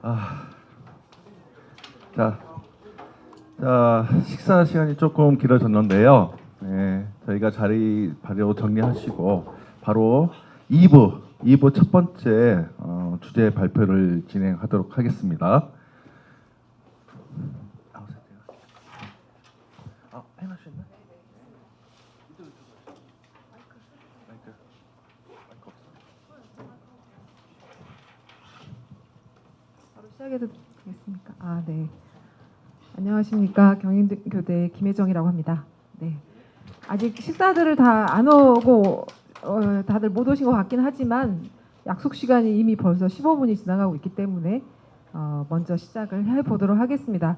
아, 자, 식사 시간이 조금 길어졌는데요. 네, 저희가 자리 바로 정리하시고 바로 2부 첫 번째 주제 발표를 진행하도록 하겠습니다. 해놨었나? 바로 시작해도 되겠습니까? 아, 네. 안녕하십니까. 경인교대 김혜정이라고 합니다. 네. 아직 식사들을 다 안 오고 다들 못 오신 것 같긴 하지만 약속 시간이 이미 벌써 15분이 지나가고 있기 때문에 먼저 시작을 해보도록 하겠습니다.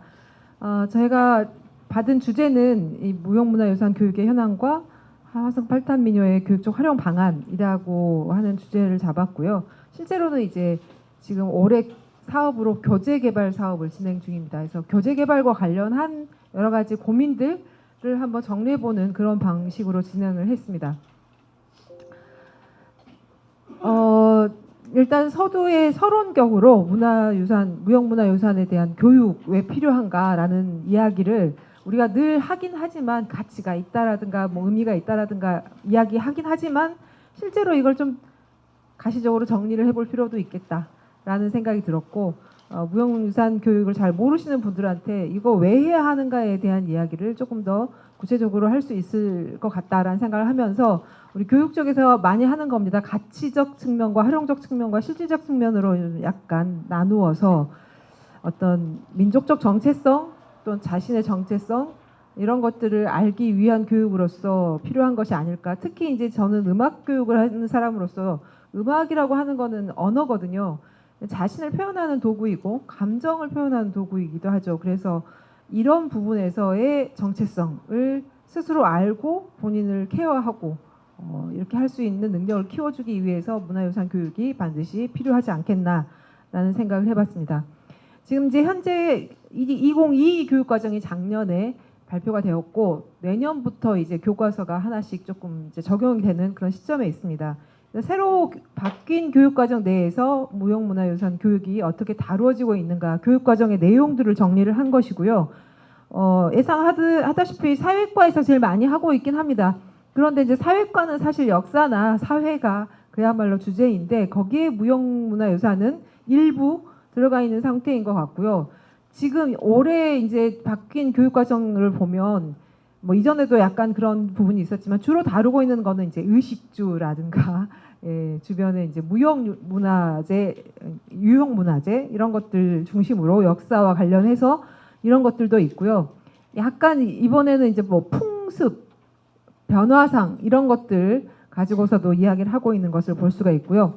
저희가 받은 주제는 이 무형문화유산 교육의 현황과 화성 8탄 민요의 교육적 활용 방안이라고 하는 주제를 잡았고요. 실제로는 이제 지금 올해 사업으로 교재 개발 사업을 진행 중입니다. 그래서 교재 개발과 관련한 여러 가지 고민들을 한번 정리해보는 그런 방식으로 진행을 했습니다. 일단 서두의 서론격으로 무형문화유산에 대한 교육 왜 필요한가라는 이야기를 우리가 늘 하긴 하지만 가치가 있다라든가 뭐 의미가 있다라든가 이야기하긴 하지만 실제로 이걸 좀 가시적으로 정리를 해볼 필요도 있겠다라는 생각이 들었고 무형유산 교육을 잘 모르시는 분들한테 이거 왜 해야 하는가에 대한 이야기를 조금 더 구체적으로 할 수 있을 것 같다라는 생각을 하면서 우리 교육 쪽에서 많이 하는 겁니다. 가치적 측면과 활용적 측면과 실질적 측면으로 약간 나누어서 어떤 민족적 정체성 또는 자신의 정체성 이런 것들을 알기 위한 교육으로서 필요한 것이 아닐까. 특히 이제 저는 음악 교육을 하는 사람으로서 음악이라고 하는 거는 언어거든요. 자신을 표현하는 도구이고 감정을 표현하는 도구이기도 하죠. 그래서 이런 부분에서의 정체성을 스스로 알고 본인을 케어하고 이렇게 할 수 있는 능력을 키워주기 위해서 문화유산 교육이 반드시 필요하지 않겠나라는 생각을 해봤습니다. 지금 이제 현재 2022 교육과정이 작년에 발표가 되었고 내년부터 이제 교과서가 하나씩 조금 이제 적용이 되는 그런 시점에 있습니다. 새로 바뀐 교육과정 내에서 무형문화유산 교육이 어떻게 다루어지고 있는가 교육과정의 내용들을 정리를 한 것이고요. 예상하다시피 사회과에서 제일 많이 하고 있긴 합니다. 그런데 이제 사회과는 사실 역사나 사회가 그야말로 주제인데 거기에 무형문화유산은 일부 들어가 있는 상태인 것 같고요. 지금 올해 이제 바뀐 교육과정을 보면 뭐 이전에도 약간 그런 부분이 있었지만 주로 다루고 있는 거는 이제 의식주라든가 주변에 이제 무형문화재, 유형문화재 이런 것들 중심으로 역사와 관련해서 이런 것들도 있고요. 약간 이번에는 이제 뭐 풍습, 변화상 이런 것들 가지고서도 이야기를 하고 있는 것을 볼 수가 있고요.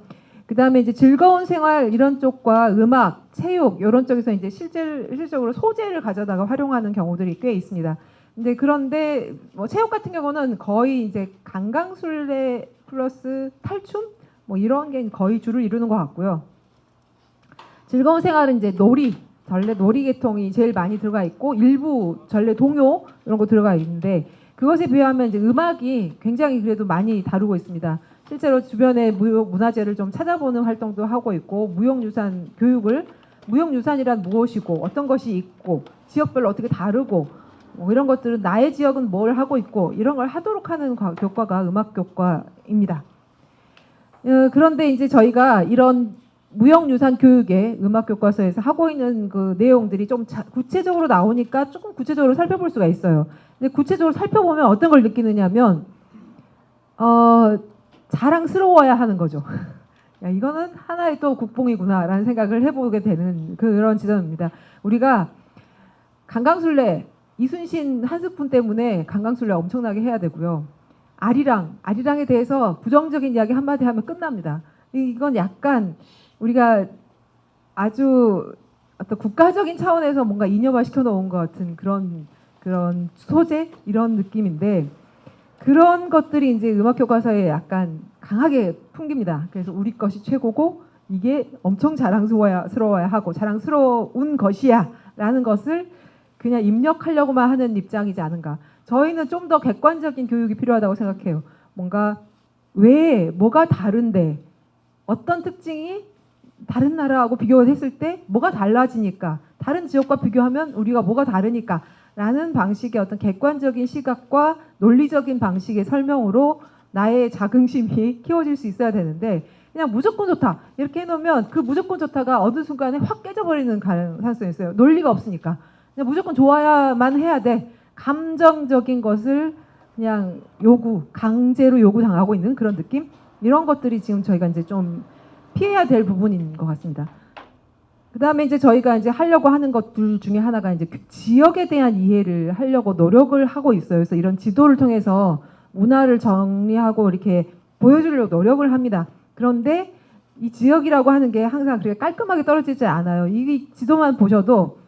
그 다음에 이제 즐거운 생활 이런 쪽과 음악, 체육 이런 쪽에서 이제 실질적으로 소재를 가져다가 활용하는 경우들이 꽤 있습니다. 그런데 뭐 체육 같은 경우는 거의 이제 강강술래 플러스 탈춤 뭐 이런 게 거의 주를 이루는 것 같고요. 즐거운 생활은 이제 전래 놀이 계통이 제일 많이 들어가 있고 일부 전래 동요 이런 거 들어가 있는데 그것에 비하면 이제 음악이 굉장히 그래도 많이 다루고 있습니다. 실제로 주변에 문화재를 좀 찾아보는 활동도 하고 있고 무형유산 교육을 무형유산이란 무엇이고 어떤 것이 있고 지역별로 어떻게 다르고 뭐 이런 것들은 나의 지역은 뭘 하고 있고 이런 걸 하도록 하는 교과가 음악교과입니다. 그런데 이제 저희가 이런 무형유산 교육의 음악교과서에서 하고 있는 그 내용들이 좀 구체적으로 나오니까 조금 구체적으로 살펴볼 수가 있어요. 근데 구체적으로 살펴보면 어떤 걸 느끼느냐면 자랑스러워야 하는 거죠. 야, 이거는 하나의 또 국뽕이구나라는 생각을 해보게 되는 그런 지점입니다. 우리가 강강술래 이순신 한 스푼 때문에 강강술래 엄청나게 해야 되고요. 아리랑에 대해서 부정적인 이야기 한마디 하면 끝납니다. 이건 약간 우리가 아주 어떤 국가적인 차원에서 뭔가 이념화 시켜놓은 것 같은 그런 소재 이런 느낌인데 그런 것들이 이제 음악 교과서에 약간 강하게 풍깁니다. 그래서 우리 것이 최고고 이게 엄청 자랑스러워야 하고 자랑스러운 것이야라는 것을 그냥 입력하려고만 하는 입장이지 않은가. 저희는 좀 더 객관적인 교육이 필요하다고 생각해요. 뭔가 왜 뭐가 다른데 어떤 특징이 다른 나라하고 비교를 했을 때 뭐가 달라지니까, 다른 지역과 비교하면 우리가 뭐가 다르니까 라는 방식의 어떤 객관적인 시각과 논리적인 방식의 설명으로 나의 자긍심이 키워질 수 있어야 되는데, 그냥 무조건 좋다 이렇게 해놓으면 그 무조건 좋다가 어느 순간에 확 깨져버리는 가능성이 있어요. 논리가 없으니까 그냥 무조건 좋아야만 해야 돼. 감정적인 것을 그냥 강제로 요구당하고 있는 그런 느낌? 이런 것들이 지금 저희가 이제 좀 피해야 될 부분인 것 같습니다. 그 다음에 이제 저희가 이제 하려고 하는 것들 중에 하나가 이제 그 지역에 대한 이해를 하려고 노력을 하고 있어요. 그래서 이런 지도를 통해서 문화를 정리하고 이렇게 보여주려고 노력을 합니다. 그런데 이 지역이라고 하는 게 항상 그렇게 깔끔하게 떨어지지 않아요. 이 지도만 보셔도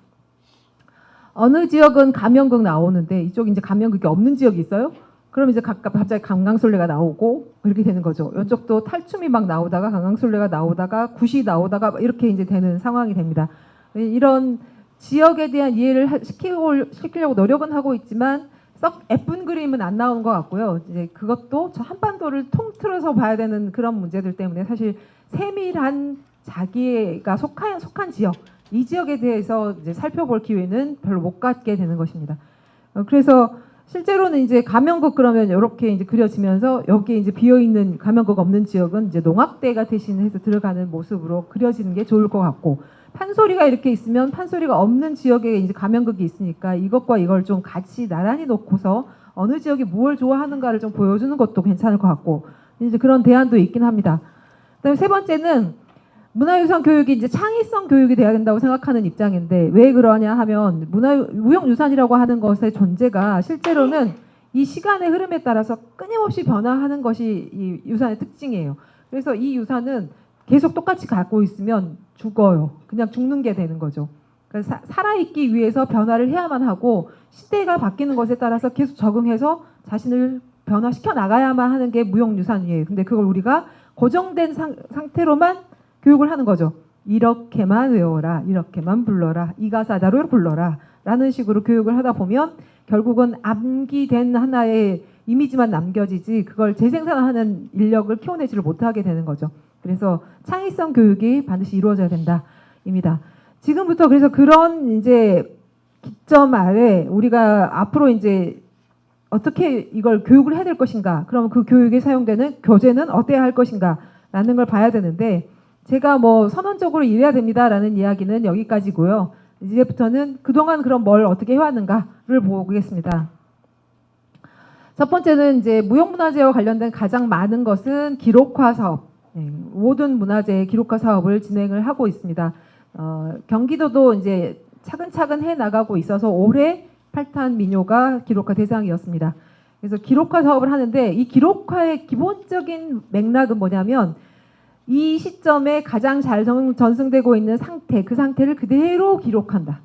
어느 지역은 가면극 나오는데 이쪽 이제 가면극이 없는 지역이 있어요. 그럼 이제 갑자기 강강술래가 나오고 이렇게 되는 거죠. 이쪽도 탈춤이 막 나오다가 강강술래가 나오다가 굿이 나오다가 이렇게 이제 되는 상황이 됩니다. 이런 지역에 대한 이해를 시키려고 노력은 하고 있지만 썩 예쁜 그림은 안 나오는 것 같고요. 이제 그것도 저 한반도를 통틀어서 봐야 되는 그런 문제들 때문에 사실 세밀한 자기가 속한 지역, 이 지역에 대해서 이제 살펴볼 기회는 별로 못 갖게 되는 것입니다. 그래서 실제로는 이제 가면극 그러면 이렇게 이제 그려지면서 여기에 이제 비어 있는 가면극 없는 지역은 이제 농악대가 대신해서 들어가는 모습으로 그려지는 게 좋을 것 같고, 판소리가 이렇게 있으면 판소리가 없는 지역에 이제 가면극이 있으니까 이것과 이걸 좀 같이 나란히 놓고서 어느 지역이 무엇을 좋아하는가를 좀 보여주는 것도 괜찮을 것 같고, 이제 그런 대안도 있긴 합니다. 그다음에 세 번째는 문화유산 교육이 이제 창의성 교육이 돼야 된다고 생각하는 입장인데, 왜 그러냐 하면 무형유산이라고 하는 것의 존재가 실제로는 이 시간의 흐름에 따라서 끊임없이 변화하는 것이 이 유산의 특징이에요. 그래서 이 유산은 계속 똑같이 갖고 있으면 죽어요. 그냥 죽는 게 되는 거죠. 그래서 살아있기 위해서 변화를 해야만 하고, 시대가 바뀌는 것에 따라서 계속 적응해서 자신을 변화시켜 나가야만 하는 게 무형유산이에요. 근데 그걸 우리가 고정된 상태로만 교육을 하는 거죠. 이렇게만 외워라, 이렇게만 불러라, 이 가사대로 불러라 라는 식으로 교육을 하다 보면 결국은 암기된 하나의 이미지만 남겨지지 그걸 재생산하는 인력을 키워내지를 못하게 되는 거죠. 그래서 창의성 교육이 반드시 이루어져야 된다입니다. 지금부터 그래서 그런 이제 기점 아래 우리가 앞으로 이제 어떻게 이걸 교육을 해야 될 것인가, 그럼 그 교육에 사용되는 교재는 어때야 할 것인가 라는 걸 봐야 되는데, 제가 뭐 선언적으로 이래야 됩니다라는 이야기는 여기까지고요. 이제부터는 그동안 그럼 뭘 어떻게 해왔는가를 보겠습니다. 첫 번째는 이제 무형문화재와 관련된 가장 많은 것은 기록화 사업, 모든 문화재의 기록화 사업을 진행을 하고 있습니다. 경기도도 이제 차근차근 해 나가고 있어서 올해 팔탄 민요가 기록화 대상이었습니다. 그래서 기록화 사업을 하는데, 이 기록화의 기본적인 맥락은 뭐냐면 이 시점에 가장 잘 전승되고 있는 상태, 그 상태를 그대로 기록한다.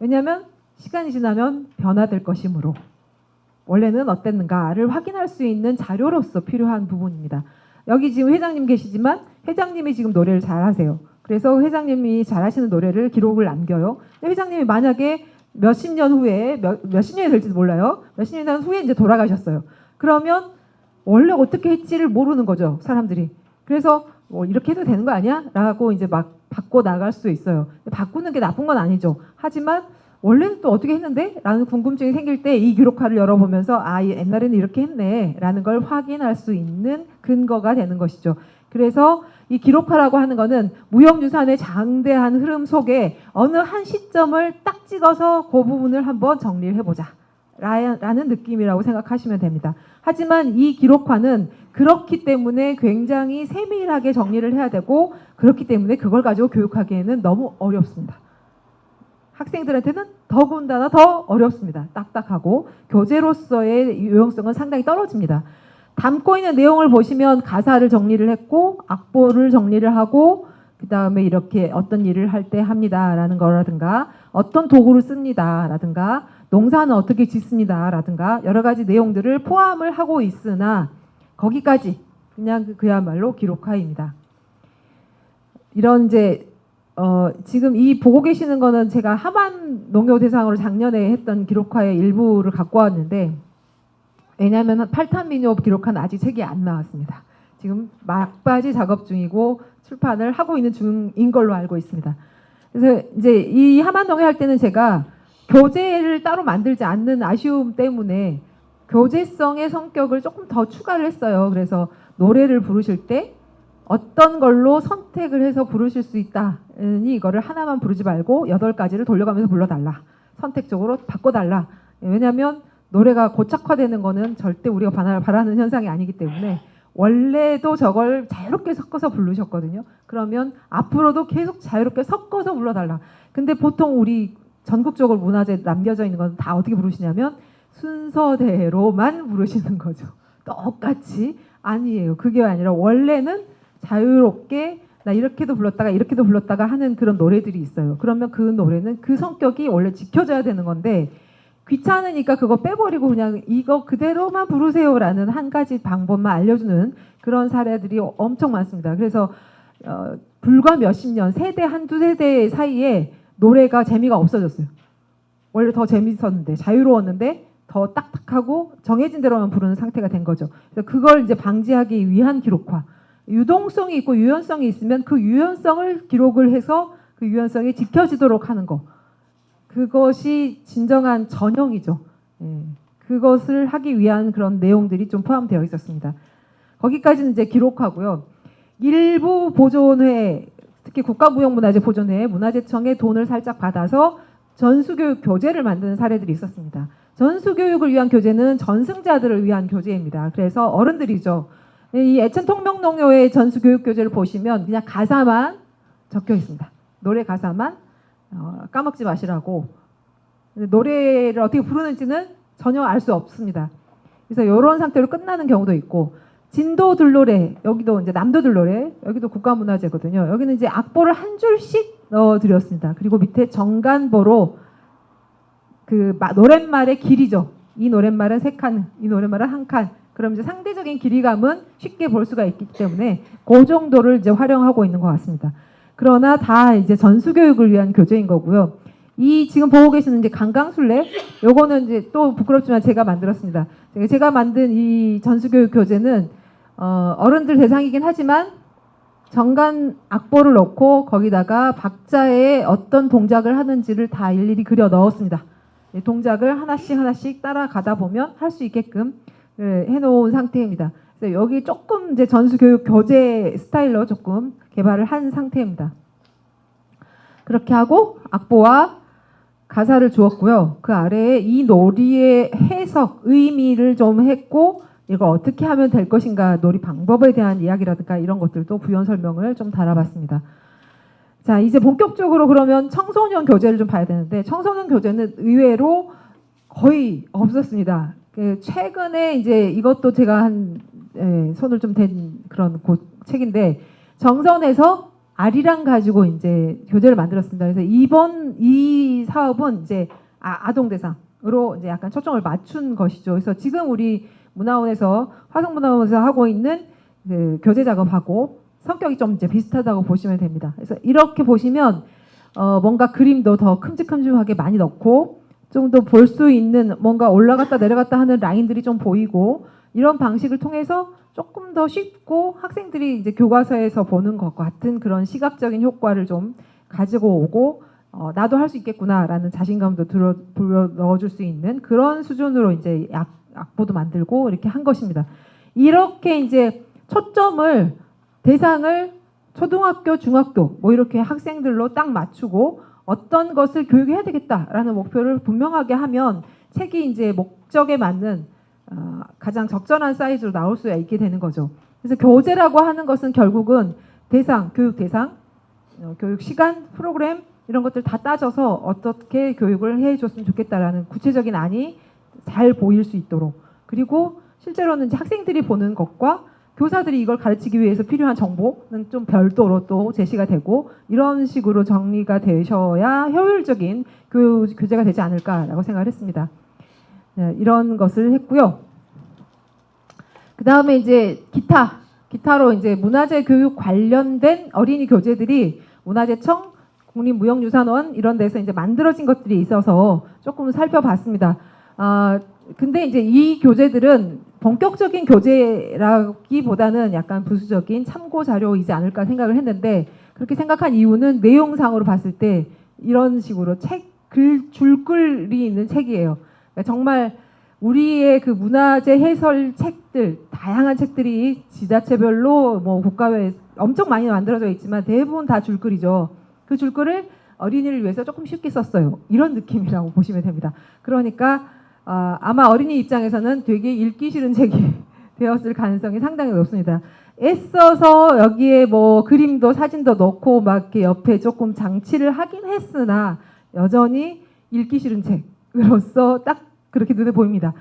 왜냐하면 시간이 지나면 변화될 것이므로 원래는 어땠는가를 확인할 수 있는 자료로서 필요한 부분입니다. 여기 지금 회장님 계시지만 회장님이 지금 노래를 잘하세요. 그래서 회장님이 잘하시는 노래를 기록을 남겨요. 회장님이 만약에 몇십 년 후에 몇십 년이 될지도 몰라요. 몇십 년 후에 이제 돌아가셨어요. 그러면 원래 어떻게 했지를 모르는 거죠, 사람들이. 그래서 이렇게 해도 되는 거 아니야? 라고 이제 막 바꿔 나갈 수 있어요. 바꾸는 게 나쁜 건 아니죠. 하지만 원래는 또 어떻게 했는데? 라는 궁금증이 생길 때 이 기록화를 열어보면서 옛날에는 이렇게 했네 라는 걸 확인할 수 있는 근거가 되는 것이죠. 그래서 이 기록화라고 하는 거는 무형유산의 장대한 흐름 속에 어느 한 시점을 딱 찍어서 그 부분을 한번 정리를 해보자 라는 느낌이라고 생각하시면 됩니다. 하지만 이 기록화는 그렇기 때문에 굉장히 세밀하게 정리를 해야 되고, 그렇기 때문에 그걸 가지고 교육하기에는 너무 어렵습니다. 학생들한테는 더군다나 더 어렵습니다. 딱딱하고 교재로서의 유용성은 상당히 떨어집니다. 담고 있는 내용을 보시면 가사를 정리를 했고 악보를 정리를 하고 그 다음에 이렇게 어떤 일을 할 때 합니다라는 거라든가 어떤 도구를 씁니다라든가 농사는 어떻게 짓습니다 라든가 여러 가지 내용들을 포함을 하고 있으나 거기까지 그냥 그야말로 기록화입니다. 이런 이제 지금 이 보고 계시는 거는 제가 하만 농교 대상으로 작년에 했던 기록화의 일부를 갖고 왔는데, 왜냐하면 팔탄 민요 기록화는 아직 책이 안 나왔습니다. 지금 막바지 작업 중이고 출판을 하고 있는 중인 걸로 알고 있습니다. 그래서 이제 이 하만동에 할 때는 제가 교재를 따로 만들지 않는 아쉬움 때문에 교재성의 성격을 조금 더 추가를 했어요. 그래서 노래를 부르실 때 어떤 걸로 선택을 해서 부르실 수 있다니 이거를 하나만 부르지 말고 8가지를 돌려가면서 불러달라. 선택적으로 바꿔달라. 왜냐하면 노래가 고착화되는 거는 절대 우리가 바라는 현상이 아니기 때문에 원래도 저걸 자유롭게 섞어서 부르셨거든요. 그러면 앞으로도 계속 자유롭게 섞어서 불러달라. 근데 보통 우리 전국적으로 문화재에 남겨져 있는 건 다 어떻게 부르시냐면 순서대로만 부르시는 거죠. 똑같이. 아니에요. 그게 아니라 원래는 자유롭게 나 이렇게도 불렀다가 이렇게도 불렀다가 하는 그런 노래들이 있어요. 그러면 그 노래는 그 성격이 원래 지켜져야 되는 건데 귀찮으니까 그거 빼버리고 그냥 이거 그대로만 부르세요라는 한 가지 방법만 알려주는 그런 사례들이 엄청 많습니다. 그래서 불과 몇십 년, 세대 한두 세대 사이에 노래가 재미가 없어졌어요. 원래 더 재밌었는데 자유로웠는데 더 딱딱하고 정해진 대로만 부르는 상태가 된 거죠. 그래서 그걸 이제 방지하기 위한 기록화. 유동성이 있고 유연성이 있으면 그 유연성을 기록을 해서 그 유연성이 지켜지도록 하는 거. 그것이 진정한 전형이죠. 그것을 하기 위한 그런 내용들이 좀 포함되어 있었습니다. 거기까지는 이제 기록하고요. 일부 보존회, 특히 국가무형문화재 보존회, 문화재청의 돈을 살짝 받아서 전수교육 교재를 만드는 사례들이 있었습니다. 전수교육을 위한 교재는 전승자들을 위한 교재입니다. 그래서 어른들이죠. 이 애천통명농요의 전수교육 교재를 보시면 그냥 가사만 적혀 있습니다. 노래 가사만 까먹지 마시라고. 노래를 어떻게 부르는지는 전혀 알 수 없습니다. 그래서 이런 상태로 끝나는 경우도 있고, 진도들노래, 여기도 이제 남도들노래, 여기도 국가문화재거든요. 여기는 이제 악보를 한 줄씩 넣어드렸습니다. 그리고 밑에 정간보로 그 노랫말의 길이죠. 이 노랫말은 3칸, 이 노랫말은 1칸. 그럼 이제 상대적인 길이감은 쉽게 볼 수가 있기 때문에 그 정도를 이제 활용하고 있는 것 같습니다. 그러나 다 이제 전수교육을 위한 교재인 거고요. 이 지금 보고 계시는 이제 강강술래, 요거는 이제 또 부끄럽지만 제가 만들었습니다. 제가 만든 이 전수교육 교재는 어른들 대상이긴 하지만 정간 악보를 넣고 거기다가 박자에 어떤 동작을 하는지를 다 일일이 그려 넣었습니다. 동작을 하나씩 따라가다 보면 할 수 있게끔 해놓은 상태입니다. 그래서 여기 조금 이제 전수교육 교재 스타일로 조금 개발을 한 상태입니다. 그렇게 하고 악보와 가사를 주었고요. 그 아래에 이 놀이의 해석, 의미를 좀 했고 이걸 어떻게 하면 될 것인가, 놀이 방법에 대한 이야기라든가 이런 것들도 부연 설명을 좀 달아봤습니다. 자, 이제 본격적으로 그러면 청소년 교재를 좀 봐야 되는데 청소년 교재는 의외로 거의 없었습니다. 최근에 이제 이것도 제가 손을 좀 댄 그런 책인데 정선에서 아리랑 가지고 이제 교재를 만들었습니다. 그래서 이번 이 사업은 이제 아동 대상으로 이제 약간 초점을 맞춘 것이죠. 그래서 지금 우리 문화원에서 화성문화원에서 하고 있는 그 교재 작업하고 성격이 좀 이제 비슷하다고 보시면 됩니다. 그래서 이렇게 보시면 뭔가 그림도 더 큼직큼직하게 많이 넣고 좀 더 볼 수 있는 뭔가 올라갔다 내려갔다 하는 라인들이 좀 보이고 이런 방식을 통해서 조금 더 쉽고 학생들이 이제 교과서에서 보는 것과 같은 그런 시각적인 효과를 좀 가지고 오고 나도 할 수 있겠구나라는 자신감도 불어 넣어줄 수 있는 그런 수준으로 이제 악보도 만들고 이렇게 한 것입니다. 이렇게 이제 초점을 대상을 초등학교, 중학교 뭐 이렇게 학생들로 딱 맞추고 어떤 것을 교육해야 되겠다라는 목표를 분명하게 하면 책이 이제 목적에 맞는 가장 적절한 사이즈로 나올 수 있게 되는 거죠. 그래서 교재라고 하는 것은 결국은 대상, 교육 대상, 교육 시간, 프로그램 이런 것들 다 따져서 어떻게 교육을 해줬으면 좋겠다라는 구체적인 안이 잘 보일 수 있도록 그리고 실제로는 이제 학생들이 보는 것과 교사들이 이걸 가르치기 위해서 필요한 정보는 좀 별도로 또 제시가 되고 이런 식으로 정리가 되셔야 효율적인 교재가 되지 않을까라고 생각을 했습니다. 네, 이런 것을 했고요. 그 다음에 이제 기타로 이제 문화재 교육 관련된 어린이 교재들이 문화재청, 국립무형유산원 이런 데서 이제 만들어진 것들이 있어서 조금 살펴봤습니다. 근데 이제 이 교재들은 본격적인 교재라기보다는 약간 부수적인 참고 자료이지 않을까 생각을 했는데 그렇게 생각한 이유는 내용상으로 봤을 때 이런 식으로 줄글이 있는 책이에요. 그러니까 정말 우리의 그 문화재 해설 책들, 다양한 책들이 지자체별로 뭐 국가에 엄청 많이 만들어져 있지만 대부분 다 줄글이죠. 그 줄글을 어린이를 위해서 조금 쉽게 썼어요. 이런 느낌이라고 보시면 됩니다. 그러니까 아마 어린이 입장에서는 되게 읽기 싫은 책이 되었을 가능성이 상당히 높습니다. 애써서 여기에 뭐 그림도 사진도 넣고 막 이렇게 옆에 조금 장치를 하긴 했으나 여전히 읽기 싫은 책으로서 딱 그렇게 눈에 보입니다.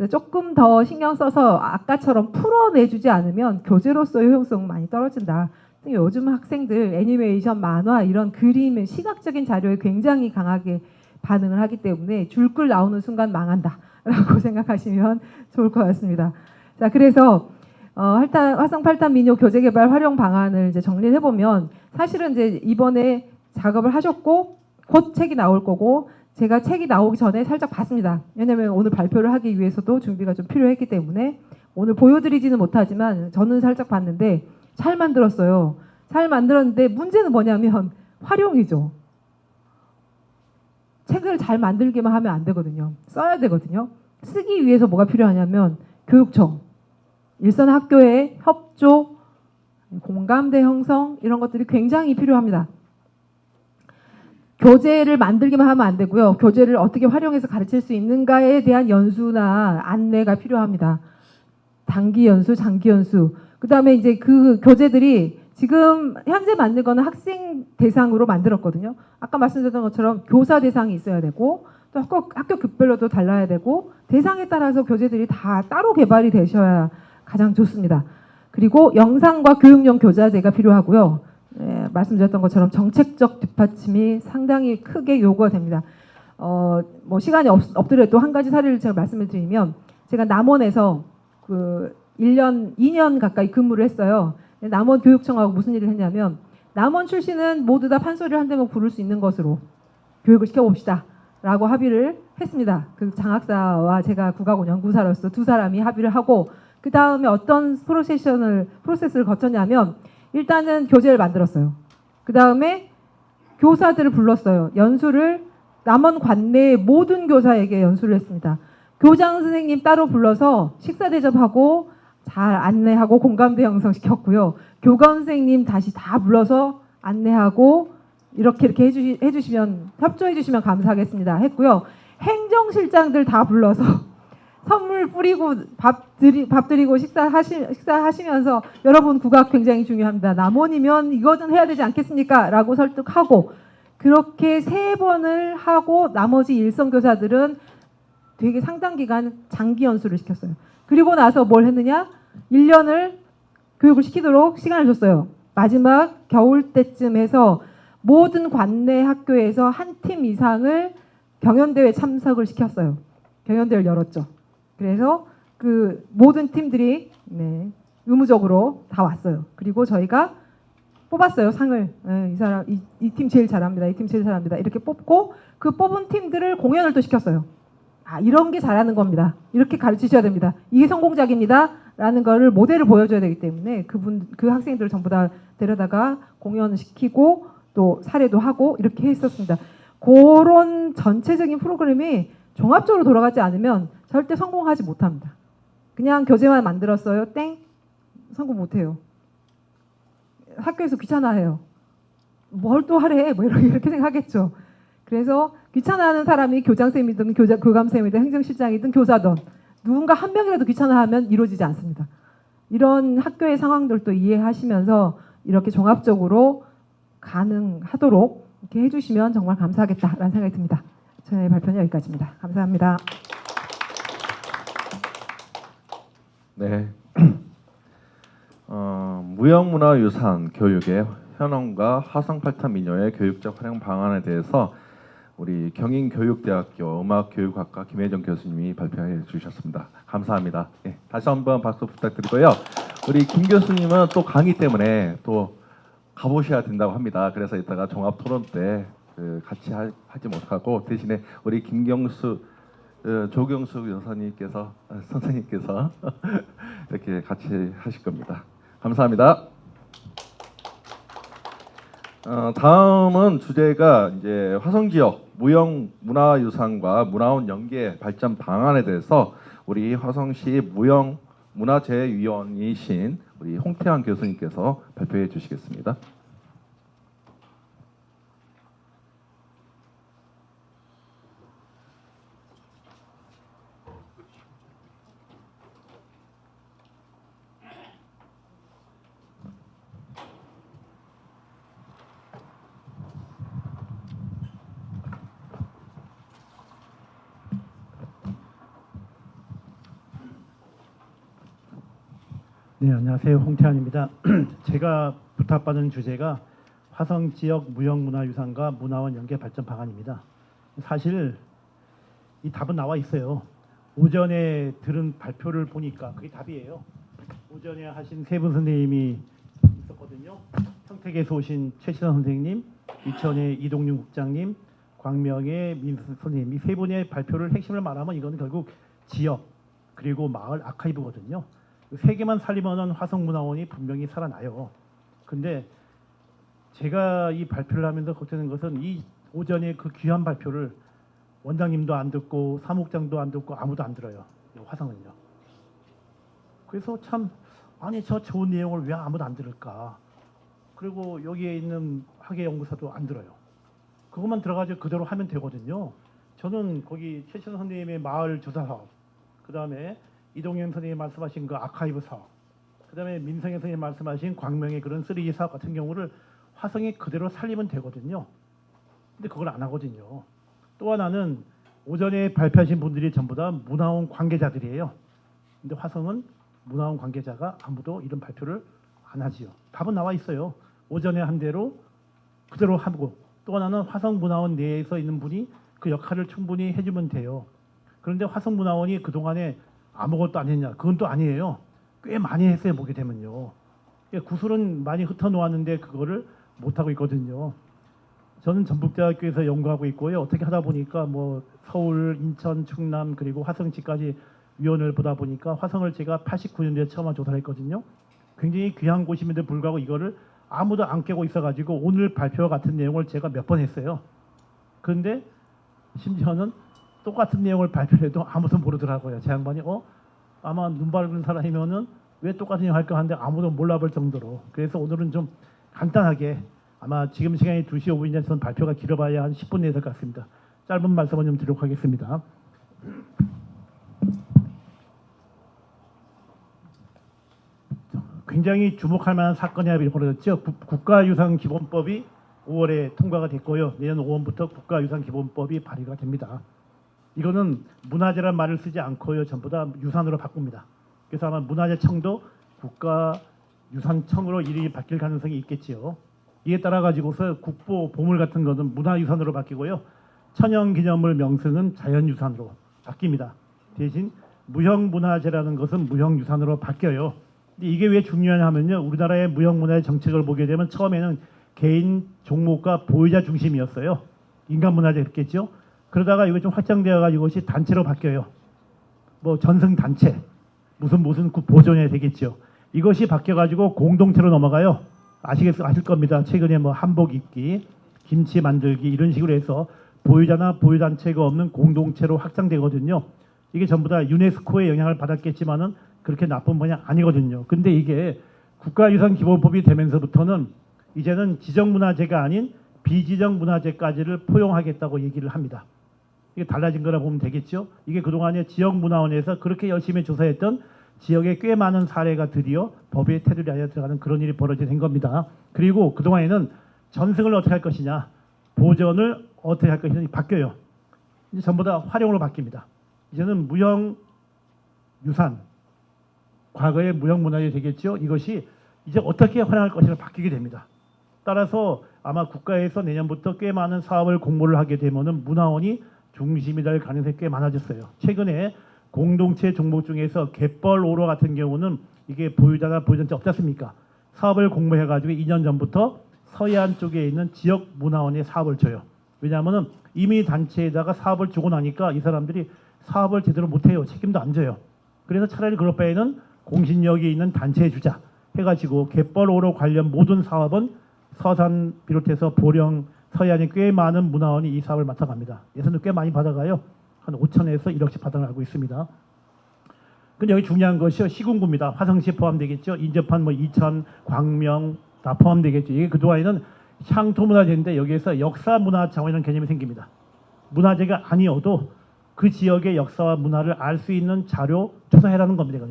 조금 더 신경 써서 아까처럼 풀어내주지 않으면 교재로서의 효용성 많이 떨어진다. 요즘 학생들 애니메이션, 만화 이런 그림의 시각적인 자료에 굉장히 강하게 반응을 하기 때문에 줄글 나오는 순간 망한다라고 생각하시면 좋을 것 같습니다. 자, 그래서 화성 8탄 민요 교재 개발 활용 방안을 이제 정리를 해보면 사실은 이제 이번에 작업을 하셨고 곧 책이 나올 거고 제가 책이 나오기 전에 살짝 봤습니다. 왜냐하면 오늘 발표를 하기 위해서도 준비가 좀 필요했기 때문에 오늘 보여드리지는 못하지만 저는 살짝 봤는데 잘 만들었어요. 잘 만들었는데 문제는 뭐냐면 활용이죠. 책을 잘 만들기만 하면 안 되거든요. 써야 되거든요. 쓰기 위해서 뭐가 필요하냐면 교육청, 일선 학교의 협조, 공감대 형성 이런 것들이 굉장히 필요합니다. 교재를 만들기만 하면 안 되고요. 교재를 어떻게 활용해서 가르칠 수 있는가에 대한 연수나 안내가 필요합니다. 단기 연수, 장기 연수. 그 다음에 이제 그 교재들이 지금 현재 만든 거는 학생 대상으로 만들었거든요. 아까 말씀드렸던 것처럼 교사 대상이 있어야 되고 또 학교 급별로도 달라야 되고 대상에 따라서 교재들이 다 따로 개발이 되셔야 가장 좋습니다. 그리고 영상과 교육용 교자재가 필요하고요. 말씀드렸던 것처럼 정책적 뒷받침이 상당히 크게 요구가 됩니다. 뭐 시간이 없더라도 한 가지 사례를 제가 말씀을 드리면 제가 남원에서 그 2년 가까이 근무를 했어요. 남원 교육청하고 무슨 일을 했냐면 남원 출신은 모두 다 판소리를 한 대목 부를 수 있는 것으로 교육을 시켜봅시다 라고 합의를 했습니다. 그 장학사와 제가 국악원 연구사로서 두 사람이 합의를 하고 그 다음에 어떤 프로세스를 거쳤냐면 일단은 교재를 만들었어요. 그 다음에 교사들을 불렀어요. 연수를 남원 관내의 모든 교사에게 연수를 했습니다. 교장 선생님 따로 불러서 식사 대접하고 잘 안내하고 공감대 형성시켰고요. 교감 선생님 다시 다 불러서 안내하고 이렇게 해주시면 협조해 주시면 감사하겠습니다 했고요. 행정실장들 다 불러서 선물 뿌리고 밥 드리고 식사하시면서 여러분 국악 굉장히 중요합니다. 남원이면 이거 좀 해야 되지 않겠습니까? 라고 설득하고 그렇게 3번을 하고 나머지 일선 교사들은 되게 상당 기간 장기 연수를 시켰어요. 그리고 나서 뭘 했느냐? 1년을 교육을 시키도록 시간을 줬어요. 마지막 겨울 때쯤에서 모든 관내 학교에서 한 팀 이상을 경연대회 참석을 시켰어요. 경연대회를 열었죠. 그래서 그 모든 팀들이 의무적으로 다 왔어요. 그리고 저희가 뽑았어요. 상을. 이 사람 이 팀 제일 잘합니다. 이 팀 제일 잘합니다. 이렇게 뽑고 그 뽑은 팀들을 공연을 또 시켰어요. 이런 게 잘하는 겁니다. 이렇게 가르치셔야 됩니다. 이게 성공작입니다. 라는 거를 모델을 보여줘야 되기 때문에 그 학생들을 전부 다 데려다가 공연을 시키고 또 사례도 하고 이렇게 했었습니다. 그런 전체적인 프로그램이 종합적으로 돌아가지 않으면 절대 성공하지 못합니다. 그냥 교재만 만들었어요. 땡. 성공 못해요. 학교에서 귀찮아해요. 뭘 또 하래? 뭐 이렇게 생각하겠죠. 그래서 귀찮아하는 사람이 교장선생님이든 교감선생님이든 행정실장이든 교사든 누군가 한 명이라도 귀찮아하면 이루어지지 않습니다. 이런 학교의 상황들도 이해하시면서 이렇게 종합적으로 가능하도록 이렇게 해주시면 정말 감사하겠다라는 생각이 듭니다. 저의 발표는 여기까지입니다. 감사합니다. 네. 무형문화유산 교육의 현황과 화성 8탄 민요의 교육적 활용 방안에 대해서 우리 경인교육대학교 음악교육학과 김혜정 교수님이 발표해 주셨습니다. 감사합니다. 다시 한번 박수 부탁드리고요. 우리 김 교수님은 또 강의 때문에 또 가보셔야 된다고 합니다. 그래서 이따가 종합 토론 때 같이 하지 못하고 대신에 우리 김경수 조경숙 여사님께서 선생님께서 이렇게 같이 하실 겁니다. 감사합니다. 다음은 주제가 이제 화성 지역 무형 문화유산과 문화원 연계 발전 방안에 대해서 우리 화성시 무형 문화재위원이신 우리 홍태환 교수님께서 발표해 주시겠습니다. 네, 안녕하세요. 홍태환입니다. 제가 부탁받은 주제가 화성 지역 무형문화유산과 문화원 연계 발전 방안입니다. 사실 이 답은 나와 있어요. 오전에 들은 발표를 보니까 그게 답이에요. 오전에 하신 세 분 선생님이 있었거든요. 평택에서 오신 최시선 선생님, 이천의 이동윤 국장님, 광명의 민수 선생님, 이 세 분의 발표를 핵심을 말하면 이거는 결국 지역 그리고 마을 아카이브거든요. 세 개만 살리면은 화성문화원이 분명히 살아나요. 근데 제가 이 발표를 하면서 걱정되는 것은 이 오전에 그 귀한 발표를 원장님도 안 듣고 사무국장도 안 듣고 아무도 안 들어요. 화성은요. 그래서 참 아니 저 좋은 내용을 왜 아무도 안 들을까? 그리고 여기에 있는 학예연구소도 안 들어요. 그것만 들어가지고 그대로 하면 되거든요. 저는 거기 최신 선생님의 마을 조사 사업, 그 다음에 이동현 선생님 말씀하신 그 아카이브 사업, 그 다음에 민성현 선생님 말씀하신 광명의 그런 3D 사업 같은 경우를 화성에 그대로 살리면 되거든요. 근데 그걸 안 하거든요. 또 하나는 오전에 발표하신 분들이 전부 다 문화원 관계자들이에요. 근데 화성은 문화원 관계자가 아무도 이런 발표를 안 하지요. 답은 나와 있어요. 오전에 한 대로 그대로 하고, 또 하나는 화성문화원 내에서 있는 분이 그 역할을 충분히 해주면 돼요. 그런데 화성문화원이 그동안에 아무것도 안 했냐? 그건 또 아니에요. 꽤 많이 했어요. 보게 되면요. 구슬은 많이 흩어놓았는데 그거를 못하고 있거든요. 저는 전북대학교에서 연구하고 있고요. 어떻게 하다 보니까 뭐 서울, 인천, 충남 그리고 화성지까지 위원을 보다 보니까 화성을 제가 89년도에 처음 조사를 했거든요. 굉장히 귀한 곳임에도 불구하고 이거를 아무도 안 깨고 있어가지고 오늘 발표와 같은 내용을 제가 몇 번 했어요. 그런데 심지어는 똑같은 내용을 발표해도 아무도 모르더라고요. 제 양반이 아마 눈 밝은 사람이면은 왜 똑같은 내용 할까 하는데 아무도 몰라볼 정도로. 그래서 오늘은 좀 간단하게 아마 지금 시간이 2시 5분이라서 발표가 길어봐야 한 10분 내에 될 것 같습니다. 짧은 말씀을 좀 드리도록 하겠습니다. 굉장히 주목할 만한 사건이 벌어졌죠. 국가유산기본법이 5월에 통과가 됐고요. 내년 5월부터 국가유산기본법이 발의가 됩니다. 이거는 문화재란 말을 쓰지 않고요. 전부 다 유산으로 바꿉니다. 그래서 아마 문화재청도 국가유산청으로 이름이 바뀔 가능성이 있겠지요. 이에 따라 가지고서 국보 보물 같은 것은 문화유산으로 바뀌고요. 천연기념물 명승은 자연유산으로 바뀝니다. 대신 무형문화재라는 것은 무형유산으로 바뀌어요. 근데 이게 왜 중요하냐 하면요. 우리나라의 무형문화재 정책을 보게 되면 처음에는 개인 종목과 보유자 중심이었어요. 인간문화재 그랬겠죠. 그러다가 이거 좀 확장되어 가지고 이것이 단체로 바뀌어요. 뭐 전승 단체, 무슨 보존해야 되겠죠. 이것이 바뀌어 가지고 공동체로 넘어가요. 아실 겁니다. 최근에 뭐 한복 입기, 김치 만들기 이런 식으로 해서 보유자나 보유단체가 없는 공동체로 확장되거든요. 이게 전부 다 유네스코의 영향을 받았겠지만은 그렇게 나쁜 분야 아니거든요. 근데 이게 국가유산기본법이 되면서부터는 이제는 지정문화재가 아닌 비지정문화재까지를 포용하겠다고 얘기를 합니다. 이게 달라진 거라 보면 되겠죠. 이게 그동안에 지역문화원에서 그렇게 열심히 조사했던 지역에 꽤 많은 사례가 드디어 법의 테두리 안에 들어가는 그런 일이 벌어지게 된 겁니다. 그리고 그동안에는 전승을 어떻게 할 것이냐, 보존을 어떻게 할 것이냐 바뀌어요. 이제 전부 다 활용으로 바뀝니다. 이제는 무형유산, 과거의 무형문화재 되겠죠. 이것이 이제 어떻게 활용할 것이냐 바뀌게 됩니다. 따라서 아마 국가에서 내년부터 꽤 많은 사업을 공모를 하게 되면은 문화원이 중심이 될 가능성이 꽤 많아졌어요. 최근에 공동체 종목 중에서 갯벌 오로 같은 경우는 이게 보유자나 보유단체 없지 않습니까? 사업을 공모해가지고 2년 전부터 서해안 쪽에 있는 지역 문화원에 사업을 줘요. 왜냐하면은 이미 단체에다가 사업을 주고 나니까 이 사람들이 사업을 제대로 못해요. 책임도 안 져요. 그래서 차라리 그럴 바에는 공신력이 있는 단체에 주자 해가지고 갯벌 오로 관련 모든 사업은 서산 비롯해서 보령, 서해안에 꽤 많은 문화원이 이 사업을 맡아갑니다. 예산도 꽤 많이 받아가요. 한 5천에서 1억씩 받아가고 알고 있습니다. 근데 여기 중요한 것이요. 시군구입니다. 화성시 포함되겠죠. 인접한 뭐 이천, 광명 다 포함되겠죠. 이게 그동안에는 향토문화재인데 여기에서 역사문화자원이라는 개념이 생깁니다. 문화재가 아니어도 그 지역의 역사와 문화를 알 수 있는 자료 조사해라는 겁니다.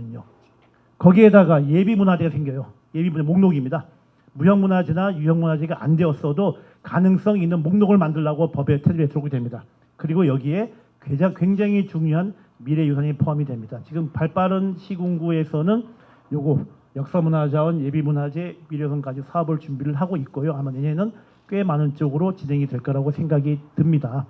거기에다가 예비문화재가 생겨요. 예비문화 목록입니다. 무형문화재나 유형문화재가 안 되었어도 가능성 있는 목록을 만들라고 법에 테두리에 들어오게 됩니다. 그리고 여기에 굉장히 중요한 미래유산이 포함이 됩니다. 지금 발빠른 시군구에서는 요거 역사문화자원, 예비문화재, 미래유산까지 사업을 준비를 하고 있고요. 아마 내년에는 꽤 많은 쪽으로 진행이 될 거라고 생각이 듭니다.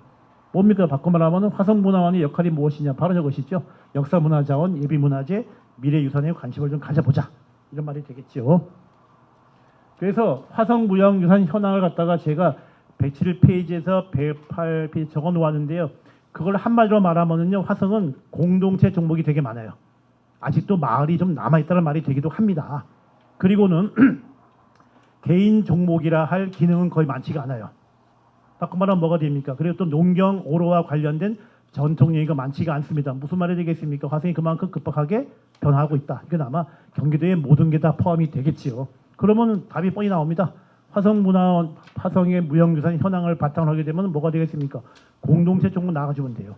뭡니까? 바꿔 말하면 화성문화원의 역할이 무엇이냐? 바로 저것이죠. 역사문화자원, 예비문화재, 미래유산에 관심을 좀 가져보자. 이런 말이 되겠죠. 그래서 화성무형유산 현황을 갖다가 제가 107페이지에서 108페이지 적어 놓았는데요. 그걸 한마디로 말하면요. 화성은 공동체 종목이 되게 많아요. 아직도 마을이 좀 남아있다는 말이 되기도 합니다. 그리고는 개인 종목이라 할 기능은 거의 많지가 않아요. 바꿔 말하면 뭐가 됩니까? 그리고 또 농경, 오로와 관련된 전통 얘기가 많지가 않습니다. 무슨 말이 되겠습니까? 화성이 그만큼 급박하게 변화하고 있다. 이건 아마 경기도의 모든 게 다 포함이 되겠지요. 그러면 답이 뻔히 나옵니다. 화성문화원, 화성의 무형유산 현황을 바탕으로 하게 되면 뭐가 되겠습니까? 공동체 종목 나가주면 돼요.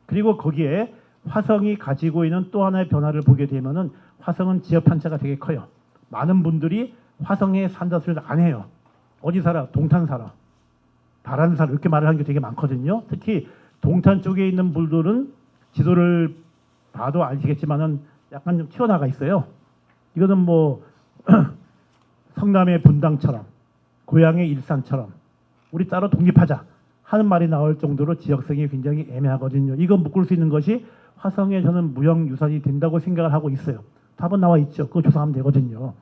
그리고 거기에 화성이 가지고 있는 또 하나의 변화를 보게 되면은 화성은 지역 편차가 되게 커요. 많은 분들이 화성에 산다 소리를 안 해요. 어디 살아? 동탄 살아. 다른 살아. 이렇게 말을 하는 게 되게 많거든요. 특히 동탄 쪽에 있는 분들은 지도를 봐도 아시겠지만은 약간 좀 튀어나가 있어요. 이거는 뭐 성남의 분당처럼 고향의 일산처럼 우리 따로 독립하자 하는 말이 나올 정도로 지역성이 굉장히 애매하거든요. 이거 묶을 수 있는 것이 화성에 저는 무형유산이 된다고 생각을 하고 있어요. 답은 나와 있죠. 그거 조사하면 되거든요.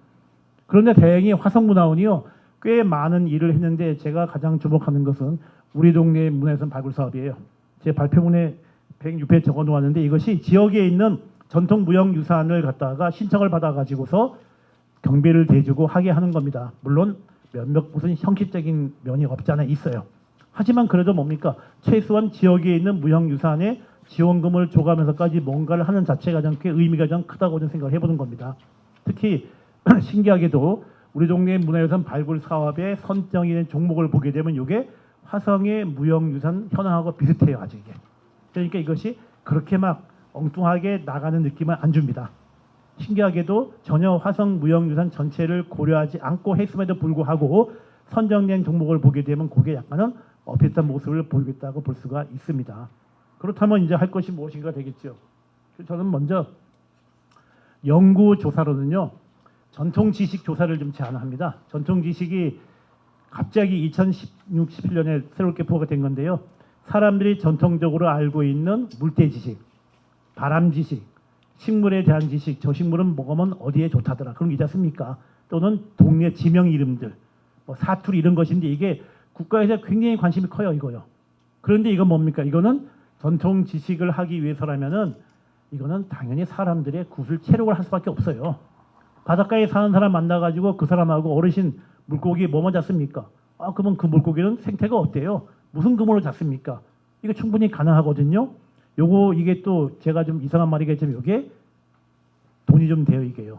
그런데 다행히 화성문화원이요. 꽤 많은 일을 했는데 제가 가장 주목하는 것은 우리 동네 문화유산 발굴 사업이에요. 제 발표문에 106회 적어 놓았는데 이것이 지역에 있는 전통 무형유산을 갖다가 신청을 받아가지고서 경비를 대주고 하게 하는 겁니다. 물론 몇몇 무슨 형식적인 면이 없지 않아 있어요. 하지만 그래도 뭡니까? 최소한 지역에 있는 무형유산에 지원금을 줘가면서까지 뭔가를 하는 자체가 꽤 의미가 좀 크다고 좀 생각을 해보는 겁니다. 특히 신기하게도 우리 동네 문화유산 발굴 사업의 선정이 된 종목을 보게 되면 이게 화성의 무형유산 현황하고 비슷해요. 아직 이게. 그러니까 이것이 그렇게 막 엉뚱하게 나가는 느낌은 안 줍니다. 신기하게도 전혀 화성 무형유산 전체를 고려하지 않고 했음에도 불구하고 선정된 종목을 보게 되면 그게 약간은 비슷한 모습을 보이겠다고 볼 수가 있습니다. 그렇다면 이제 할 것이 무엇인가 되겠죠. 저는 먼저 연구조사로는요. 전통 지식 조사를 좀 제안합니다. 전통 지식이 갑자기 2016, 17년에 새롭게 포함이 된 건데요. 사람들이 전통적으로 알고 있는 물대 지식, 바람 지식, 식물에 대한 지식, 저 식물은 먹으면 어디에 좋다더라. 그런 게 있지 않습니까? 또는 동네 지명 이름들, 뭐 사투리 이런 것인데 이게 국가에서 굉장히 관심이 커요, 이거요. 그런데 이건 뭡니까? 이거는 전통 지식을 하기 위해서라면은 이거는 당연히 사람들의 구슬 체력을 할 수밖에 없어요. 바닷가에 사는 사람 만나가지고 그 사람하고 어르신 물고기 뭐뭐 잡습니까? 아, 그러면 그 물고기는 생태가 어때요? 무슨 그물을 잡습니까? 이거 충분히 가능하거든요. 이게 또 제가 좀 이상한 말이겠지만 이게 돈이 좀 돼요, 이게요.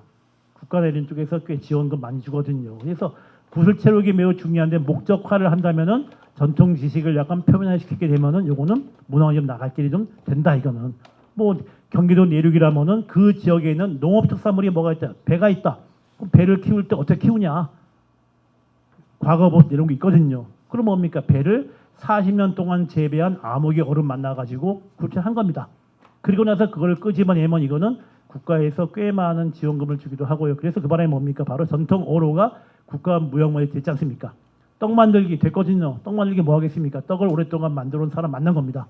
국가나 이런 쪽에서 꽤 지원금 많이 주거든요. 그래서 구슬 체력이 매우 중요한데 목적화를 한다면은 전통 지식을 약간 표면화시키게 되면은 요거는 문화원이 좀 나갈 길이 좀 된다, 이거는. 뭐 경기도 내륙이라면은 그 지역에 있는 농업 특산물이 뭐가 있다? 배가 있다. 그럼 배를 키울 때 어떻게 키우냐? 과거봇 이런 게 있거든요. 그럼 뭡니까? 배를 40년 동안 재배한 암흑의 얼음 만나가지고 구출한 겁니다. 그리고 나서 그걸 끄집어내면 이거는 국가에서 꽤 많은 지원금을 주기도 하고요. 그래서 그 바람에 뭡니까? 바로 전통 어로가 국가 무형문화재 됐지 않습니까? 떡 만들기 됐거든요. 떡 만들기 뭐 하겠습니까? 떡을 오랫동안 만들어 온 사람 만난 겁니다.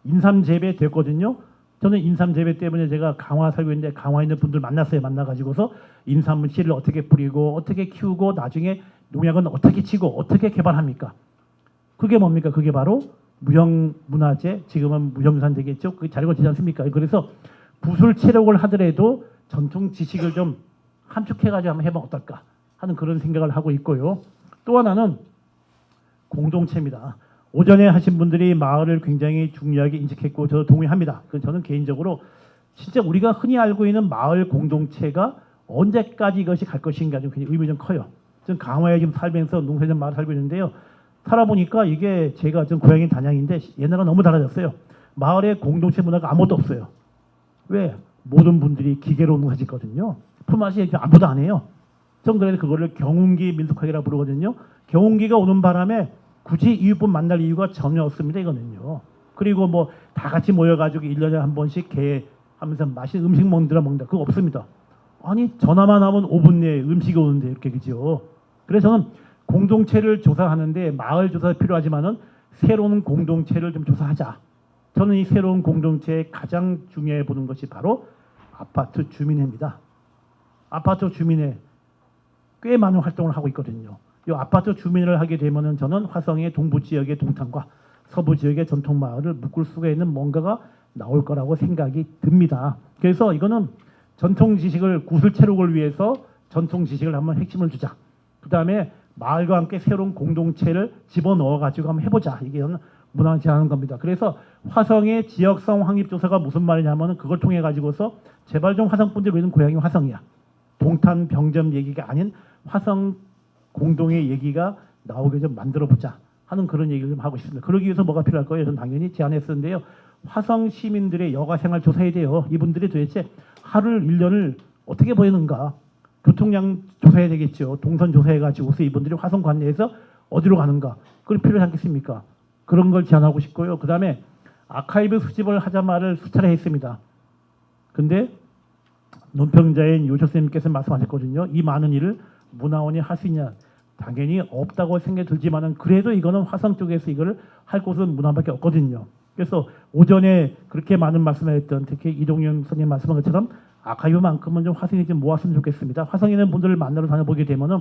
인삼 재배 됐거든요. 저는 인삼 재배 때문에 제가 강화 살고 있는데 강화에 있는 분들 만났어요. 만나가지고서 인삼 씨를 어떻게 뿌리고 어떻게 키우고 나중에 농약은 어떻게 치고 어떻게 개발합니까? 그게 뭡니까? 그게 바로 무형문화재, 지금은 무형유산 되겠죠. 그게 자리가 되지 않습니까? 그래서 구술 체력을 하더라도 전통 지식을 좀 함축해가지고 한번 해보면 어떨까 하는 그런 생각을 하고 있고요. 또 하나는 공동체입니다. 오전에 하신 분들이 마을을 굉장히 중요하게 인식했고 저도 동의합니다. 저는 개인적으로 진짜 우리가 흔히 알고 있는 마을 공동체가 언제까지 이것이 갈 것인가 좀 굉장히 의미 좀 커요. 저는 강화에 지금 살면서 농사전 마을 살고 있는데요. 살아보니까 이게 제가 좀 고향이 단양인데 옛날과 너무 달라졌어요. 마을에 공동체 문화가 아무것도 없어요. 왜? 모든 분들이 기계로 농사짓거든요. 품앗이 아무도 안 해요. 전 그래서 그거를 경운기 민속학이라고 부르거든요. 경운기가 오는 바람에 굳이 이웃분 만날 이유가 전혀 없습니다. 이거는요. 그리고 뭐 다 같이 모여가지고 1년에 한 번씩 개하면서 맛있는 음식 먹는다. 그거 없습니다. 아니 전화만 하면 5분 내에 음식이 오는데 이렇게 그죠. 그래서 저는 공동체를 조사하는데 마을 조사 필요하지만은 새로운 공동체를 좀 조사하자. 저는 이 새로운 공동체의 가장 중요해 보는 것이 바로 아파트 주민회입니다. 아파트 주민회 꽤 많은 활동을 하고 있거든요. 이 아파트 주민을 하게 되면은 저는 화성의 동부 지역의 동탄과 서부 지역의 전통 마을을 묶을 수가 있는 뭔가가 나올 거라고 생각이 듭니다. 그래서 이거는 전통 지식을 구슬 체력을 위해서 전통 지식을 한번 핵심을 주자. 그 다음에 마을과 함께 새로운 공동체를 집어넣어 가지고 한번 해보자. 이게 문화를 제안하는 겁니다. 그래서 화성의 지역성 확립조사가 무슨 말이냐면은 그걸 통해 가지고서 제발 좀 화성 분들 우리는 고향이 화성이야. 동탄 병점 얘기가 아닌 화성 공동의 얘기가 나오게 좀 만들어 보자 하는 그런 얘기를 좀 하고 있습니다. 그러기 위해서 뭐가 필요할 거예요? 저는 당연히 제안했었는데요. 화성 시민들의 여가 생활 조사해야 돼요. 이분들이 도대체 하루를 1년을 어떻게 보내는가? 교통량 조사해야 되겠죠. 동선 조사해가지고서 이분들이 화성 관내에서 어디로 가는가? 그건 필요하지 않겠습니까? 그런 걸 제안하고 싶고요. 그 다음에 아카이브 수집을 하자 말을 수차례 했습니다. 근데 논평자인 요조 선생님께서 말씀하셨거든요. 이 많은 일을 문화원이 할 수 있냐? 당연히 없다고 생각이 들지만은 그래도 이거는 화성 쪽에서 이거를 할 곳은 문화밖에 없거든요. 그래서 오전에 그렇게 많은 말씀을 했던 특히 이동윤 선생님 말씀한 것처럼 아카이브만큼은 좀 화성에 좀 모았으면 좋겠습니다. 화성에 있는 분들을 만나러 다녀보게 되면은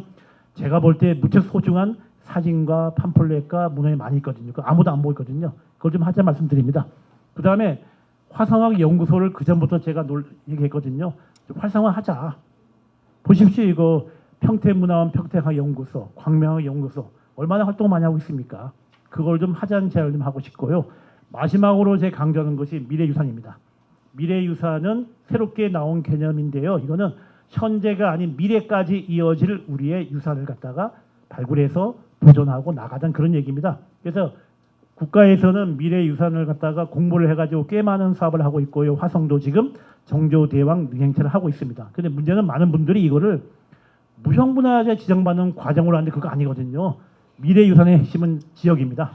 제가 볼 때 무척 소중한 사진과 팜플렛과 문헌이 많이 있거든요. 그 아무도 안 보고 있거든요. 그걸 좀 하자 말씀드립니다. 그 다음에 화성학 연구소를 그 전부터 제가 얘기했거든요. 좀 활성화하자. 보십시오. 이거 평택문화원 평택학연구소, 광명학연구소 얼마나 활동 많이 하고 있습니까? 그걸 좀 하자는 제안을 좀 하고 싶고요. 마지막으로 제 강조하는 것이 미래유산입니다. 미래유산은 새롭게 나온 개념인데요. 이거는 현재가 아닌 미래까지 이어질 우리의 유산을 갖다가 발굴해서 보존하고 나가던 그런 얘기입니다. 그래서 국가에서는 미래유산을 갖다가 공모를 해가지고 꽤 많은 사업을 하고 있고요. 화성도 지금 정조대왕 능행체를 하고 있습니다. 근데 문제는 많은 분들이 이거를 무형문화재 지정받는 과정으로 하는데 그거 아니거든요. 미래유산의 핵심은 지역입니다.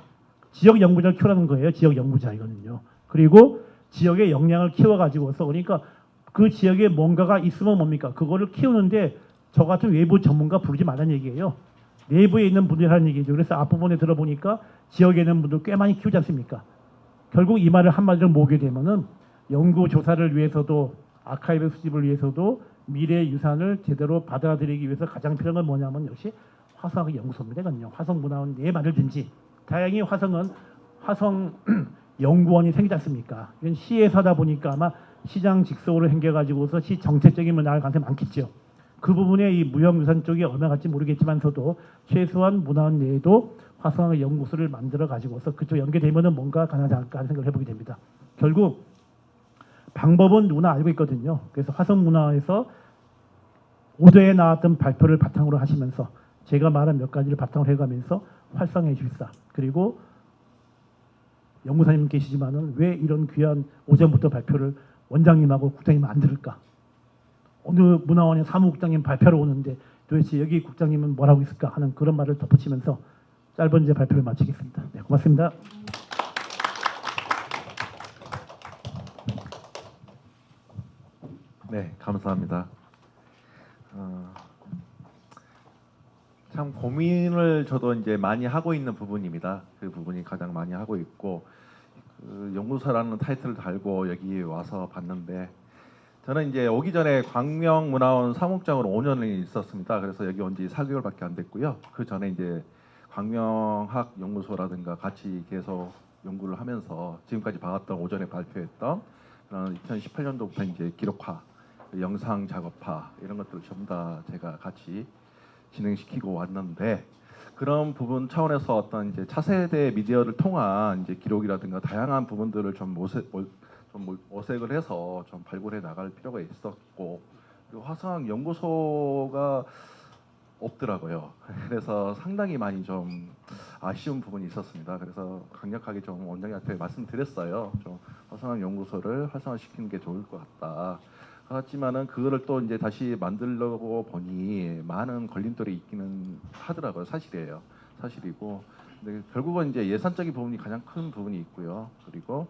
지역 연구자를 키우라는 거예요. 지역 연구자 이거는요. 그리고 지역의 역량을 키워가지고서 그러니까 그 지역에 뭔가가 있으면 뭡니까? 그거를 키우는데 저 같은 외부 전문가 부르지 말라는 얘기예요. 내부에 있는 분들이 하는 얘기죠. 그래서 앞부분에 들어보니까 지역에 있는 분들 꽤 많이 키우지 않습니까? 결국 이 말을 한마디로 모으게 되면은 연구조사를 위해서도 아카이브 수집을 위해서도 미래 유산을 제대로 받아들이기 위해서 가장 필요한 건 뭐냐면 역시 화성학 연구소입니다. 이건요. 화성문화원 내 만들든지 다행히 화성은 화성 연구원이 생기지 않습니까? 이건 시에서 하다 보니까 아마 시장 직속으로 생겨가지고서 시 정책적인 문화가 가능성이 많겠죠. 그 부분에 이 무형유산 쪽이 얼마나 갈지 모르겠지만서도 최소한 문화원 내에도 화성학 연구소를 만들어 가지고서 그쪽 연계되면은 뭔가 가능하지 않을까 하는 생각을 해보게 됩니다. 결국 방법은 누구나 알고 있거든요. 그래서 화성문화에서 5대에 나왔던 발표를 바탕으로 하시면서 제가 말한 몇 가지를 바탕으로 해가면서 활성해 주십사. 그리고 연구사님 계시지만은 왜 이런 귀한 오전부터 발표를 원장님하고 국장님 안 들을까? 어느 문화원의 사무국장님 발표로 오는데 도대체 여기 국장님은 뭐라고 있을까 하는 그런 말을 덧붙이면서 짧은 제 발표를 마치겠습니다. 네, 고맙습니다. 네, 감사합니다. 참 고민을 저도 이제 많이 하고 있는 부분입니다. 그 부분이 가장 많이 하고 있고 그 연구소라는 타이틀을 달고 여기 와서 봤는데 저는 이제 오기 전에 광명문화원 사무국장으로 5년을 있었습니다. 그래서 여기 온 지 4개월밖에 안 됐고요. 그 전에 이제 광명학 연구소라든가 같이 계속 연구를 하면서 지금까지 봐왔던 오전에 발표했던 그런 2018년도부터 이제 기록화, 영상 작업화 이런 것들을 전부 다 제가 같이 진행시키고 왔는데 그런 부분 차원에서 어떤 이제 차세대 미디어를 통한 이제 기록이라든가 다양한 부분들을 좀 모색을 해서 좀 발굴해 나갈 필요가 있었고 그리고 화성학 연구소가 없더라고요. 그래서 상당히 많이 좀 아쉬운 부분이 있었습니다. 그래서 강력하게 좀 원장님한테 말씀드렸어요. 좀 화성학 연구소를 활성화시키는 게 좋을 것 같다. 하지만은 그거를 또 이제 다시 만들려고 보니 많은 걸림돌이 있기는 하더라고요. 사실이에요. 사실이고. 근데 결국은 이제 예산적인 부분이 가장 큰 부분이 있고요. 그리고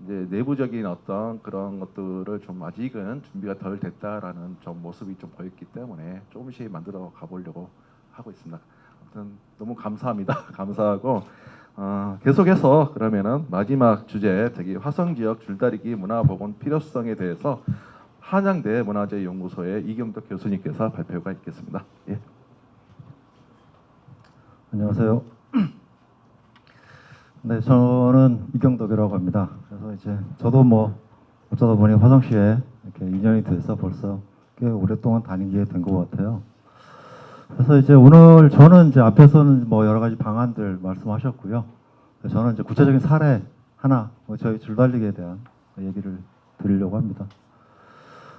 이제 내부적인 어떤 그런 것들을 좀 아직은 준비가 덜 됐다라는 좀 모습이 좀 보였기 때문에 조금씩 만들어 가보려고 하고 있습니다. 아무튼 너무 감사합니다. 감사하고 계속해서 그러면은 마지막 주제 저기 화성 지역 줄다리기 문화복원 필요성에 대해서 한양대 문화재연구소의 이경덕 교수님께서 발표가 있겠습니다. 예. 안녕하세요. 네, 저는 이경덕이라고 합니다. 그래서 이제 저도 뭐 어쩌다 보니 화성시에 이렇게 인연이 돼서 벌써 꽤 오랫동안 다니게 된 것 같아요. 그래서 이제 오늘 저는 이제 앞에서는 뭐 여러 가지 방안들 말씀하셨고요. 저는 이제 구체적인 사례 하나, 저희 줄달리기에 대한 얘기를 드리려고 합니다.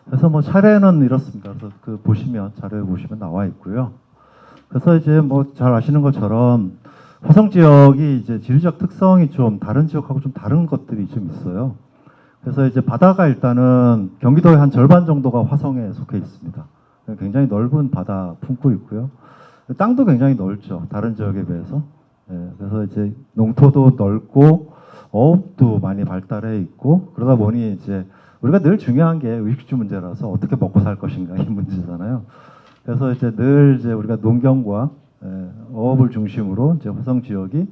그래서 뭐 차례는 이렇습니다. 그래서 그 보시면 자료에 보시면 나와 있고요. 그래서 이제 뭐 잘 아시는 것처럼 화성 지역이 이제 지리적 특성이 좀 다른 지역하고 좀 다른 것들이 좀 있어요. 그래서 이제 바다가 일단은 경기도의 한 절반 정도가 화성에 속해 있습니다. 굉장히 넓은 바다 품고 있고요. 땅도 굉장히 넓죠. 다른 지역에 비해서. 예, 그래서 이제 농토도 넓고 어업도 많이 발달해 있고 그러다 보니 이제 우리가 늘 중요한 게 의식주 문제라서 어떻게 먹고 살 것인가 이 문제잖아요. 그래서 이제 늘 이제 우리가 농경과 어업을 중심으로 이제 화성 지역이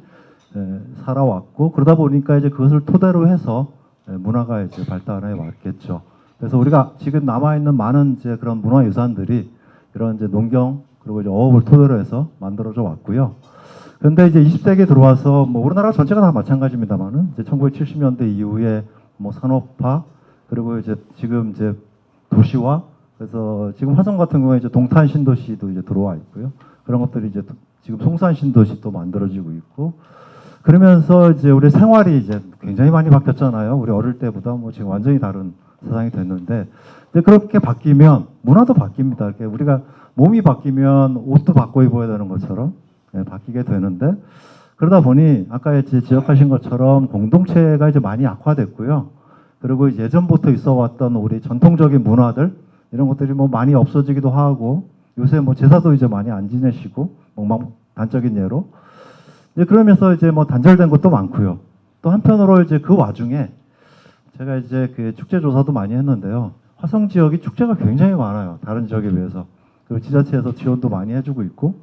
살아왔고 그러다 보니까 이제 그것을 토대로 해서 문화가 이제 발달해 왔겠죠. 그래서 우리가 지금 남아 있는 많은 이제 그런 문화 유산들이 이런 이제 농경 그리고 이제 어업을 토대로 해서 만들어져 왔고요. 그런데 이제 20세기에 들어와서 뭐 우리나라 전체가 다 마찬가지입니다만은 이제 1970년대 이후에 뭐 산업화 그리고 이제 지금 이제 도시화 그래서 지금 화성 같은 경우에 이제 동탄 신도시도 이제 들어와 있고요. 그런 것들이 이제 지금 송산 신도시도 만들어지고 있고 그러면서 이제 우리 생활이 이제 굉장히 많이 바뀌었잖아요. 우리 어릴 때보다 뭐 지금 완전히 다른 세상이 됐는데 근데 그렇게 바뀌면 문화도 바뀝니다. 이렇게 우리가 몸이 바뀌면 옷도 바꿔 입어야 되는 것처럼 바뀌게 되는데 그러다 보니 아까 이제 지적하신 것처럼 공동체가 이제 많이 악화됐고요. 그리고 예전부터 있어 왔던 우리 전통적인 문화들 이런 것들이 뭐 많이 없어지기도 하고 요새 뭐 제사도 이제 많이 안 지내시고 뭐 단적인 예로 이제 그러면서 이제 뭐 단절된 것도 많고요. 또 한편으로 이제 그 와중에 제가 이제 그 축제 조사도 많이 했는데요. 화성 지역이 축제가 굉장히 많아요. 다른 지역에 비해서. 그리고 지자체에서 지원도 많이 해주고 있고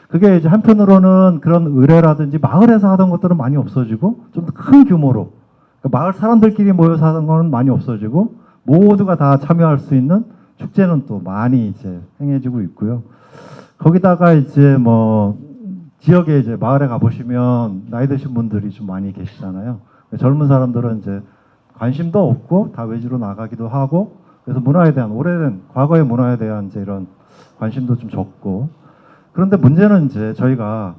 그게 이제 한편으로는 그런 의례라든지 마을에서 하던 것들은 많이 없어지고 좀 큰 규모로 그러니까 마을 사람들끼리 모여서 하던 거는 많이 없어지고 모두가 다 참여할 수 있는 축제는 또 많이 이제 행해지고 있고요. 거기다가 이제 뭐 지역에 이제 마을에 가보시면 나이 드신 분들이 좀 많이 계시잖아요. 젊은 사람들은 이제 관심도 없고 다 외지로 나가기도 하고 그래서 문화에 대한 오래된 과거의 문화에 대한 이제 이런 관심도 좀 적고 그런데 문제는 이제 저희가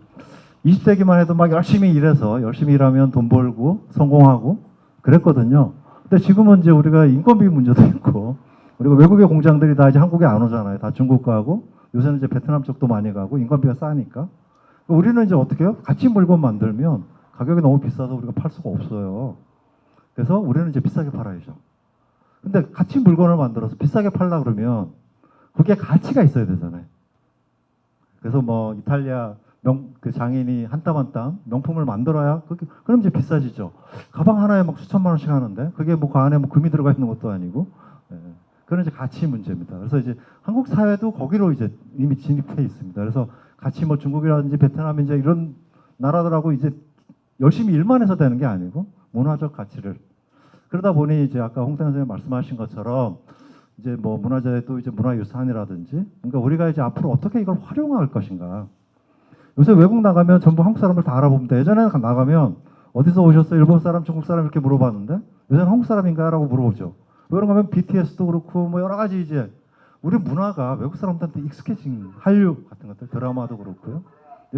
20세기만 해도 막 열심히 일해서 열심히 일하면 돈 벌고 성공하고 그랬거든요. 근데 지금은 이제 우리가 인건비 문제도 있고 그리고 외국의 공장들이 다 이제 한국에 안 오잖아요. 다 중국 가고 요새는 이제 베트남 쪽도 많이 가고 인건비가 싸니까 우리는 이제 어떻게 해요? 같이 물건 만들면 가격이 너무 비싸서 우리가 팔 수가 없어요. 그래서 우리는 이제 비싸게 팔아야죠. 근데 같이 물건을 만들어서 비싸게 팔라 그러면 그게 가치가 있어야 되잖아요. 그래서 뭐 이탈리아 그 장인이 한 땀 한 땀 명품을 만들어야 그럼 이제 비싸지죠. 가방 하나에 막 수천만 원씩 하는데 그게 뭐 그 안에 뭐 금이 들어가 있는 것도 아니고 그런 이제 가치 문제입니다. 그래서 이제 한국 사회도 거기로 이제 이미 진입해 있습니다. 그래서 같이 뭐 중국이라든지 베트남 이제 이런 나라들하고 이제 열심히 일만 해서 되는 게 아니고 문화적 가치를 그러다 보니 이제 아까 홍태 선생님 말씀하신 것처럼 이제 뭐 문화재도 이제 문화유산이라든지 그러니까 우리가 이제 앞으로 어떻게 이걸 활용할 것인가 요새 외국 나가면 전부 한국 사람을 다 알아봅니다. 예전에는 나가면 어디서 오셨어요? 일본 사람, 중국 사람 이렇게 물어봤는데 요새는 한국 사람인가라고 물어보죠. 왜 그런가 하면 BTS도 그렇고 뭐 여러 가지 이제 우리 문화가 외국 사람들한테 익숙해진 한류 같은 것들, 드라마도 그렇고요.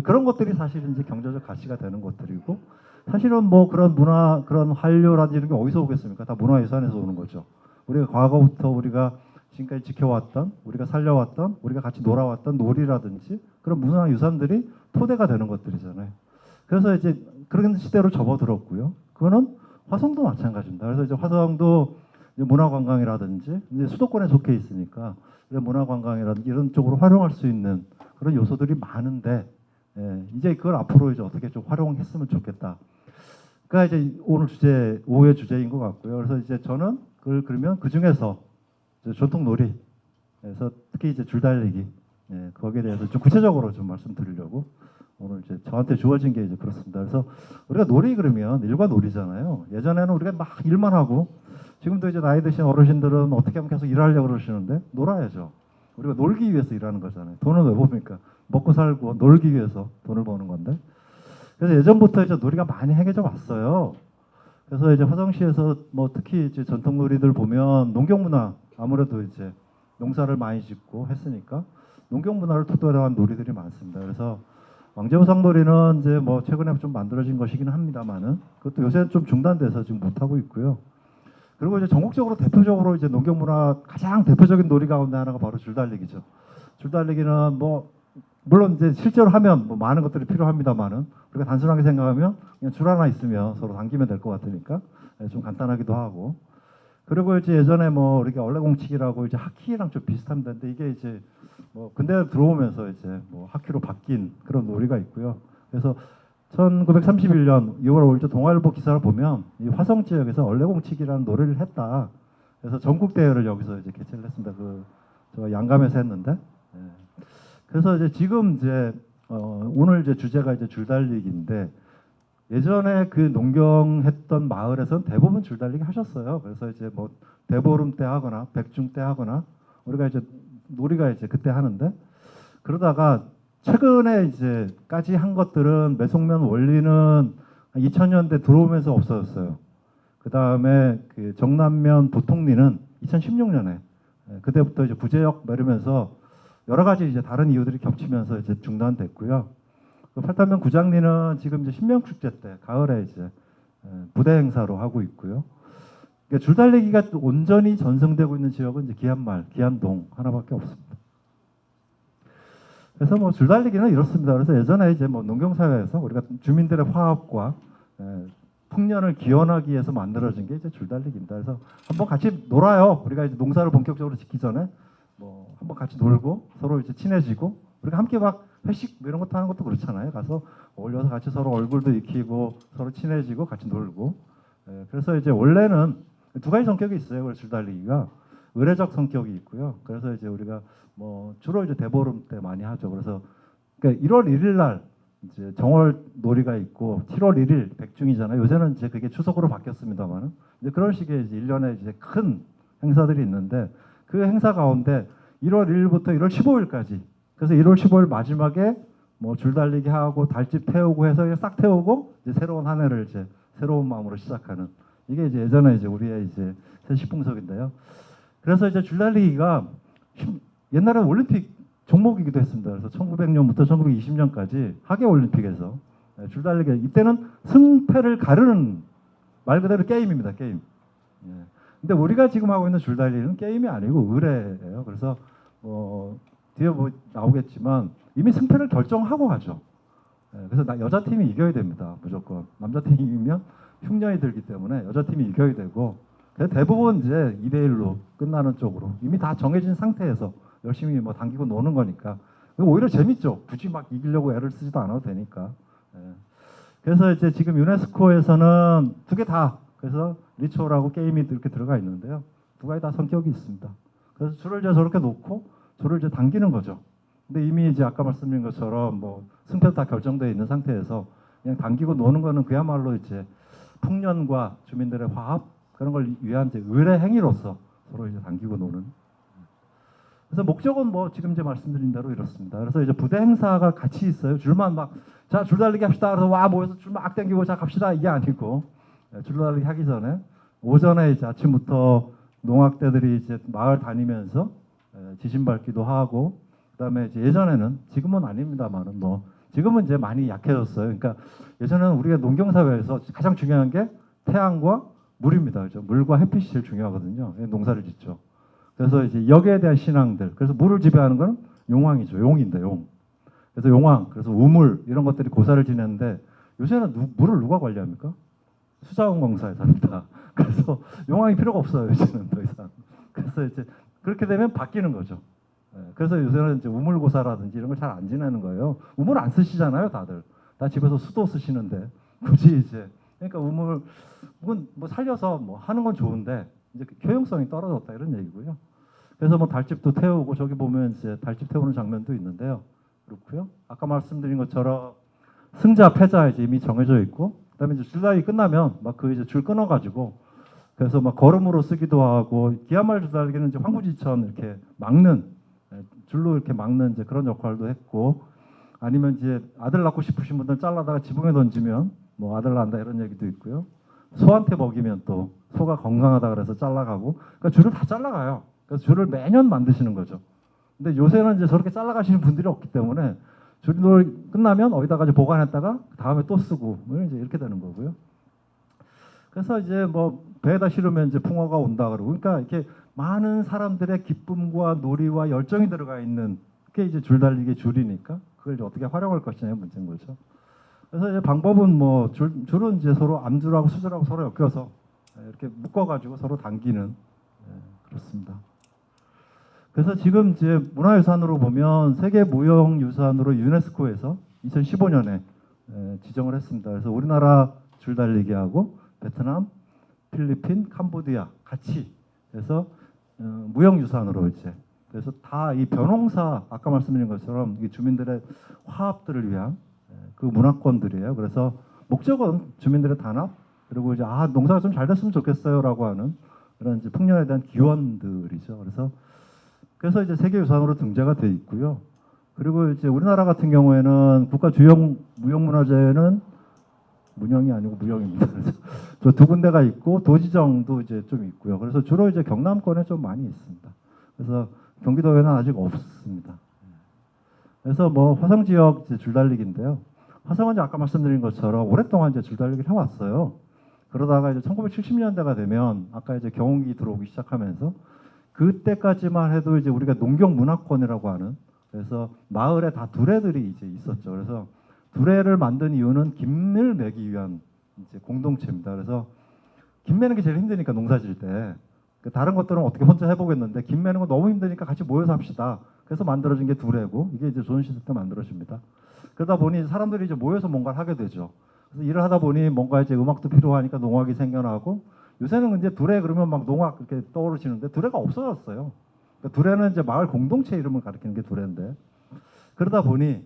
그런 것들이 사실 이제 경제적 가치가 되는 것들이고 사실은 뭐 그런 문화, 그런 한류라든지 이런 게 어디서 오겠습니까? 다 문화유산에서 오는 거죠. 우리가 과거부터 우리가 지금까지 지켜왔던, 우리가 살려왔던, 우리가 같이 놀아왔던 놀이라든지 그런 문화유산들이 토대가 되는 것들이잖아요. 그래서 이제 그런 시대로 접어들었고요. 그거는 화성도 마찬가지입니다. 그래서 이제 화성도 이제 문화관광이라든지 이제 수도권에 속해 있으니까 문화관광이라든지 이런 쪽으로 활용할 수 있는 그런 요소들이 많은데 이제 그걸 앞으로 이제 어떻게 좀 활용했으면 좋겠다. 그러니까 이제 오늘 주제, 오후의 주제인 것 같고요. 그래서 이제 저는 그걸 그러면 그 중에서 전통 놀이에서 특히 이제 줄달리기 거기에 대해서 좀 구체적으로 좀 말씀드리려고 오늘 이제 저한테 주어진 게 이제 그렇습니다. 그래서 우리가 놀이 그러면 일과 놀이잖아요. 예전에는 우리가 막 일만 하고 지금도 이제 나이 드신 어르신들은 어떻게 하면 계속 일하려고 그러시는데 놀아야죠. 우리가 놀기 위해서 일하는 거잖아요. 돈은 왜 봅니까? 먹고 살고 놀기 위해서 돈을 버는 건데. 그래서 예전부터 이제 놀이가 많이 행해져 왔어요. 그래서 이제 화성시에서 뭐 특히 이제 전통 놀이들 보면 농경 문화 아무래도 이제 농사를 많이 짓고 했으니까 농경 문화를 토대로 한 놀이들이 많습니다. 그래서 왕제우상 놀이는 이제 뭐 최근에 좀 만들어진 것이긴 합니다만은 그것도 요새 좀 중단돼서 지금 못 하고 있고요. 그리고 이제 전국적으로 대표적으로 이제 농경 문화 가장 대표적인 놀이 가운데 하나가 바로 줄달리기죠. 줄달리기는 뭐 물론 이제 실제로 하면 뭐 많은 것들이 필요합니다만은 우리가 단순하게 생각하면 그냥 줄 하나 있으면 서로 당기면 될 것 같으니까 좀 간단하기도 하고 그리고 이제 예전에 뭐 우리가 얼레공치기라고 이제 하키랑 좀 비슷합니다. 근데 이게 이제 뭐 근대 들어오면서 이제 뭐 하키로 바뀐 그런 놀이가 있고요. 그래서 1931년 6월 5일자 동아일보 기사를 보면 이 화성 지역에서 얼레공치기라는 놀이를 했다. 그래서 전국 대회를 여기서 이제 개최를 했습니다. 저 양감에서 했는데. 그래서 이제 지금 이제 오늘 이제 주제가 이제 줄달리기인데 예전에 그 농경했던 마을에서는 대부분 줄달리기 하셨어요. 그래서 이제 뭐 대보름 때 하거나 백중 때 하거나 우리가 이제 놀이가 이제 그때 하는데 그러다가 최근에 이제까지 한 것들은 매송면 원리는 2000년대 들어오면서 없어졌어요. 그 다음에 그 정남면 보통리는 2016년에 그때부터 이제 구제역 이러면서 여러 가지 이제 다른 이유들이 겹치면서 이제 중단됐고요. 그 팔단면 구장리는 지금 이제 신명축제 때 가을에 이제 부대 행사로 하고 있고요. 그러니까 줄달리기가 온전히 전승되고 있는 지역은 이제 기안말, 기안동 하나밖에 없습니다. 그래서 뭐 줄달리기는 이렇습니다. 그래서 예전에 이제 뭐 농경사회에서 우리가 주민들의 화합과 풍년을 기원하기 위해서 만들어진 게 이제 줄달리기입니다. 그래서 한번 같이 놀아요. 우리가 이제 농사를 본격적으로 짓기 전에 뭐 한번 같이 놀고 서로 이제 친해지고 우리가 함께 막 회식 뭐 이런 것도 하는 것도 그렇잖아요. 가서 어울려서 같이 서로 얼굴도 익히고 서로 친해지고 같이 놀고. 그래서 이제 원래는 두 가지 성격이 있어요. 그래서 줄달리기가 의례적 성격이 있고요. 그래서 이제 우리가 뭐 주로 이제 대보름 때 많이 하죠. 그래서 그러니까 1월 1일 날 이제 정월 놀이가 있고 7월 1일 백중이잖아요. 요새는 이제 그게 추석으로 바뀌었습니다만은 이제 그런 식의 이제 1년에 이제 큰 행사들이 있는데 그 행사 가운데 1월 1일부터 1월 15일까지 그래서 1월 15일 마지막에 뭐 줄달리기 하고 달집 태우고 해서 싹 태우고 이제 새로운 한 해를 이제 새로운 마음으로 시작하는 이게 이제 예전에 이제 우리의 이제 세시풍속인데요. 그래서 이제 줄달리기가 옛날에 올림픽 종목이기도 했습니다. 그래서 1900년부터 1920년까지 하계 올림픽에서 줄달리기 이때는 승패를 가르는 말 그대로 게임입니다. 게임. 근데 우리가 지금 하고 있는 줄달리기는 게임이 아니고 의례예요. 그래서 뒤에 뭐 나오겠지만 이미 승패를 결정하고 가죠. 그래서 여자 팀이 이겨야 됩니다. 무조건 남자 팀이 이기면 흉년이 들기 때문에 여자 팀이 이겨야 되고 대부분 이제 2대1로 끝나는 쪽으로 이미 다 정해진 상태에서 열심히 뭐 당기고 노는 거니까 오히려 재밌죠. 굳이 막 이기려고 애를 쓰지도 않아도 되니까. 그래서 이제 지금 유네스코에서는 두 개 다 그래서 리추얼하고 게임이 이렇게 들어가 있는데요. 두 가지 다 성격이 있습니다. 그래서 줄을 이제 저렇게 놓고 줄을 이제 당기는 거죠. 근데 이미 이제 아까 말씀드린 것처럼 뭐 승패도 다 결정되어 있는 상태에서 그냥 당기고 노는 거는 그야말로 이제 풍년과 주민들의 화합 그런 걸 위한 이제 의례 행위로서 서로 이제 당기고 노는. 그래서 목적은 뭐 지금 이제 말씀드린 대로 이렇습니다. 그래서 이제 부대 행사가 같이 있어요. 줄만 막 자 줄 달리기 합시다. 그래서 와 모여서 줄 막 당기고 자 갑시다 이게 아니고 줄 달리기 하기 전에 오전에 이제 아침부터 농악대들이 이제 마을 다니면서 지진 밟기도 하고 그다음에 이제 예전에는 지금은 아닙니다만은 뭐 지금은 이제 많이 약해졌어요. 그러니까 예전에는 우리가 농경 사회에서 가장 중요한 게 태양과 물입니다. 그죠? 물과 햇빛이 제일 중요하거든요. 농사를 짓죠. 그래서 이제 여기에 대한 신앙들. 그래서 물을 지배하는 건 용왕이죠. 용인데 용. 그래서 용왕, 그래서 우물 이런 것들이 고사를 지내는데 요새는 물을 누가 관리합니까? 수자원공사에서 합니다. 그래서 용왕이 필요가 없어요. 요새는 더 이상. 그래서 이제 그렇게 되면 바뀌는 거죠. 그래서 요새는 이제 우물고사라든지 이런 걸 잘 안 지내는 거예요. 우물 안 쓰시잖아요, 다들. 다 집에서 수도 쓰시는데 굳이 이제 그러니까 우물은 뭐 살려서 뭐 하는 건 좋은데 이제 효용성이 떨어졌다 이런 얘기고요. 그래서 뭐 달집도 태우고 저기 보면 이제 달집 태우는 장면도 있는데요. 그렇고요. 아까 말씀드린 것처럼 승자 패자 이제 이미 정해져 있고 그다음에 이제 줄다리기 끝나면 막 그 이제 줄 끊어가지고 그래서 막 걸음으로 쓰기도 하고 기아말 줄다리기는 이제 황구지천 이렇게 막는 줄로 이렇게 막는 이제 그런 역할도 했고 아니면 이제 아들 낳고 싶으신 분들 잘라다가 지붕에 던지면 뭐 아들 낳는다 이런 얘기도 있고요. 소한테 먹이면 또 소가 건강하다 그래서 잘라가고 그러니까 줄을 다 잘라가요. 그래서 줄을 매년 만드시는 거죠. 근데 요새는 이제 저렇게 잘라가시는 분들이 없기 때문에 줄을 끝나면 어디다가 이제 보관했다가 다음에 또 쓰고 뭐 이제 이렇게 되는 거고요. 그래서 이제 뭐 배에다 실으면 이제 풍어가 온다 그러고 그러니까 이렇게 많은 사람들의 기쁨과 놀이와 열정이 들어가 있는 게 이제 줄달리기 줄이니까 그걸 이제 어떻게 활용할 것이냐의 문제인 거죠. 그래서 이제 방법은 뭐 줄은 이제 서로 암줄하고 수줄하고 서로 엮여서 이렇게 묶어가지고 서로 당기는 그렇습니다. 그래서 지금 이제 문화유산으로 보면 세계 무형유산으로 유네스코에서 2015년에 지정을 했습니다. 그래서 우리나라 줄달리기하고 베트남, 필리핀, 캄보디아 같이 해서 무형유산으로 이제 그래서 다 이 벼농사 아까 말씀드린 것처럼 이 주민들의 화합들을 위한 그 문화권들이에요. 그래서 목적은 주민들의 단합 그리고 이제 농사가 좀 잘 됐으면 좋겠어요라고 하는 그런 이제 풍년에 대한 기원들이죠. 그래서 이제 세계유산으로 등재가 돼 있고요. 그리고 이제 우리나라 같은 경우에는 국가 주요 무형문화재는 문형이 아니고 무형입니다. 그래서 저 두 군데가 있고 도지정도 이제 좀 있고요. 그래서 주로 이제 경남권에 좀 많이 있습니다. 그래서 경기도에는 아직 없습니다. 그래서 뭐 화성 지역 이제 줄달리기인데요. 화성은 이제 아까 말씀드린 것처럼 오랫동안 이제 줄달리기를 해왔어요. 그러다가 이제 1970년대가 되면 아까 이제 경운기 들어오기 시작하면서 그때까지만 해도 이제 우리가 농경 문화권이라고 하는 그래서 마을에 다 두레들이 이제 있었죠. 그래서 두레를 만든 이유는 김을 매기 위한 이제 공동체입니다. 그래서 김 매는 게 제일 힘드니까 농사 질 때. 다른 것들은 어떻게 혼자 해보겠는데 김 매는 거 너무 힘드니까 같이 모여서 합시다. 그래서 만들어진 게 두레고 이게 이제 조선시대 때 만들어집니다. 그러다 보니 사람들이 이제 모여서 뭔가를 하게 되죠. 그래서 일을 하다 보니 뭔가 이제 음악도 필요하니까 농악이 생겨나고 요새는 이제 두레 그러면 막 농악 이렇게 떠오르시는데 두레가 없어졌어요. 그러니까 두레는 이제 마을 공동체 이름을 가리키는 게 두레인데 그러다 보니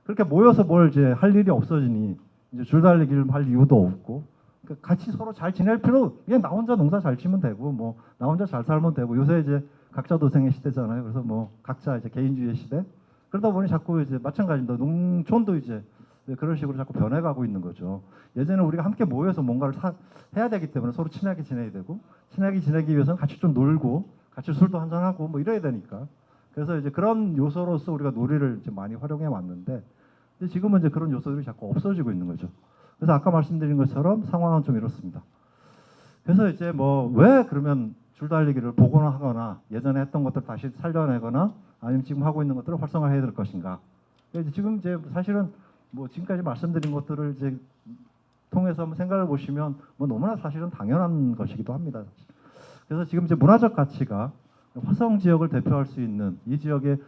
그렇게 모여서 뭘 이제 할 일이 없어지니 이제 줄달리기를 할 이유도 없고 그러니까 같이 서로 잘 지낼 필요 그냥 나 혼자 농사 잘 치면 되고 뭐 나 혼자 잘 살면 되고 요새 이제 각자 도생의 시대잖아요. 그래서 뭐 각자 이제 개인주의 시대 그러다 보니 자꾸 이제 마찬가지입니다. 농촌도 이제 그런 식으로 자꾸 변해가고 있는 거죠. 예전에 우리가 함께 모여서 뭔가를 해야 되기 때문에 서로 친하게 지내야 되고 친하게 지내기 위해서는 같이 좀 놀고 같이 술도 한잔하고 뭐 이래야 되니까 그래서 이제 그런 요소로서 우리가 놀이를 이제 많이 활용해 왔는데 근데 지금은 이제 그런 요소들이 자꾸 없어지고 있는 거죠. 그래서 아까 말씀드린 것처럼 상황은 좀 이렇습니다. 그래서 이제 뭐 왜 그러면 줄달리기를 복원하거나 예전에 했던 것들 다시 살려내거나 아니면 지금 하고 있는 것들을 활성화해야 될 것인가? 지금 이제 사실은 뭐 지금까지 말씀드린 것들을 이제 통해서 한번 생각을 보시면 뭐 너무나 사실은 당연한 것이기도 합니다. 그래서 지금 이제 문화적 가치가 화성 지역을 대표할 수 있는 이 지역의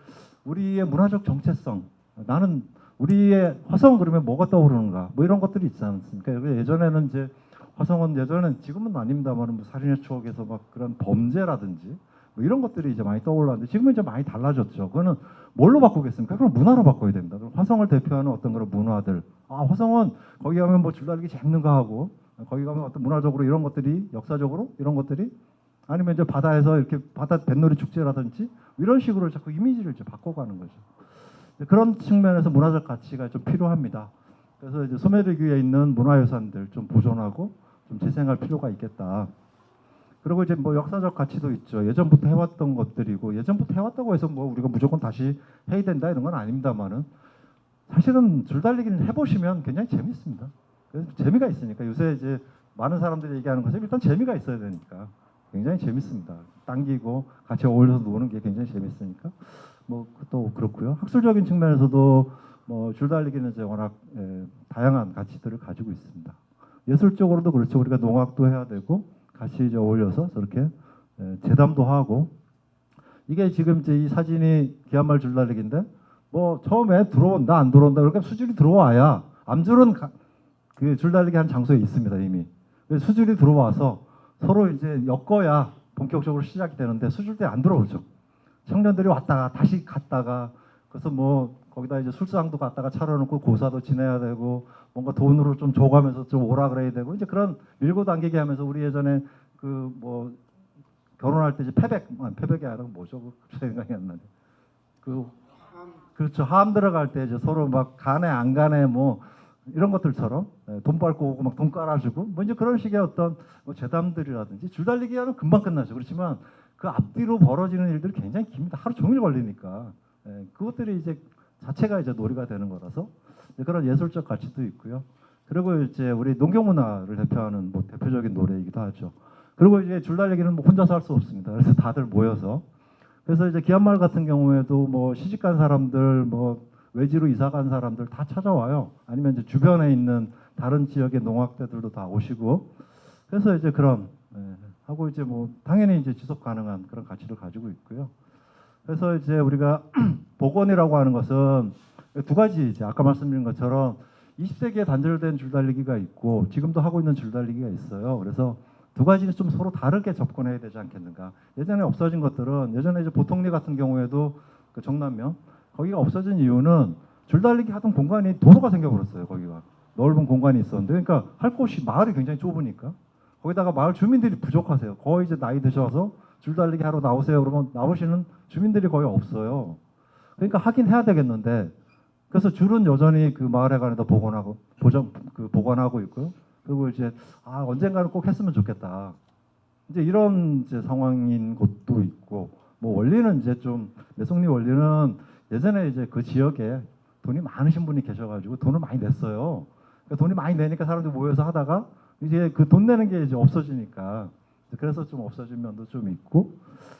우리의 문화적 정체성 나는 우리의 화성 그러면 뭐가 떠오르는가 뭐 이런 것들이 있지 않습니까? 예전에는 이제 화성은 예전에는 지금은 아닙니다만 뭐 살인의 추억에서 막 그런 범죄라든지 뭐 이런 것들이 이제 많이 떠올랐는데 지금은 이제 많이 달라졌죠. 그거는 뭘로 바꾸겠습니까? 그럼 문화로 바꿔야 됩니다. 그럼 화성을 대표하는 어떤 그런 문화들. 화성은 거기 가면 뭐 줄달리기 재밌는 거 하고 거기 가면 어떤 문화적으로 이런 것들이 역사적으로 이런 것들이 아니면 이제 바다에서 이렇게 바다 뱃놀이 축제라든지 이런 식으로 자꾸 이미지를 이제 바꿔가는 거죠. 그런 측면에서 문화적 가치가 좀 필요합니다. 그래서 이제 소매대교에 있는 문화유산들 좀 보존하고 좀 재생할 필요가 있겠다. 그리고 이제 뭐 역사적 가치도 있죠. 예전부터 해왔던 것들이고 예전부터 해왔다고 해서 뭐 우리가 무조건 다시 해야 된다 이런 건 아닙니다만은 사실은 줄달리기는 해보시면 굉장히 재밌습니다. 그래서 재미가 있으니까 요새 이제 많은 사람들이 얘기하는 것은 일단 재미가 있어야 되니까 굉장히 재밌습니다. 당기고 같이 어울려서 노는 게 굉장히 재밌으니까 뭐 또 그렇고요. 학술적인 측면에서도 뭐 줄달리기는 이제 워낙 다양한 가치들을 가지고 있습니다. 예술적으로도 그렇죠. 우리가 농악도 해야 되고 같이 이제 어울려서 저렇게 재담도 하고 이게 지금 이제 이 사진이 기한말 줄달리기인데 뭐 처음에 들어온다 안 들어온다 그러니까 수줄이 들어와야 암줄은 그 줄달리기 한 장소에 있습니다 이미. 수줄이 들어와서 서로 이제 엮어야 본격적으로 시작이 되는데 수줄 때 안 들어오죠. 청년들이 왔다가 다시 갔다가 그래서 뭐 거기다 이제 술상도 갖다가 차려놓고 고사도 지내야 되고 뭔가 돈으로 좀 줘가면서 좀 오라 그래야 되고 이제 그런 밀고 당기기 하면서 우리 예전에 그 뭐 결혼할 때 이제 패백이 아니라 뭐죠? 그 생각이 안 나네. 그렇죠. 함 들어갈 때 이제 서로 막 가네 안 가네 뭐 이런 것들처럼 돈 밟고 오고 막 돈 깔아주고 뭐 이제 그런 식의 어떤 뭐 재담들이라든지 줄달리기는 금방 끝나죠. 그렇지만 그 앞뒤로 벌어지는 일들이 굉장히 깁니다. 하루 종일 걸리니까 그것들이 이제 자체가 이제 놀이가 되는 거라서 그런 예술적 가치도 있고요. 그리고 이제 우리 농경문화를 대표하는 뭐 대표적인 노래이기도 하죠. 그리고 이제 줄달리기는 뭐 혼자서 할 수 없습니다. 그래서 다들 모여서 그래서 이제 기한마을 같은 경우에도 뭐 시집간 사람들 뭐 외지로 이사 간 사람들 다 찾아와요. 아니면 이제 주변에 있는 다른 지역의 농악대들도 다 오시고 그래서 이제 그런 하고 이제 뭐 당연히 이제 지속 가능한 그런 가치를 가지고 있고요. 그래서 이제 우리가 복원이라고 하는 것은 두 가지 이제 아까 말씀드린 것처럼 20세기에 단절된 줄달리기가 있고 지금도 하고 있는 줄달리기가 있어요. 그래서 두 가지는 좀 서로 다르게 접근해야 되지 않겠는가. 예전에 없어진 것들은 예전에 이제 보통리 같은 경우에도 그 정남면 거기가 없어진 이유는 줄달리기 하던 공간이 도로가 생겨버렸어요. 거기가 넓은 공간이 있었는데 그러니까 할 곳이 마을이 굉장히 좁으니까 거기다가 마을 주민들이 부족하세요. 거의 이제 나이 드셔서 줄달리기 하러 나오세요. 그러면 나오시는 주민들이 거의 없어요. 그러니까 하긴 해야 되겠는데 그래서 줄은 여전히 그 마을회관에다 보관하고 있고요. 그리고 이제 언젠가는 꼭 했으면 좋겠다. 이제 이런 이제 상황인 곳도 있고 뭐 원리는 이제 좀 매송리 원리는 예전에 이제 그 지역에 돈이 많으신 분이 계셔가지고 돈을 많이 냈어요. 그러니까 돈이 많이 내니까 사람들이 모여서 하다가 이제 그 돈 내는 게 이제 없어지니까 그래서 좀 없어진 면도 좀 있고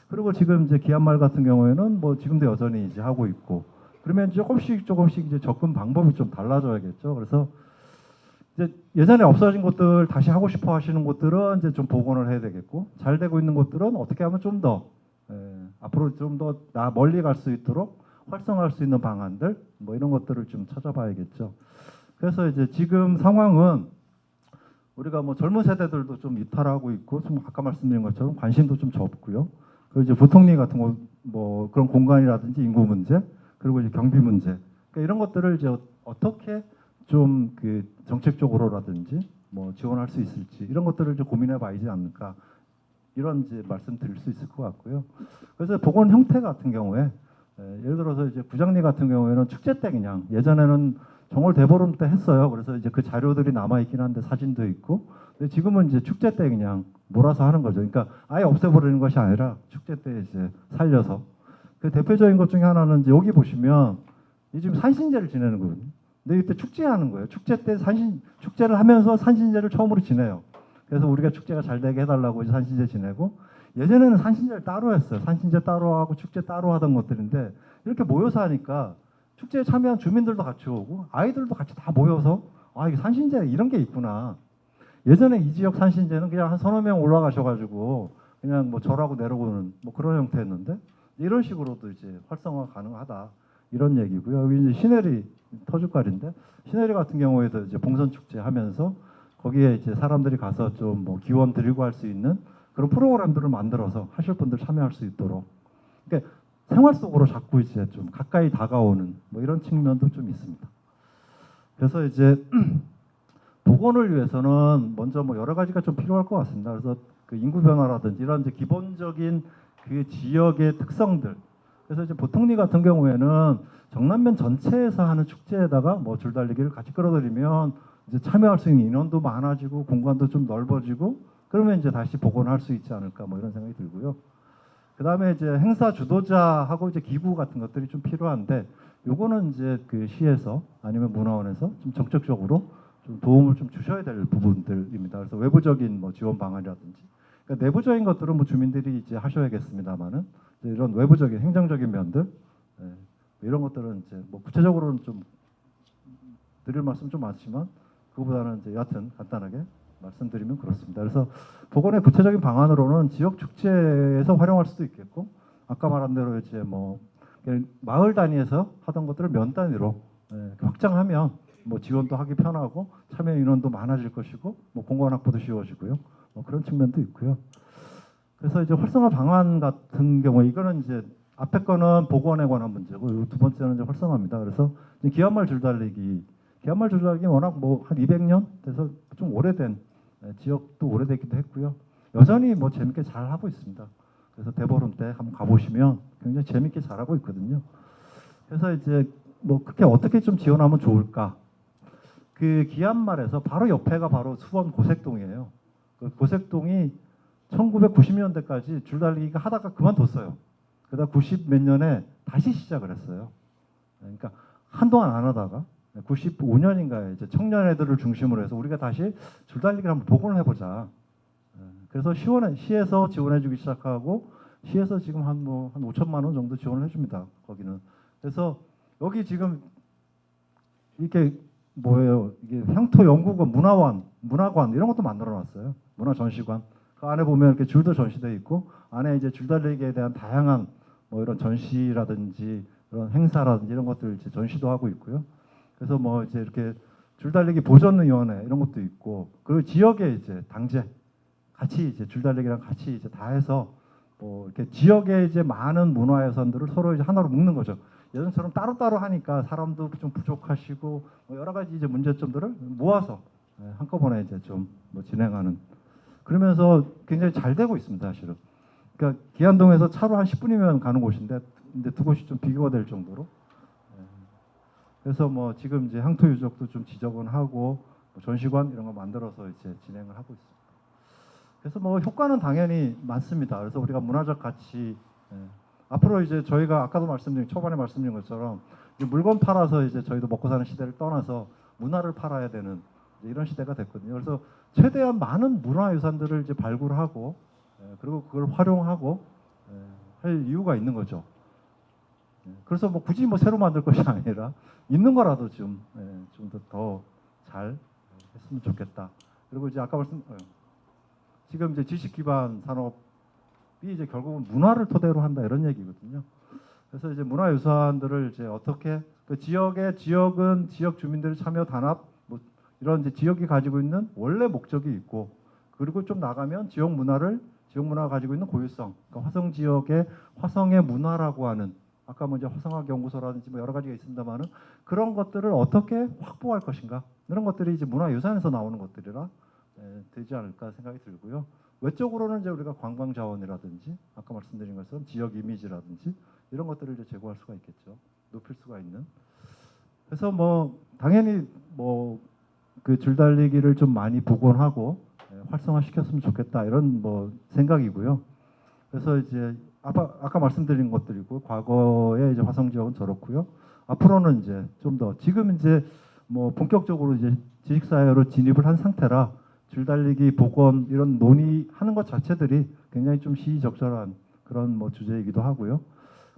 그리고 지금 이제 기한마을 같은 경우에는 뭐 지금도 여전히 이제 하고 있고 그러면 조금씩 이제 접근 방법이 좀 달라져야겠죠. 그래서 이제 예전에 없어진 곳들 다시 하고 싶어 하시는 곳들은 이제 좀 복원을 해야 되겠고 잘 되고 있는 곳들은 어떻게 하면 좀 더 앞으로 좀 더 멀리 갈 수 있도록 활성화할 수 있는 방안들 뭐 이런 것들을 좀 찾아봐야겠죠. 그래서 이제 지금 상황은 우리가 뭐 젊은 세대들도 좀 이탈하고 있고 좀 아까 말씀드린 것처럼 관심도 좀 적고요. 그리고 이제 보통리 같은 거 뭐 그런 공간이라든지 인구 문제 그리고 이제 경비 문제 그러니까 이런 것들을 이제 어떻게 좀 그 정책적으로라든지 뭐 지원할 수 있을지 이런 것들을 좀 고민해 봐야지 않을까 이런 이제 말씀드릴 수 있을 것 같고요. 그래서 복원 형태 같은 경우에 예를 들어서 이제 구장리 같은 경우에는 축제 때 그냥 예전에는 정월 대보름 때 했어요. 그래서 이제 그 자료들이 남아 있긴 한데 사진도 있고 근데 지금은 이제 축제 때 그냥 몰아서 하는 거죠. 그러니까 아예 없애버리는 것이 아니라 축제 때 이제 살려서 그 대표적인 것 중에 하나는 이제 여기 보시면 이 지금 산신제를 지내는 거거든요. 근데 이때 축제하는 거예요. 축제 때 축제를 하면서 산신제를 처음으로 지내요. 그래서 우리가 축제가 잘 되게 해달라고 이제 산신제 지내고 예전에는 산신제를 따로 했어요. 산신제 따로 하고 축제 따로 하던 것들인데 이렇게 모여서 하니까 축제에 참여한 주민들도 같이 오고 아이들도 같이 다 모여서 이게 산신제 이런 게 있구나. 예전에 이 지역 산신제는 그냥 한 서너 명 올라가셔가지고 그냥 뭐 절하고 내려오는 뭐 그런 형태였는데 이런 식으로도 이제 활성화 가능하다. 이런 얘기고요. 여기 이제 시내리 터줏갈인데 시내리 같은 경우에도 이제 봉선 축제 하면서 거기에 이제 사람들이 가서 좀 뭐 기원 드리고 할 수 있는 그런 프로그램들을 만들어서 하실 분들 참여할 수 있도록. 그러니까 생활 속으로 자꾸 이제 좀 가까이 다가오는 뭐 이런 측면도 좀 있습니다. 그래서 이제 복원을 위해서는 먼저 뭐 여러 가지가 좀 필요할 것 같습니다. 그래서 그 인구 변화라든지 이런 이제 기본적인 그 지역의 특성들. 그래서 이제 보통리 같은 경우에는 정남면 전체에서 하는 축제에다가 뭐 줄달리기를 같이 끌어들이면 이제 참여할 수 있는 인원도 많아지고 공간도 좀 넓어지고 그러면 이제 다시 복원할 수 있지 않을까 뭐 이런 생각이 들고요. 그 다음에 이제 행사 주도자하고 이제 기구 같은 것들이 좀 필요한데 요거는 이제 그 시에서 아니면 문화원에서 좀 적극적으로 좀 도움을 좀 주셔야 될 부분들입니다. 그래서 외부적인 뭐 지원 방안이라든지 그러니까 내부적인 것들은 뭐 주민들이 이제 하셔야겠습니다만은 이런 외부적인 행정적인 면들 예, 이런 것들은 이제 뭐 구체적으로는 좀 드릴 말씀 좀 많지만 그거보다는 이제 여하튼 간단하게 말씀드리면 그렇습니다. 그래서 복원의 구체적인 방안으로는 지역 축제에서 활용할 수도 있겠고 아까 말한 대로 이제 뭐 마을 단위에서 하던 것들을 면 단위로 확장하면 뭐 지원도 하기 편하고 참여 인원도 많아질 것이고 뭐 공간 확보도 쉬워지고요. 뭐 그런 측면도 있고요. 그래서 이제 활성화 방안 같은 경우 이거는 이제 앞에 거는 복원에 관한 문제고 이 두 번째는 이제 활성화입니다. 그래서 이제 기한말 줄달리기 워낙 뭐 한 200년 돼서 좀 오래된 지역도 오래됐기도 했고요. 여전히 뭐 재밌게 잘 하고 있습니다. 그래서 대보름 때 한번 가보시면 굉장히 재밌게 잘 하고 있거든요. 그래서 이제 뭐 그렇게 어떻게 좀 지원하면 좋을까? 그 기한말에서 바로 옆에가 바로 수원 고색동이에요. 그 고색동이 1990년대까지 줄달리기가 하다가 그만뒀어요. 그러다 90 몇 년에 다시 시작을 했어요. 그러니까 한동안 안 하다가 95년인가에 이제 청년 애들을 중심으로 해서 우리가 다시 줄달리기를 한번 복원을 해보자. 그래서 시에서 지원해주기 시작하고 시에서 지금 한 5천만 원 정도 지원을 해줍니다. 거기는. 그래서 여기 지금 이게 뭐예요? 이게 향토 연구원, 문화관 이런 것도 만들어놨어요. 문화전시관. 그 안에 보면 이렇게 줄도 전시돼 있고 안에 이제 줄달리기에 대한 다양한 뭐 이런 전시라든지 그런 행사라든지 이런 것들 이제 전시도 하고 있고요. 그래서 뭐 이제 이렇게 줄달리기 보존위원회 이런 것도 있고 그리고 지역에 이제 당제 같이 이제 줄달리기랑 같이 이제 다 해서 뭐 이렇게 지역에 이제 많은 문화유산들을 서로 이제 하나로 묶는 거죠. 예전처럼 따로따로 하니까 사람도 좀 부족하시고 뭐 여러 가지 이제 문제점들을 모아서 한꺼번에 이제 좀 뭐 진행하는 그러면서 굉장히 잘 되고 있습니다, 사실은. 그러니까 기안동에서 차로 한 10분이면 가는 곳인데 근데 두 곳이 좀 비교가 될 정도로. 그래서 뭐 지금 이제 향토 유적도 좀 지적은 하고 뭐 전시관 이런 거 만들어서 이제 진행을 하고 있습니다. 그래서 뭐 효과는 당연히 많습니다. 그래서 우리가 문화적 가치 앞으로 이제 저희가 아까도 초반에 말씀드린 것처럼 물건 팔아서 이제 저희도 먹고 사는 시대를 떠나서 문화를 팔아야 되는 이런 시대가 됐거든요. 그래서 최대한 많은 문화유산들을 이제 발굴하고 그리고 그걸 활용하고 할 이유가 있는 거죠. 그래서 뭐 굳이 뭐 새로 만들 것이 아니라 있는 거라도 좀 더 잘 했으면 좋겠다. 그리고 이제 아까 지금 이제 지식 기반 산업이 이제 결국은 문화를 토대로 한다 이런 얘기거든요. 그래서 이제 문화유산들을 이제 어떻게 그 지역은 지역 주민들 참여 단합 뭐 이런 이제 지역이 가지고 있는 원래 목적이 있고 그리고 좀 나가면 지역 문화가 가지고 있는 고유성, 그러니까 화성 지역의 화성의 문화라고 하는 아까 먼저 화성학 연구소라든지 뭐 여러 가지가 있습니다만은 그런 것들을 어떻게 확보할 것인가 이런 것들이 이제 문화유산에서 나오는 것들이라 되지 않을까 생각이 들고요. 외적으로는 이제 우리가 관광 자원이라든지 아까 말씀드린 것처럼 지역 이미지라든지 이런 것들을 이제 제고할 수가 있겠죠. 높일 수가 있는. 그래서 뭐 당연히 뭐 그 줄달리기를 좀 많이 복원하고 활성화시켰으면 좋겠다 이런 뭐 생각이고요. 그래서 이제 아까 말씀드린 것들이고 과거에 이제 화성 지역은 저렇고요. 앞으로는 이제 좀 더 지금 이제 뭐 본격적으로 이제 지식사회로 진입을 한 상태라 줄달리기 복원 이런 논의하는 것 자체들이 굉장히 좀 시의적절한 그런 뭐 주제이기도 하고요.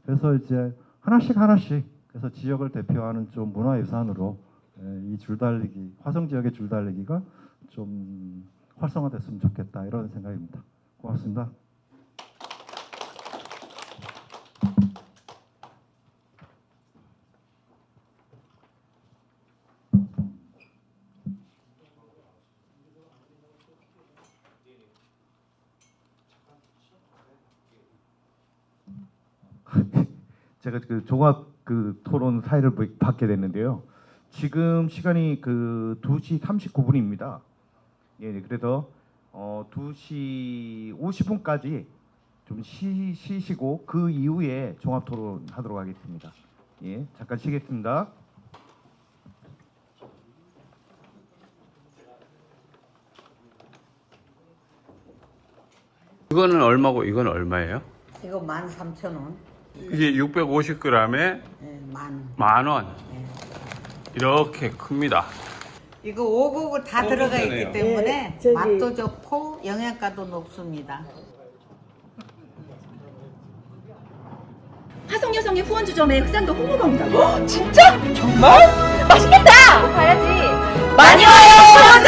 그래서 이제 하나씩 그래서 지역을 대표하는 좀 문화유산으로 이 줄달리기 화성 지역의 줄달리기가 좀 활성화됐으면 좋겠다 이런 생각입니다. 고맙습니다. 제가 그 종합 그 토론 사회를 받게 됐는데요. 지금 시간이 그 2시 39분입니다. 예, 그래서 2시 50분까지 좀 쉬시고 그 이후에 종합 토론하도록 하겠습니다. 예, 잠깐 쉬겠습니다. 이거는 얼마고 이건 얼마예요? 이거 13,000원. 이게 650g에 예, 만. 10,000원. 이렇게 큽니다. 이거 오곡을 다 들어가 비싸네요. 있기 때문에 예, 저기- 맛도 좋고 영양가도 높습니다. 화성 여성의 후원주점에 흑산도 홍보가 온다고? 진짜? 정말? 맛있겠다! 가야지. 많이 와요!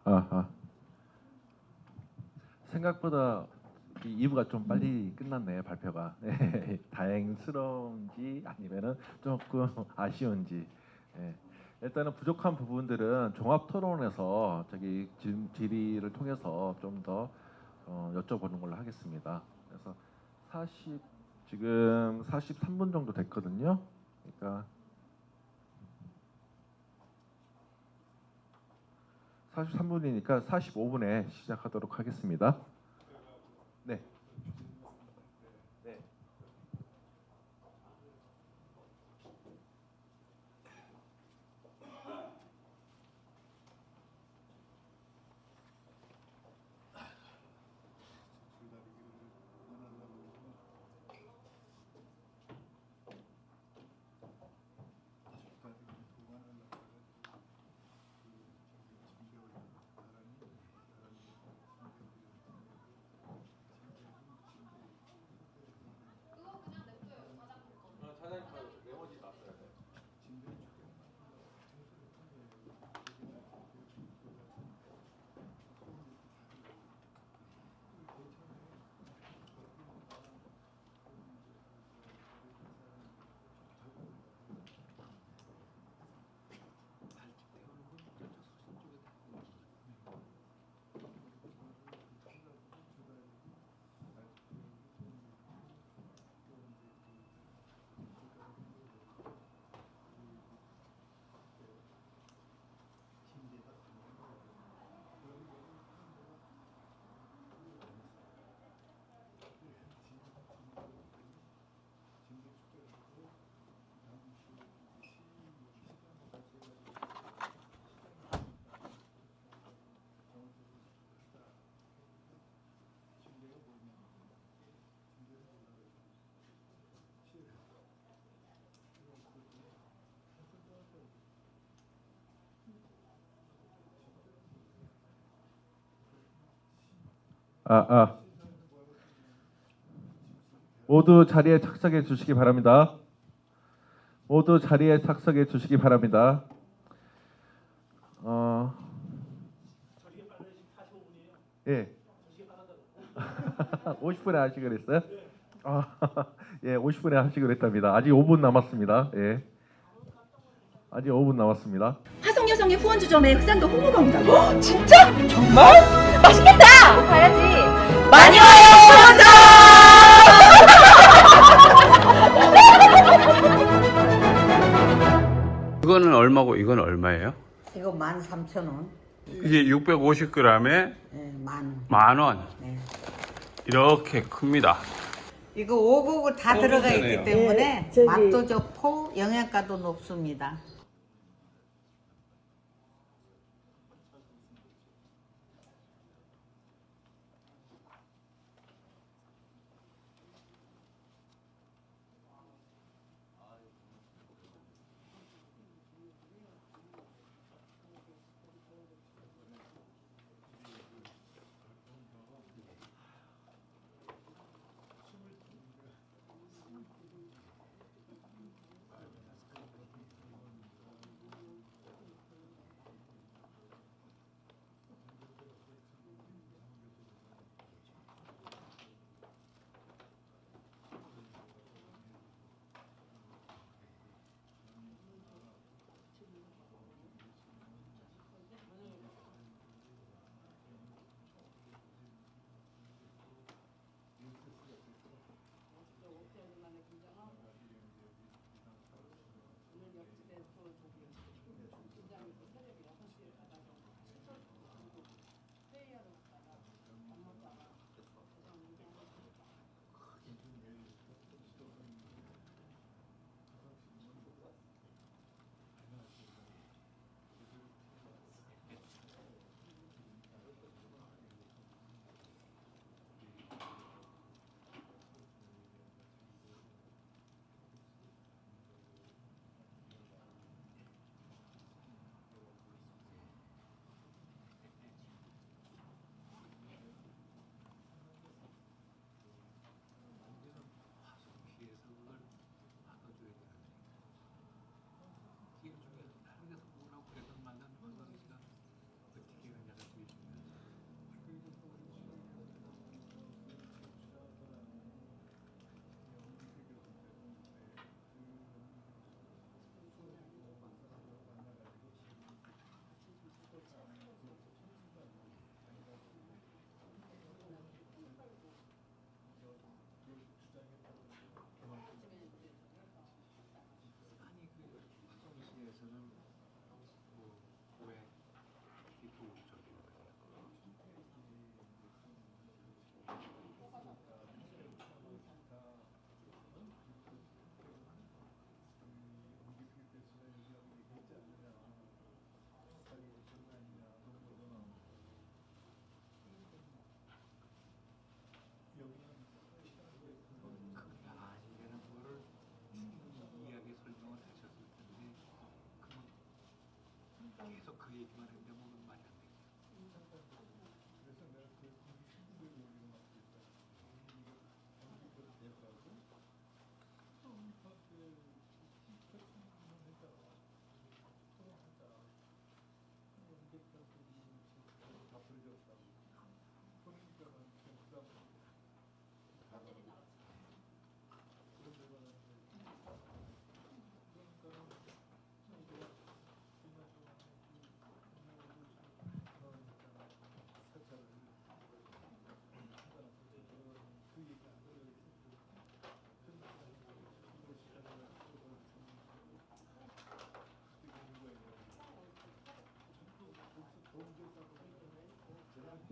아하. 생각보다 이 2부가 좀 빨리 끝났네요, 발표가. 네, 다행스러운지 아니면은 조금 아쉬운지. 예. 일단은 부족한 부분들은 종합 토론에서 저기 질의를 통해서 좀 더 여쭤보는 걸로 하겠습니다. 그래서 지금 43분 정도 됐거든요. 그러니까 43분이니까 45분에 시작하도록 하겠습니다. 네. 네. 모두 자리에 착석해 주시기 바랍니다. 모두 자리에 착석해 주시기 바랍니다. 50분에 하시기로 했어요? 예, 50분에 하시기로 했답니다. 아직 5분 남았습니다. 예. 아직 5분 남았습니다. 화성여성의 후원주점에 흑산도 홍보가 온다고? 진짜? 정말? 맛있겠다! 가야지. 많이 와요! 이거는 얼마고 이건 얼마예요? 이거 13,000원. 이게 650g에 네, 만. 10,000원. 네. 이렇게 큽니다. 이거 오곡을 다 들어가 있기 괜찮네요. 때문에 저기- 맛도 좋고 영양가도 높습니다.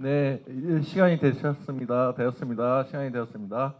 네, 이제 시간이 되었습니다. 시간이 되었습니다.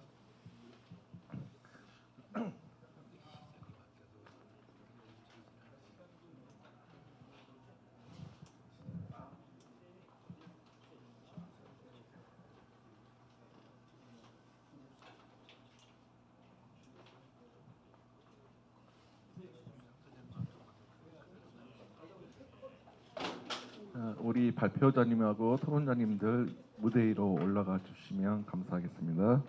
우리 우리 발표자님하고 토론자님들 무대 위로 올라가 주시면 감사하겠습니다.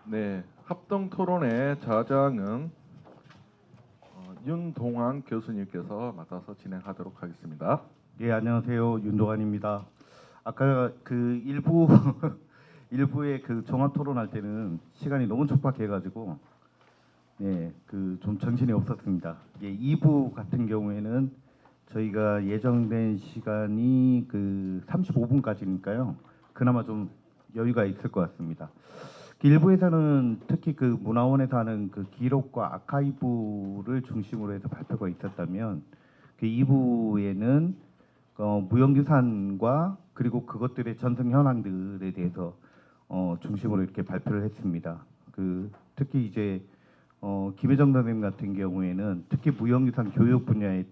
네, 합동 토론의 자장은 윤동환 교수님께서 맡아서 진행하도록 하겠습니다. 예, 안녕하세요. 윤도환입니다. 아까 그 일부의 그 종합 토론할 때는 시간이 너무 촉박해가지고 그 좀 정신이 없었습니다. 예, 2부 같은 경우에는 저희가 예정된 시간이 그 35분까지니까요. 그나마 좀 여유가 있을 것 같습니다. 일부에서는 특히 그 문화원에서 하는 그 기록과 아카이브를 중심으로 해서 발표가 있었다면 그 2부에는 무형유산과 그리고 그것들의 전승 현황들에 대해서 중심으로 이렇게 발표를 했습니다. 그 특히 이제 김혜정 선생님 같은 경우에는 특히 무형유산 교육 분야에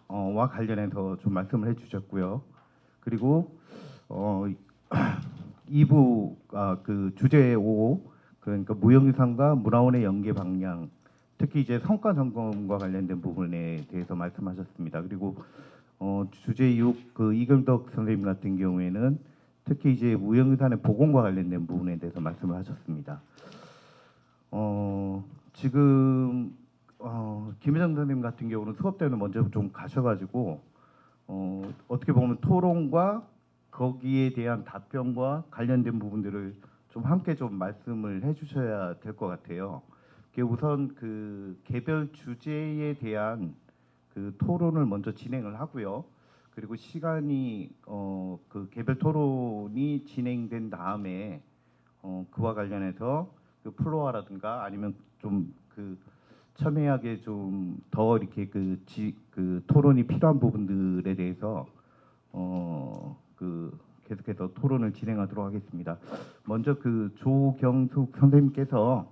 와 관련해서 좀 말씀을 해주셨고요. 그리고 2부 그 주제 5 그러니까 무형유산과 문화원의 연계 방향 특히 이제 성과 점검과 관련된 부분에 대해서 말씀하셨습니다. 그리고 주제 6 그 이경덕 선생님 같은 경우에는 특히 이제 무형유산의 복원과 관련된 부분에 대해서 말씀을 하셨습니다. 지금 김혜정 선생님 같은 경우는 수업 때는 먼저 좀 가셔가지고 어떻게 보면 토론과 거기에 대한 답변과 관련된 부분들을 좀 함께 좀 말씀을 해주셔야 될 것 같아요. 우선 그 개별 주제에 대한 그 토론을 먼저 진행을 하고요. 그리고 시간이 그 개별 토론이 진행된 다음에 그와 관련해서 그 플로어라든가 아니면 좀 그 첨예하게 좀 더 이렇게 그 토론이 필요한 부분들에 대해서 그 계속해서 토론을 진행하도록 하겠습니다. 먼저 그 조경숙 선생님께서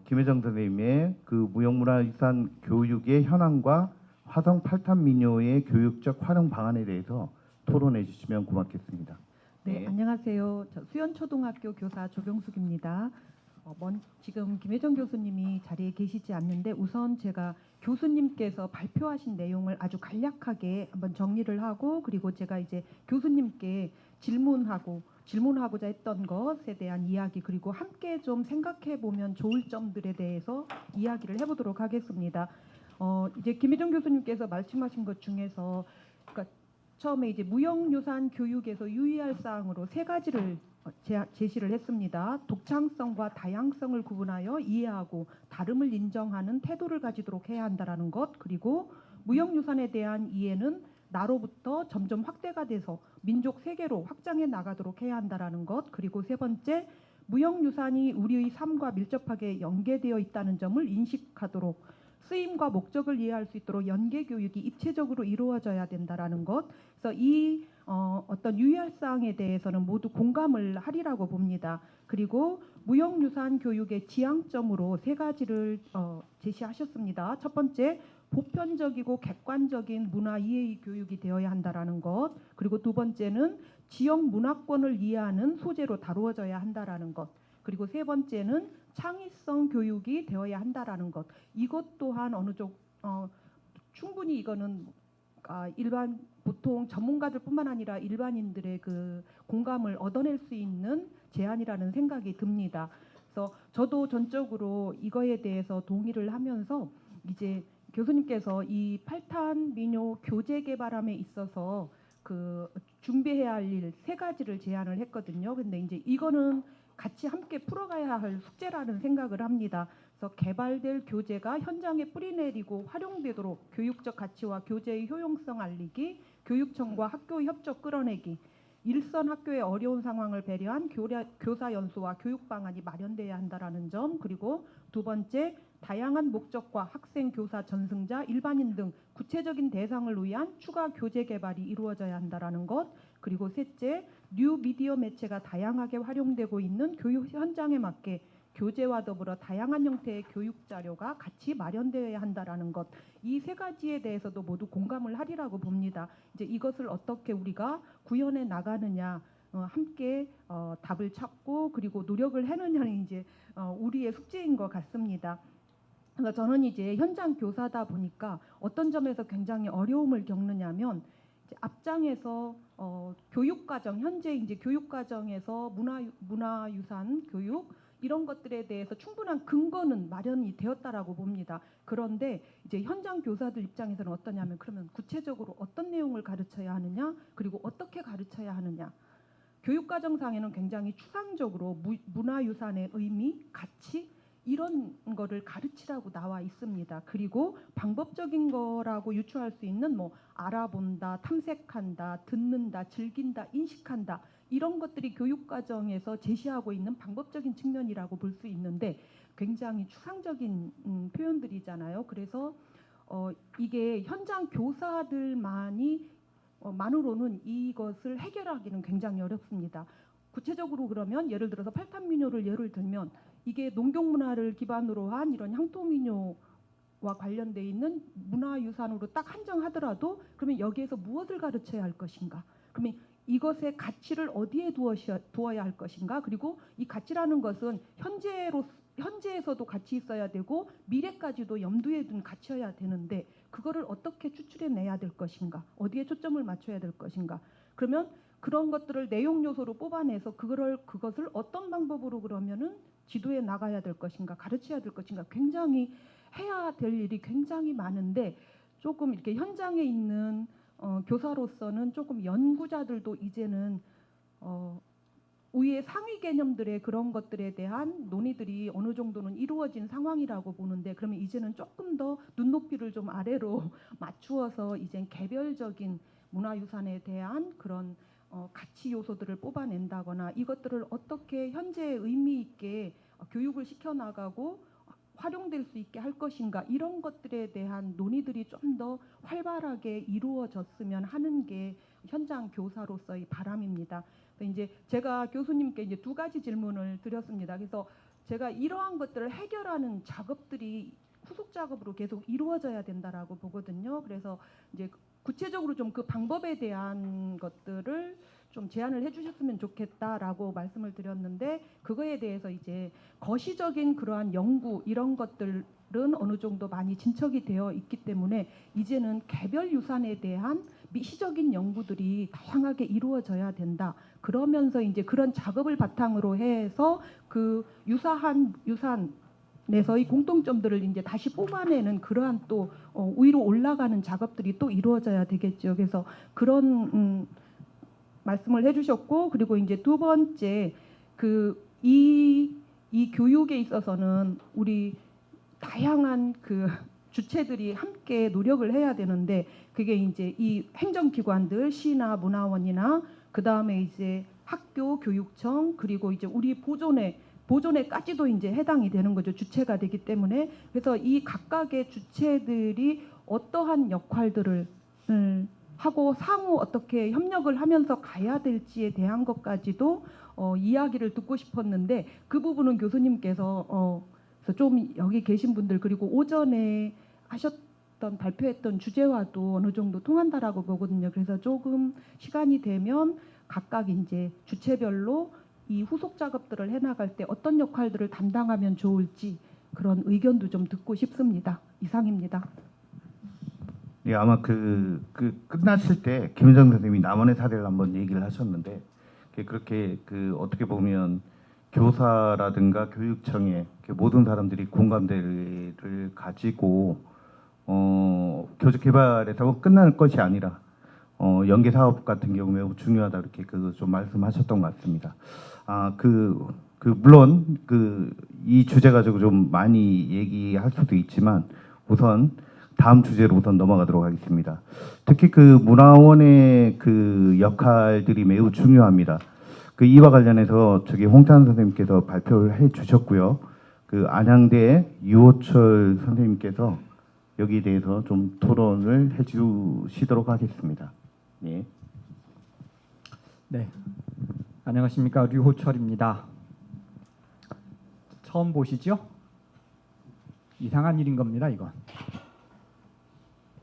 김혜정 선생님의 그 무형문화유산 교육의 현황과 화성 8탄 민요의 교육적 활용 방안에 대해서 토론해 주시면 고맙겠습니다. 네, 안녕하세요. 저 수연초등학교 교사 조경숙입니다. 지금 김혜정 교수님이 자리에 계시지 않는데 우선 제가 교수님께서 발표하신 내용을 아주 간략하게 한번 정리를 하고 그리고 제가 이제 교수님께 질문하고자 했던 것에 대한 이야기 그리고 함께 좀 생각해 보면 좋을 점들에 대해서 이야기를 해보도록 하겠습니다. 이제 김혜정 교수님께서 말씀하신 것 중에서 그러니까 처음에 이제 무형유산 교육에서 유의할 사항으로 세 가지를 제시를 했습니다. 독창성과 다양성을 구분하여 이해하고 다름을 인정하는 태도를 가지도록 해야 한다라는 것 그리고 무형유산에 대한 이해는 나로부터 점점 확대가 돼서 민족 세계로 확장해 나가도록 해야 한다라는 것 그리고 세 번째 무형유산이 우리의 삶과 밀접하게 연계되어 있다는 점을 인식하도록 쓰임과 목적을 이해할 수 있도록 연계 교육이 입체적으로 이루어져야 된다라는 것. 그래서 이 어떤 유의할 사항에 대해서는 모두 공감을 하리라고 봅니다. 그리고 무형유산 교육의 지향점으로 세 가지를 제시하셨습니다. 첫 번째, 보편적이고 객관적인 문화 이해의 교육이 되어야 한다라는 것. 그리고 두 번째는 지역 문화권을 이해하는 소재로 다루어져야 한다라는 것. 그리고 세 번째는 창의성 교육이 되어야 한다라는 것. 이것 또한 충분히 이거는 일반 보통 전문가들뿐만 아니라 일반인들의 그 공감을 얻어낼 수 있는 제안이라는 생각이 듭니다. 그래서 저도 전적으로 이거에 대해서 동의를 하면서 이제 교수님께서 이 8탄 민요 교재 개발함에 있어서 그 준비해야 할 일 세 가지를 제안을 했거든요. 근데 이제 이거는 같이 함께 풀어가야 할 숙제라는 생각을 합니다. 그래서 개발될 교재가 현장에 뿌리내리고 활용되도록 교육적 가치와 교재의 효용성 알리기, 교육청과 학교 협력 끌어내기, 일선 학교의 어려운 상황을 배려한 교사 연수와 교육 방안이 마련돼야 한다라는 점, 그리고 두 번째 다양한 목적과 학생, 교사, 전승자, 일반인 등 구체적인 대상을 위한 추가 교재 개발이 이루어져야 한다라는 것. 그리고 셋째, 뉴 미디어 매체가 다양하게 활용되고 있는 교육 현장에 맞게 교재와 더불어 다양한 형태의 교육 자료가 같이 마련되어야 한다라는 것. 이 세 가지에 대해서도 모두 공감을 하리라고 봅니다. 이제 이것을 어떻게 우리가 구현해 나가느냐, 함께 답을 찾고 그리고 노력을 해느냐는 이제 우리의 숙제인 것 같습니다. 그래서 저는 이제 현장 교사다 보니까 어떤 점에서 굉장히 어려움을 겪느냐면 이제 앞장에서 교육과정, 현재 이제 교육과정에서 문화유산 교육 이런 것들에 대해서 충분한 근거는 마련이 되었다라고 봅니다. 그런데 이제 현장 교사들 입장에서는 어떠냐면, 그러면 구체적으로 어떤 내용을 가르쳐야 하느냐, 그리고 어떻게 가르쳐야 하느냐. 교육과정상에는 굉장히 추상적으로 문화유산의 의미, 가치 이런 거를 가르치라고 나와 있습니다. 그리고 방법적인 거라고 유추할 수 있는 뭐 알아본다, 탐색한다, 듣는다, 즐긴다, 인식한다 이런 것들이 교육과정에서 제시하고 있는 방법적인 측면이라고 볼 수 있는데 굉장히 추상적인 표현들이잖아요. 그래서 이게 현장 교사들만이 만으로는 이것을 해결하기는 굉장히 어렵습니다. 구체적으로 그러면 예를 들어서 팔탄민요를 예를 들면 이게 농경문화를 기반으로 한 이런 향토민요와 관련돼 있는 문화유산으로 딱 한정하더라도 그러면 여기에서 무엇을 가르쳐야 할 것인가? 그러면 이것의 가치를 어디에 두어야 할 것인가? 그리고 이 가치라는 것은 현재에서도 같이 있어야 되고 미래까지도 염두에 둔 가치여야 되는데 그거를 어떻게 추출해내야 될 것인가? 어디에 초점을 맞춰야 될 것인가? 그러면 그런 것들을 내용 요소로 뽑아내서 그것을 어떤 방법으로 그러면은 지도에 나가야 될 것인가, 가르쳐야 될 것인가, 굉장히 해야 될 일이 굉장히 많은데 조금 이렇게 현장에 있는 교사로서는 조금 연구자들도 이제는 우리의 상위 개념들의 그런 것들에 대한 논의들이 어느 정도는 이루어진 상황이라고 보는데 그러면 이제는 조금 더 눈높이를 좀 아래로 맞추어서 이제 개별적인 문화유산에 대한 그런 가치 요소들을 뽑아낸다거나 이것들을 어떻게 현재 의미 있게 교육을 시켜나가고 활용될 수 있게 할 것인가 이런 것들에 대한 논의들이 좀 더 활발하게 이루어졌으면 하는 게 현장 교사로서의 바람입니다. 그래서 이제 제가 교수님께 이제 두 가지 질문을 드렸습니다. 그래서 제가 이러한 것들을 해결하는 작업들이 후속 작업으로 계속 이루어져야 된다라고 보거든요. 그래서 이제 구체적으로 좀 그 방법에 대한 것들을 좀 제안을 해주셨으면 좋겠다라고 말씀을 드렸는데 그거에 대해서 이제 거시적인 그러한 연구 이런 것들은 어느 정도 많이 진척이 되어 있기 때문에 이제는 개별 유산에 대한 미시적인 연구들이 다양하게 이루어져야 된다. 그러면서 이제 그런 작업을 바탕으로 해서 그 유사한 유산 내서의 공통점들을 이제 다시 뽑아내는 그러한 또 위로 올라가는 작업들이 또 이루어져야 되겠죠. 그래서 그런 말씀을 해주셨고 그리고 이제 두 번째 이 교육에 있어서는 우리 다양한 그 주체들이 함께 노력을 해야 되는데 그게 이제 이 행정기관들 시나 문화원이나 그 다음에 이제 학교 교육청 그리고 이제 우리 보존에까지도 이제 해당이 되는 거죠. 주체가 되기 때문에. 그래서 이 각각의 주체들이 어떠한 역할들을 하고 상호 어떻게 협력을 하면서 가야 될지에 대한 것까지도 이야기를 듣고 싶었는데 그 부분은 교수님께서 좀 여기 계신 분들 그리고 오전에 하셨던 발표했던 주제와도 어느 정도 통한다라고 보거든요. 그래서 조금 시간이 되면 각각 이제 주체별로 이 후속 작업들을 해나갈 때 어떤 역할들을 담당하면 좋을지 그런 의견도 좀 듣고 싶습니다. 이상입니다. 예, 아마 그 끝났을 때 김현정 선생님이 남원의 사례를 한번 얘기를 하셨는데 그렇게 어떻게 보면 교사라든가 교육청에 모든 사람들이 공감대를 가지고 교직 개발에서 끝날 것이 아니라 연계 사업 같은 경우 매우 중요하다 이렇게 좀 말씀하셨던 것 같습니다. 물론 이 주제 가지고 좀 많이 얘기할 수도 있지만 우선 다음 주제로 우선 넘어가도록 하겠습니다. 특히 문화원의 역할들이 매우 중요합니다. 이와 관련해서 홍찬 선생님께서 발표를 해주셨고요. 그 안양대 유호철 선생님께서 여기에 대해서 좀 토론을 해주시도록 하겠습니다. 예. 네, 안녕하십니까, 류호철입니다. 처음 보시죠? 이상한 일인 겁니다, 이건.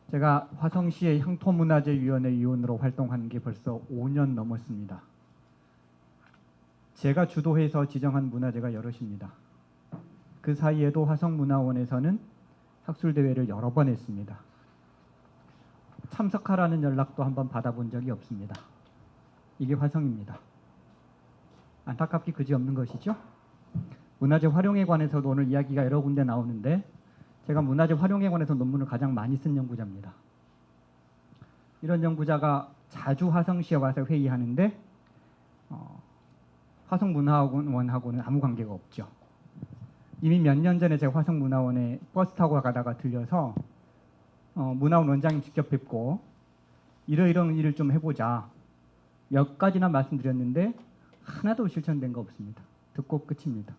제가 화성시의 향토문화재위원회 위원으로 활동한 게 벌써 5년 넘었습니다. 제가 주도해서 지정한 문화재가 여럿입니다. 그 사이에도 화성문화원에서는 학술대회를 여러 번 했습니다. 참석하라는 연락도 한번 받아본 적이 없습니다. 이게 화성입니다. 안타깝기 그지없는 것이죠. 문화재 활용에 관해서도 오늘 이야기가 여러 군데 나오는데 제가 문화재 활용에 관해서 논문을 가장 많이 쓴 연구자입니다. 이런 연구자가 자주 화성시에 와서 회의하는데 화성문화원하고는 아무 관계가 없죠. 이미 몇 년 전에 제가 화성문화원에 버스 타고 가다가 들려서 문화원 원장님 직접 뵙고 이러이러한 일을 좀 해보자 몇 가지나 말씀드렸는데 하나도 실천된 거 없습니다. 듣고 끝입니다.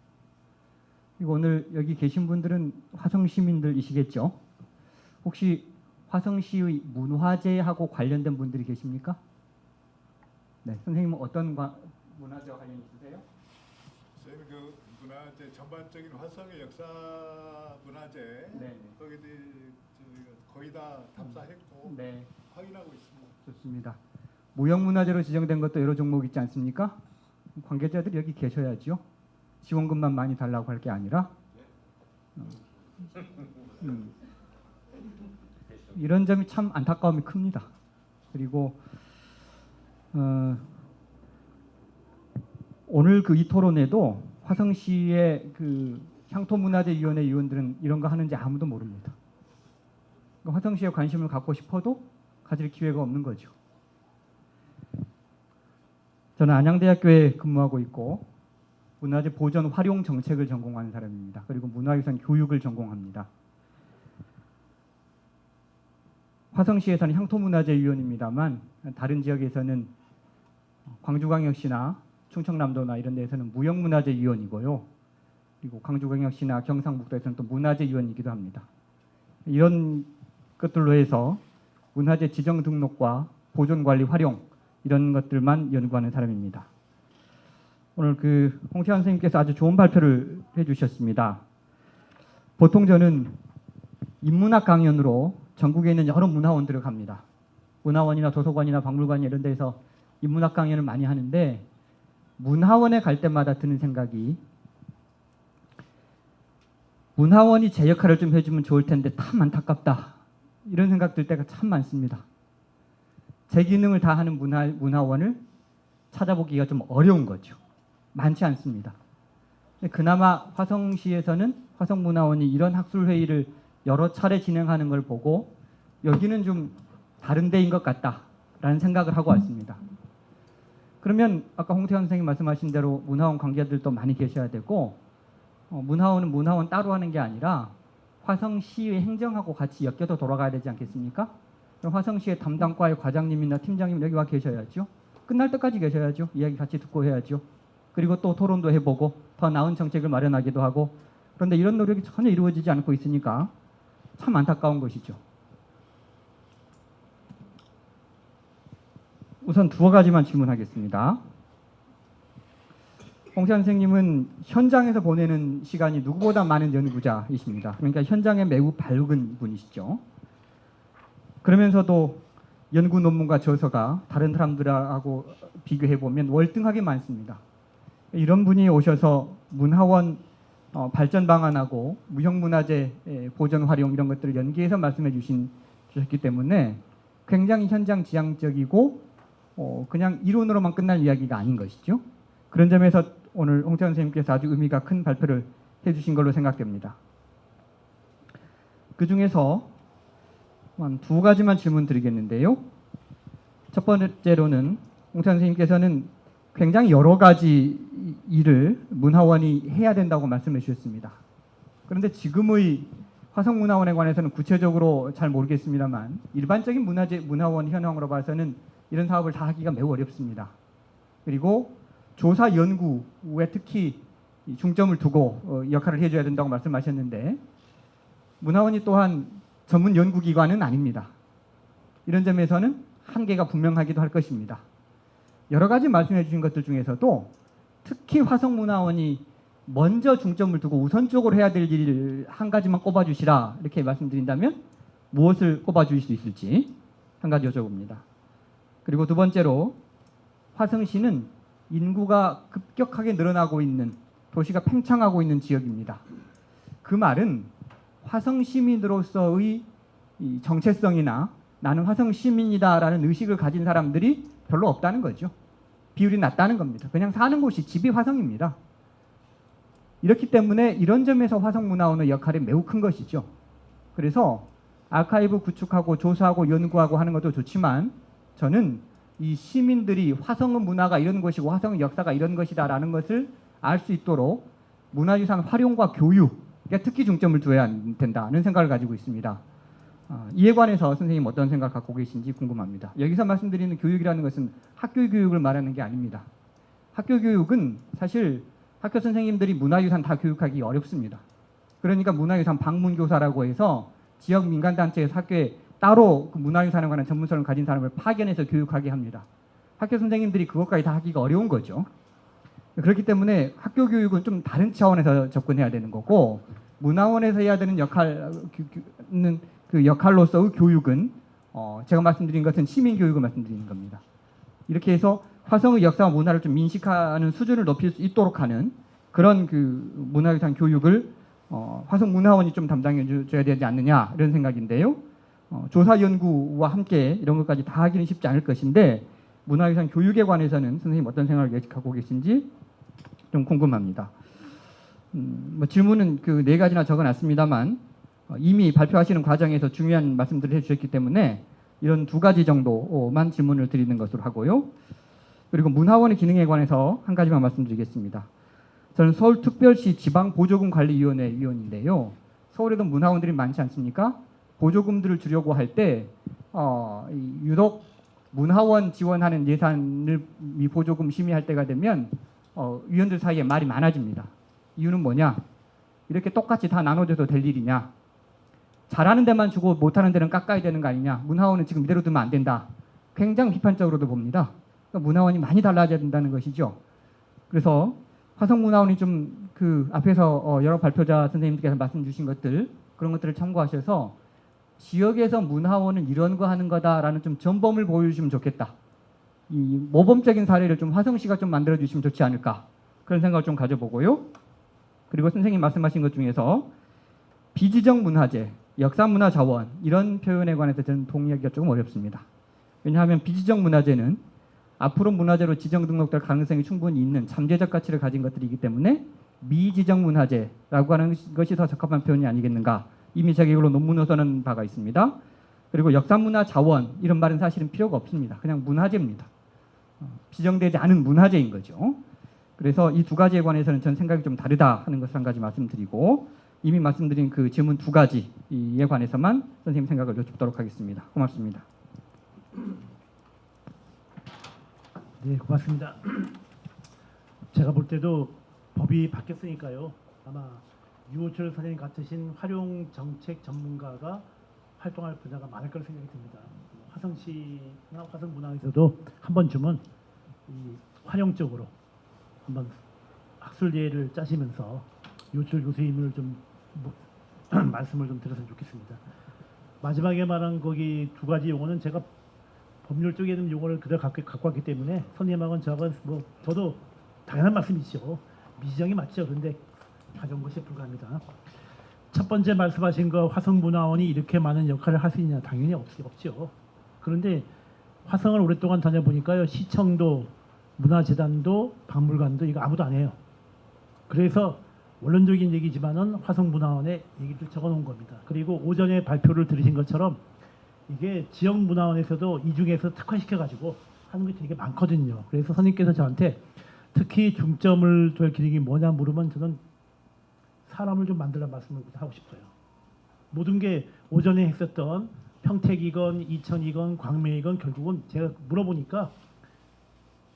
그리고 오늘 여기 계신 분들은 화성 시민들이시겠죠? 혹시 화성시의 문화재하고 관련된 분들이 계십니까? 네, 선생님은 어떤 문화재와 관련 있으세요? 저희는 그 문화재 전반적인 화성의 역사 문화재 거기에 거의 다 답사했고 네, 확인하고 있습니다. 좋습니다. 무형문화재로 지정된 것도 여러 종목 있지 않습니까? 관계자들이 여기 계셔야죠. 지원금만 많이 달라고 할 게 아니라 이런 점이 참 안타까움이 큽니다. 그리고 오늘 그 이 토론에도 화성시의 그 향토문화재위원회 위원들은 이런 거 하는지 아무도 모릅니다. 화성시에 관심을 갖고 싶어도 가질 기회가 없는 거죠. 저는 안양대학교에 근무하고 있고 문화재 보존 활용 정책을 전공하는 사람입니다. 그리고 문화유산 교육을 전공합니다. 화성시에서는 향토문화재위원입니다만 다른 지역에서는 광주광역시나 충청남도나 이런 데에서는 무형문화재위원이고요. 그리고 광주광역시나 경상북도에서는 또 문화재위원이기도 합니다. 이런 것들로 해서 문화재 지정 등록과 보존 관리 활용 이런 것들만 연구하는 사람입니다. 오늘 그 홍태환 선생님께서 아주 좋은 발표를 해주셨습니다. 보통 저는 인문학 강연으로 전국에 있는 여러 문화원들을 갑니다. 문화원이나 도서관이나 박물관 이런 데서 인문학 강연을 많이 하는데 문화원에 갈 때마다 드는 생각이 문화원이 제 역할을 좀 해주면 좋을 텐데 참 안타깝다. 이런 생각 들 때가 참 많습니다. 제 기능을 다 하는 문화원을 찾아보기가 좀 어려운 거죠. 많지 않습니다. 그나마 화성시에서는 화성문화원이 이런 학술회의를 여러 차례 진행하는 걸 보고 여기는 좀 다른 데인 것 같다라는 생각을 하고 왔습니다. 그러면 아까 홍태환 선생님 말씀하신 대로 문화원 관계자들도 많이 계셔야 되고 문화원은 문화원 따로 하는 게 아니라 화성시의 행정하고 같이 엮여서 돌아가야 되지 않겠습니까? 그럼 화성시의 담당과의 과장님이나 팀장님 여기 와 계셔야죠. 끝날 때까지 계셔야죠. 이야기 같이 듣고 해야죠. 그리고 또 토론도 해보고 더 나은 정책을 마련하기도 하고 그런데 이런 노력이 전혀 이루어지지 않고 있으니까 참 안타까운 것이죠. 우선 두 가지만 질문하겠습니다. 홍태환 선생님은 현장에서 보내는 시간이 누구보다 많은 연구자이십니다. 그러니까 현장에 매우 밝은 분이시죠. 그러면서도 연구 논문과 저서가 다른 사람들하고 비교해보면 월등하게 많습니다. 이런 분이 오셔서 문화원 발전 방안하고 무형문화재 보존 활용 이런 것들을 연계해서 말씀해 주셨기 때문에 굉장히 현장 지향적이고 그냥 이론으로만 끝날 이야기가 아닌 것이죠. 그런 점에서 오늘 홍태환 선생님께서 아주 의미가 큰 발표를 해주신 걸로 생각됩니다. 그 중에서 한 두 가지만 질문 드리겠는데요. 첫 번째로는 홍태환 선생님께서는 굉장히 여러 가지 일을 문화원이 해야 된다고 말씀해 주셨습니다. 그런데 지금의 화성문화원에 관해서는 구체적으로 잘 모르겠습니다만 일반적인 문화원 현황으로 봐서는 이런 사업을 다 하기가 매우 어렵습니다. 그리고 조사 연구에 특히 이 중점을 두고 역할을 해줘야 된다고 말씀하셨는데 문화원이 또한 전문 연구기관은 아닙니다. 이런 점에서는 한계가 분명하기도 할 것입니다. 여러 가지 말씀해 주신 것들 중에서도 특히 화성문화원이 먼저 중점을 두고 우선적으로 해야 될 일을 한 가지만 꼽아주시라 이렇게 말씀드린다면 무엇을 꼽아주실 수 있을지 한 가지 여쭤봅니다. 그리고 두 번째로 화성시는 인구가 급격하게 늘어나고 있는 도시가 팽창하고 있는 지역입니다. 그 말은 화성 시민으로서의 이 정체성이나 나는 화성 시민이다라는 의식을 가진 사람들이 별로 없다는 거죠. 비율이 낮다는 겁니다. 그냥 사는 곳이 집이 화성입니다. 이렇기 때문에 이런 점에서 화성문화원의 역할이 매우 큰 것이죠. 그래서 아카이브 구축하고 조사하고 연구하고 하는 것도 좋지만 저는 이 시민들이 화성의 문화가 이런 것이고 화성의 역사가 이런 것이다라는 것을 알 수 있도록 문화유산 활용과 교육, 그러니까 특히 중점을 두어야 된다는 생각을 가지고 있습니다. 이에 관해서 선생님 어떤 생각 갖고 계신지 궁금합니다. 여기서 말씀드리는 교육이라는 것은 학교 교육을 말하는 게 아닙니다. 학교 교육은 사실 학교 선생님들이 문화유산 다 교육하기 어렵습니다. 그러니까 문화유산 방문교사라고 해서 지역 민간단체에서 학교에 따로 그 문화유산에 관한 전문성을 가진 사람을 파견해서 교육하게 합니다. 학교 선생님들이 그것까지 다 하기가 어려운 거죠. 그렇기 때문에 학교 교육은 좀 다른 차원에서 접근해야 되는 거고 문화원에서 해야 되는 그 역할로서의 교육은 제가 말씀드린 것은 시민교육을 말씀드리는 겁니다. 이렇게 해서 화성의 역사와 문화를 좀 인식하는 수준을 높일 수 있도록 하는 그런 그 문화유산 교육을 화성문화원이 좀 담당해 줘야 되지 않느냐 이런 생각인데요. 조사 연구와 함께 이런 것까지 다 하기는 쉽지 않을 것인데 문화유산 교육에 관해서는 선생님 어떤 생각을 갖고 계신지 좀 궁금합니다. 뭐 질문은 그 4가지나 적어놨습니다만 이미 발표하시는 과정에서 중요한 말씀들을 해주셨기 때문에 이런 2가지 정도만 질문을 드리는 것으로 하고요. 그리고 문화원의 기능에 관해서 한 가지만 말씀드리겠습니다. 저는 서울특별시 지방보조금관리위원회 위원인데요. 서울에도 문화원들이 많지 않습니까? 보조금들을 주려고 할 때 유독 문화원 지원하는 예산을 보조금 심의할 때가 되면 위원들 사이에 말이 많아집니다. 이유는 뭐냐? 이렇게 똑같이 다 나눠줘도 될 일이냐? 잘하는 데만 주고 못하는 데는 깎아야 되는 거 아니냐? 문화원은 지금 이대로 두면 안 된다. 굉장히 비판적으로도 봅니다. 그러니까 문화원이 많이 달라져야 된다는 것이죠. 그래서 화성문화원이 좀 그 앞에서 여러 발표자 선생님께서 말씀 주신 것들 그런 것들을 참고하셔서 지역에서 문화원은 이런 거 하는 거다라는 좀 전범을 보여주시면 좋겠다. 이 모범적인 사례를 좀 화성시가 좀 만들어 주시면 좋지 않을까 그런 생각을 좀 가져보고요. 그리고 선생님 말씀하신 것 중에서 비지정 문화재, 역사문화 자원 이런 표현에 관해서 저는 동의하기가 조금 어렵습니다. 왜냐하면 비지정 문화재는 앞으로 문화재로 지정 등록될 가능성이 충분히 있는 잠재적 가치를 가진 것들이기 때문에 미지정 문화재라고 하는 것이 더 적합한 표현이 아니겠는가. 이미 제가 이걸로 논문을 써놓은 바가 있습니다. 그리고 역사문화 자원 이런 말은 사실은 필요가 없습니다. 그냥 문화재입니다. 지정되지 않은 문화재인 거죠. 그래서 이 2가지에 관해서는 전 생각이 좀 다르다 하는 것을 한 가지 말씀드리고 이미 말씀드린 그 질문 2가지에 관해서만 선생님 생각을 여쭙도록 하겠습니다. 고맙습니다. 네, 고맙습니다. 제가 볼 때도 법이 바뀌었으니까요. 아마 유호철 선생님 같으신 활용 정책 전문가가 활동할 분야가 많을 거라 생각이 듭니다. 화성시나 화성문화에서도 한 번쯤은 이 활용적으로 한번 학술예를 짜시면서 유호철 교수님을 좀 말씀을 좀 드렸으면 좋겠습니다. 마지막에 말한 거기 2가지 용어는 제가 법률 쪽에 있는 용어를 그대로 갖고 왔기 때문에 선생님하고는 저도 당연한 말씀이죠. 미지정이 맞죠. 그런데 가져온 것이 불가합니다. 첫 번째 말씀하신 거 화성문화원이 이렇게 많은 역할을 할 수 있냐 당연히 없죠. 그런데 화성을 오랫동안 다녀보니까요. 시청도 문화재단도 박물관도 이거 아무도 안 해요. 그래서 원론적인 얘기지만은 화성문화원에 얘기를 적어놓은 겁니다. 그리고 오전에 발표를 들으신 것처럼 이게 지역문화원에서도 이 중에서 특화시켜가지고 하는 게 되게 많거든요. 그래서 선생님께서 저한테 특히 중점을 둘 기능이 뭐냐 물으면 저는 사람을 좀 만들라는 말씀을 하고 싶어요. 모든 게 오전에 했었던 평택이건 이천이건 광명이건 결국은 제가 물어보니까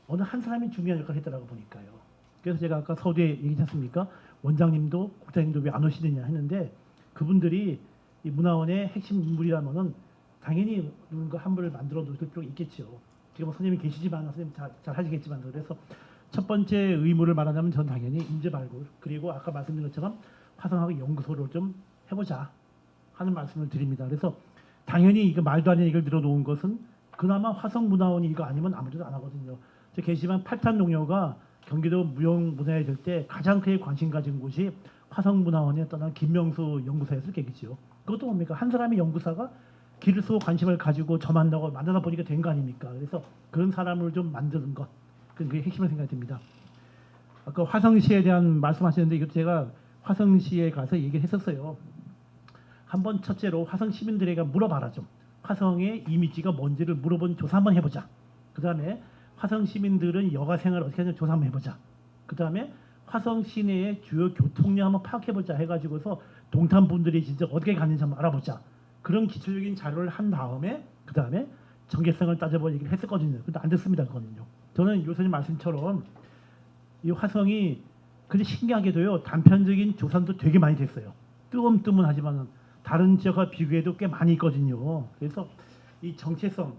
어느 한 사람이 중요한 역할을 했더라고 보니까요. 그래서 제가 아까 서두에 얘기했지 않습니까? 원장님도 국장님도 왜 안 오시느냐 했는데 그분들이 이 문화원의 핵심 인물이라면은 당연히 누군가 한 분을 만들어 놓을 필요가 있겠죠. 지금 선생님이 계시지만 선생님 잘 하시겠지만 그래서 첫 번째 의무를 말하자면 전 당연히 인재 발굴 그리고 아까 말씀드린 것처럼 화성학 연구소를 좀 해보자 하는 말씀을 드립니다. 그래서 당연히 이거 말도 안 되는 얘기를 들어놓은 것은 그나마 화성문화원이 이거 아니면 아무래도 안 하거든요. 저 계시지만 팔탄농협가 경기도 무형문화에 될 때 가장 크게 관심 가진 곳이 화성문화원에 떠난 김명수 연구사였을 계기지요. 그것도 뭡니까? 한 사람의 연구사가 길을 쓰고 관심을 가지고 점한다고 만들다 보니까 된 거 아닙니까? 그래서 그런 사람을 좀 만드는 것 그게 핵심을 생각이 듭니다. 아까 화성시에 대한 말씀하셨는데 이것도 제가 화성시에 가서 얘기를 했었어요. 한번 첫째로 화성 시민들에게 물어봐라 좀. 화성의 이미지가 뭔지를 물어본 조사 한번 해보자. 그 다음에 화성 시민들은 여가 생활을 어떻게 하는지 조사 한번 해보자. 그 다음에 화성 시내의 주요 교통량 한번 파악해보자 해가지고서 동탄 분들이 진짜 어떻게 가는지 한번 알아보자. 그런 기초적인 자료를 한 다음에 그 다음에 전개성을 따져보자 얘기를 했었거든요. 근데 안 됐습니다. 그거는요. 저는 교수님 말씀처럼 이 화성이 근데 신기하게도요. 단편적인 조사도 되게 많이 됐어요. 뜨문뜨문하지만 다른 지역과 비교해도 꽤 많이 있거든요. 그래서 이 정체성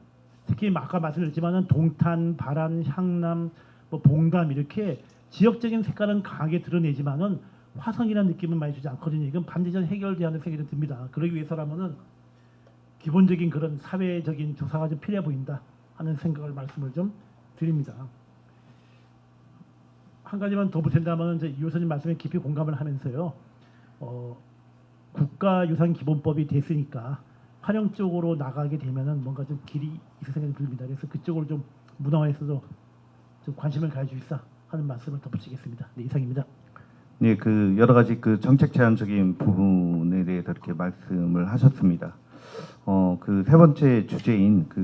특히 아까 말씀드렸지만은 동탄, 바란, 향남, 뭐 봉담 이렇게 지역적인 색깔은 강하게 드러내지만은 화성이라는 느낌은 많이 주지 않거든요. 이건 반드시 해결돼야 하는 생각이 듭니다. 그러기 위해서라면은 기본적인 그런 사회적인 조사가 좀 필요해 보인다 하는 생각을 말씀을 좀 드립니다. 한 가지만 더 보탠다면 이제 이 교수님 말씀에 깊이 공감을 하면서요. 국가유산기본법이 됐으니까 활용 쪽으로 나가게 되면은 뭔가 좀 길이 있을 생각이 듭니다. 그래서 그쪽으로 좀 문화원에서도 좀 관심을 가져주시사 하는 말씀을 덧붙이겠습니다. 네, 이상입니다. 네, 그 여러 가지 그 정책 제한적인 부분에 대해서 이렇게 말씀을 하셨습니다. 그 세 번째 주제인 그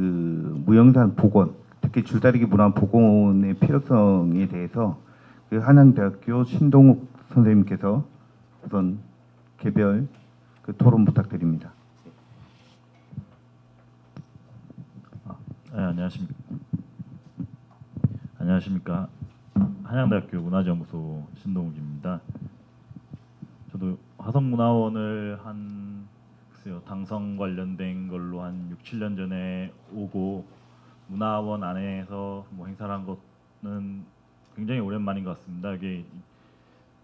무형산 복원, 특히 줄다리기 문화 복원의 필요성에 대해서 그 한양대학교 신동욱 선생님께서 우선 개별 그 토론 부탁드립니다. 네, 안녕하십니까. 한양대학교 문화연구소 신동욱입니다. 저도 화성문화원을 글쎄요, 당선 관련된 걸로 한 6, 7년 전에 오고 문화원 안에서 뭐 행사를 한 것은 굉장히 오랜만인 것 같습니다. 이게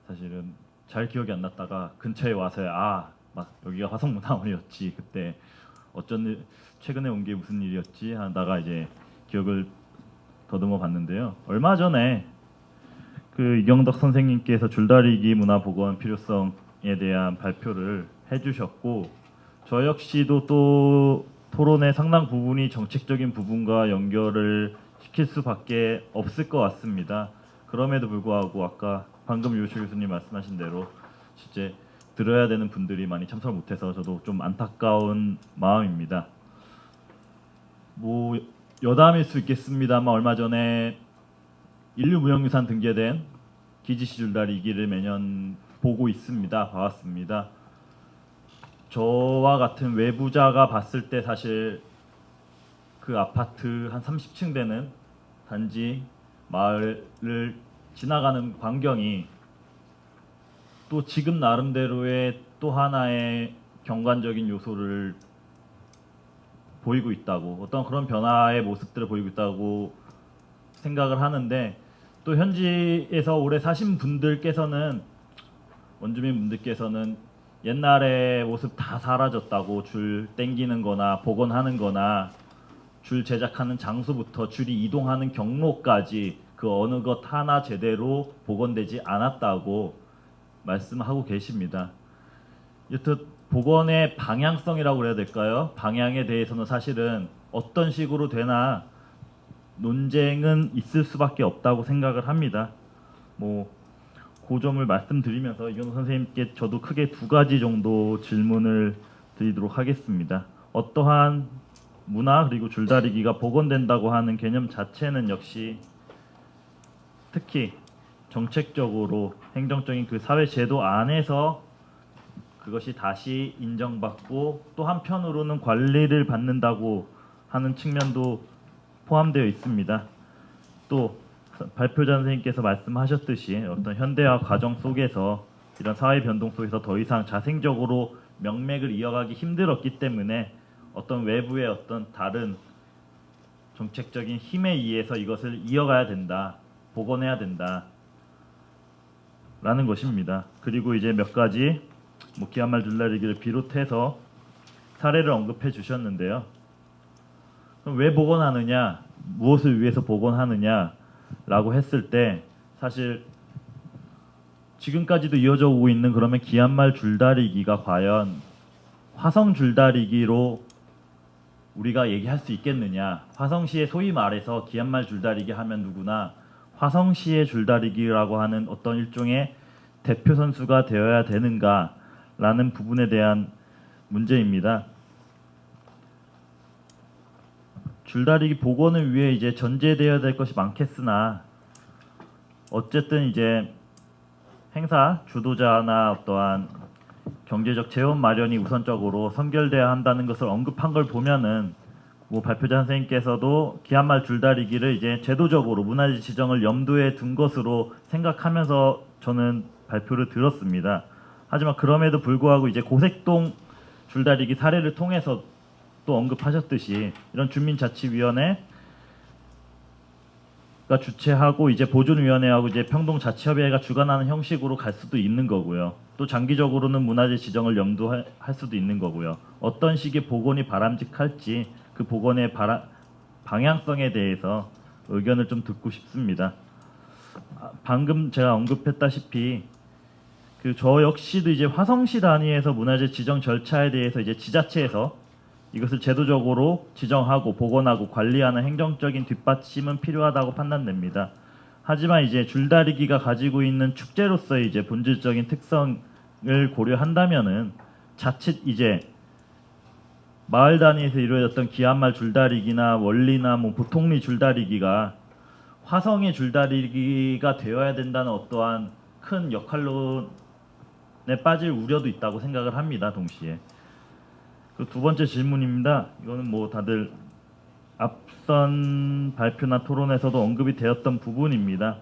사실은 잘 기억이 안 났다가 근처에 와서야 막 여기가 화성문화원이었지. 그때 최근에 온 게 무슨 일이었지 하다가 이제 기억을 더듬어 봤는데요. 얼마 전에 그 이경덕 선생님께서 줄다리기 문화 복원 필요성에 대한 발표를 해주셨고 저 역시도 또 토론의 상당 부분이 정책적인 부분과 연결을 시킬 수밖에 없을 것 같습니다. 그럼에도 불구하고 아까 방금 유시 교수님 말씀하신 대로 실제 들어야 되는 분들이 많이 참석을 못해서 저도 좀 안타까운 마음입니다. 뭐 여담일 수 있겠습니다만 얼마 전에 인류무형유산 등재된 기지시 줄다리기를 매년 보고 있습니다. 봐왔습니다. 저와 같은 외부자가 봤을 때 사실 그 아파트 한 30층 되는 단지 마을을 지나가는 광경이 또 지금 나름대로의 또 하나의 경관적인 요소를 보이고 있다고 어떤 그런 변화의 모습들을 보이고 있다고 생각을 하는데 또 현지에서 오래 사신 분들께서는 원주민 분들께서는 옛날의 모습 다 사라졌다고 줄 땡기는 거나 복원하는 거나 줄 제작하는 장소부터 줄이 이동하는 경로까지 그 어느 것 하나 제대로 복원되지 않았다고 말씀하고 계십니다. 여튼 복원의 방향성이라고 그래야 될까요? 방향에 대해서는 사실은 어떤 식으로 되나 논쟁은 있을 수밖에 없다고 생각을 합니다. 그 점을 말씀드리면서 이경덕 선생님께 저도 크게 두 가지 정도 질문을 드리도록 하겠습니다. 어떠한 문화 그리고 줄다리기가 복원된다고 하는 개념 자체는 역시 특히 정책적으로 행정적인 그 사회 제도 안에서 그것이 다시 인정받고 또 한편으로는 관리를 받는다고 하는 측면도 포함되어 있습니다. 또 발표자 선생님께서 말씀하셨듯이 어떤 현대화 과정 속에서 이런 사회 변동 속에서 더 이상 자생적으로 명맥을 이어가기 힘들었기 때문에 어떤 외부의 어떤 다른 정책적인 힘에 의해서 이것을 이어가야 된다, 복원해야 된다 라는 것입니다. 그리고 이제 몇 가지 뭐 기한말 줄다리기를 비롯해서 사례를 언급해 주셨는데요. 그럼 왜 복원하느냐, 무엇을 위해서 복원하느냐라고 했을 때 사실 지금까지도 이어져 오고 있는 그러면 기한말 줄다리기가 과연 화성 줄다리기로 우리가 얘기할 수 있겠느냐. 화성시에 소위 말해서 기한말 줄다리기 하면 누구나 화성시의 줄다리기라고 하는 어떤 일종의 대표 선수가 되어야 되는가라는 부분에 대한 문제입니다. 줄다리기 복원을 위해 이제 전제되어야 될 것이 많겠으나 어쨌든 이제 행사 주도자나 어떠한 경제적 재원 마련이 우선적으로 선결돼야 한다는 것을 언급한 걸 보면은 뭐 발표자 선생님께서도 기한말 줄다리기를 이제 제도적으로 문화재 지정을 염두에 둔 것으로 생각하면서 저는 발표를 들었습니다. 하지만 그럼에도 불구하고 이제 고색동 줄다리기 사례를 통해서 또 언급하셨듯이 이런 주민자치위원회가 주최하고 이제 보존위원회하고 이제 평동자치협의회가 주관하는 형식으로 갈 수도 있는 거고요. 또 장기적으로는 문화재 지정을 염두할 수도 있는 거고요. 어떤 식의 복원이 바람직할지 그 복원의 방향성에 대해서 의견을 좀 듣고 싶습니다. 방금 제가 언급했다시피 저 역시도 이제 화성시 단위에서 문화재 지정 절차에 대해서 이제 지자체에서 이것을 제도적으로 지정하고 복원하고 관리하는 행정적인 뒷받침은 필요하다고 판단됩니다. 하지만 이제 줄다리기가 가지고 있는 축제로서의 이제 본질적인 특성을 고려한다면은 자칫 이제 마을 단위에서 이루어졌던 기한말 줄다리기나 원리나 뭐 보통리 줄다리기가 화성의 줄다리기가 되어야 된다는 어떠한 큰 역할론에 빠질 우려도 있다고 생각을 합니다. 동시에. 그 두 번째 질문입니다. 이거는 뭐 다들 앞선 발표나 토론에서도 언급이 되었던 부분입니다.